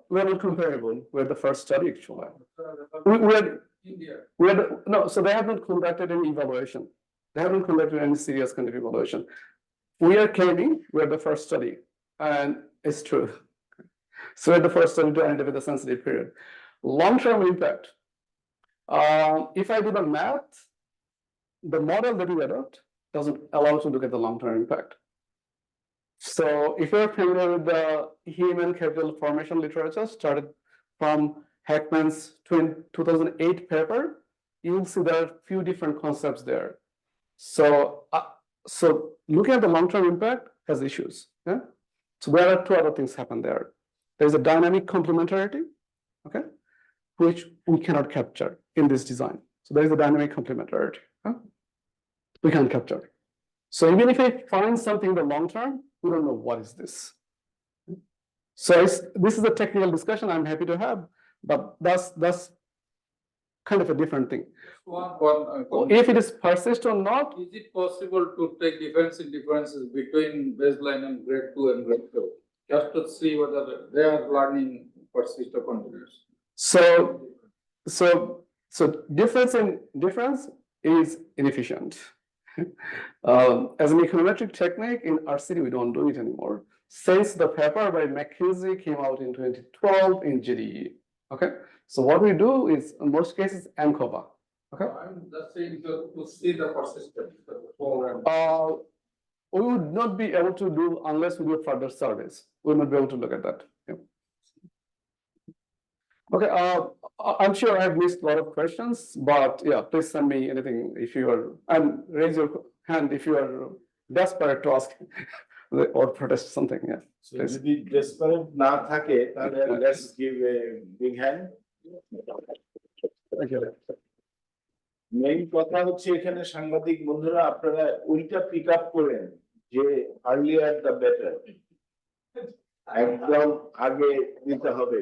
We're not comparable. We're the first study, actually. No, so they have not conducted any evaluation. They haven't conducted any serious kind of evaluation. We are claiming we're the first study, and it's true. So we're the first study to identify the sensitive period. Long-term impact. If I do the math, the model that we adopt doesn't allow us to look at the long-term impact. So if you're familiar with the human capital formation literature, started from Heckman's 2008 paper, you'll see there are a few different concepts there. So looking at the long-term impact has issues. Yeah? So there are two other things happen there. There's a dynamic complementarity, okay, which we cannot capture in this design. So there is a dynamic complementarity. Huh? We can't capture. So even if I find something in the long term, we don't know what is this. So this is a technical discussion I'm happy to have, but that's kind of a different thing. If it is persist or not. Is it possible to take differences between baseline and grade 2 and grade 2? Just to see whether they are learning persist or continues. So difference is inefficient. As an econometric technique in our city, we don't do it anymore. Since the paper by McKinsey came out in 2012 in GDE. Okay, so what we do is in most cases ANCOVA. Okay, I'm just saying to see the persistence. We would not be able to do unless we do further surveys. We will not be able to look at that. Yeah. Okay, I'm sure I've missed a lot of questions, but yeah, please send me anything if you are, and raise your hand if you are desperate to ask or protest something, yeah. So Please. যদি desperate না থাকে তাহলে let's give a big hand. Thank you. Main কথা হচ্ছে এখানে সাংবাদিক বন্ধুরা আপনারা ওইটা পিক আপ করেন যে আর্লিয়ার দ্য বেটার, একদম আগে দিতে হবে।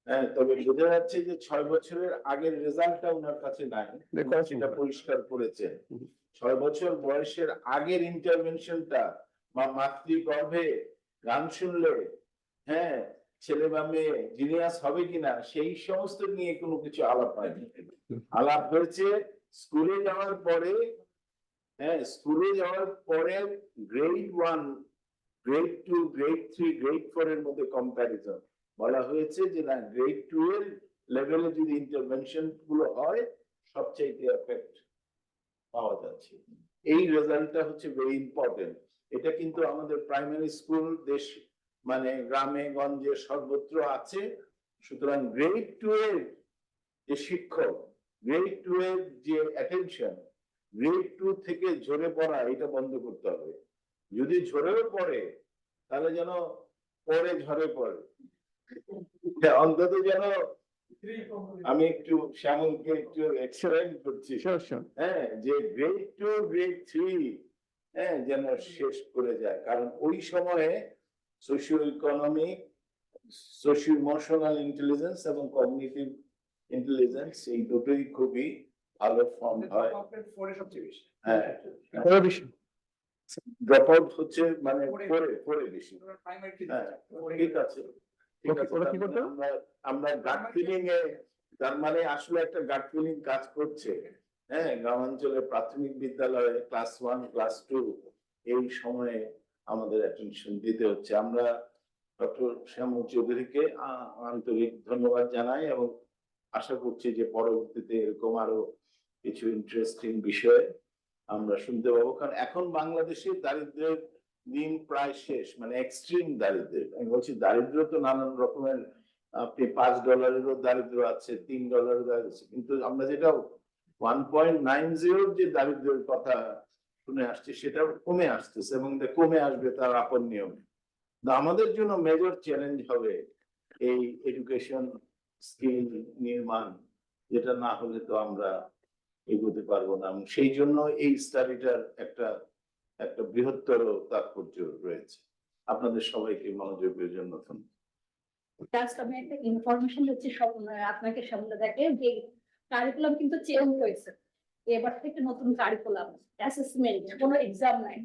হ্যাঁ, তবে বোঝা যাচ্ছে যে 6 বছরের আগের রেজাল্টটা ওনার কাছে নাই, সেটা পরিষ্কার করেছেন। 6 বছর বয়সের আগের ইন্টারভেনশনটা বা মাতৃগর্ভে গান শুনলে হ্যাঁ ছেলে বা মেয়ে জিনিয়াস হবে কিনা সেই সমস্ত নিয়ে কোনো কিছু আলাপ হয়নি। আলাপ হয়েছে স্কুলে যাওয়ার পরে, হ্যাঁ স্কুলে যাওয়ার পরে গ্রেড 1, গ্রেড 2, গ্রেড 3, গ্রেড 4 এর মধ্যে কম্প্যারিজন বলা হয়েছে যে না গ্রেড 2 এর লেভেলে যদি ইন্টারভেনশন গুলো হয় সবচেয়ে এফেক্ট পাওয়া যাচ্ছে। এই রেজাল্টটা হচ্ছে ভেরি ইম্পর্টেন্ট। এটা কিন্তু আমাদের প্রাইমারি স্কুল দেশ মানে গ্রামে গঞ্জে সর্বত্র আছে। সুতরাং গ্রেড 2 এর যে শিক্ষক, গ্রেড 2 এর যে অ্যাটেনশন, গ্রেড 2 থেকে ঝরে পড়া এটা বন্ধ করতে হবে। যদি ঝরেও পড়ে তাহলে যেন পরে ঝরে পড়ে, অন্তত যেন আমি একটু শ্যামলকে একটু এক্সপ্লেইন করছি, হ্যাঁ যে গ্রেড 2, গ্রেড 3 হ্যাঁ যেন শেষ করে যায়। কারণ ওই সময়ে socio economic, socio emotional intelligence এবং কগনিটিভ ইন্টেলিজেন্স এই দুটোই খুবই ভালো ফর্ম হয়। হ্যাঁ ড্রপ আউট হচ্ছে মানে পরে বেশি। হ্যাঁ ঠিক আছে, ঠিক আছে। আমরা গাট ফিলিং এ, তার মানে আসলে একটা গাট ফিলিং কাজ করছে। হ্যাঁ গ্রামাঞ্চলে প্রাথমিক বিদ্যালয়ে ক্লাস 1, ক্লাস 2 এই সময়ে আমাদের অ্যাটেনশন দিতে হচ্ছে। আমরা ডক্টর শ্যামল চৌধুরীকে আন্তরিক ধন্যবাদ জানাই এবং আশা করছি যে পরবর্তীতে এরকম আরো কিছু ইন্টারেস্টিং বিষয় আমরা শুনতে পাবো। কারণ এখন বাংলাদেশে দারিদ্র্যের দিন প্রায় শেষ, মানে এক্সট্রিম দারিদ্র্য। আমি বলছি দারিদ্র তো নানান রকমের, আপনি $5 দারিদ্র আছে, $3 দারিদ্র আছে, কিন্তু আমরা যেটা 1.90 যে দারিদ্র্যের কথা শুনে আসছি সেটা কমে আসতেছে এবং কমে আসবে তার আপন নিয়মে। আমাদের জন্য মেজর চ্যালেঞ্জ হবে এই এডুকেশন স্কিল নির্মাণ, যেটা না হলে তো আমরা এগোতে পারবো না। সেই জন্য এই স্টাডিটার একটা বৃহত্তর তাৎপর্য রয়েছে। আপনাদের সবাইকে মনোযোগের জন্য ধন্যবাদ। জাস্ট আমি একটা ইনফরমেশন হচ্ছে সব আপনাকে সামনে দেখে যে কারিকুলাম কিন্তু চেঞ্জ হয়েছে। এবার থেকে নতুন কারিকুলাম, অ্যাসেসমেন্ট, কোনো এক্সাম নাই।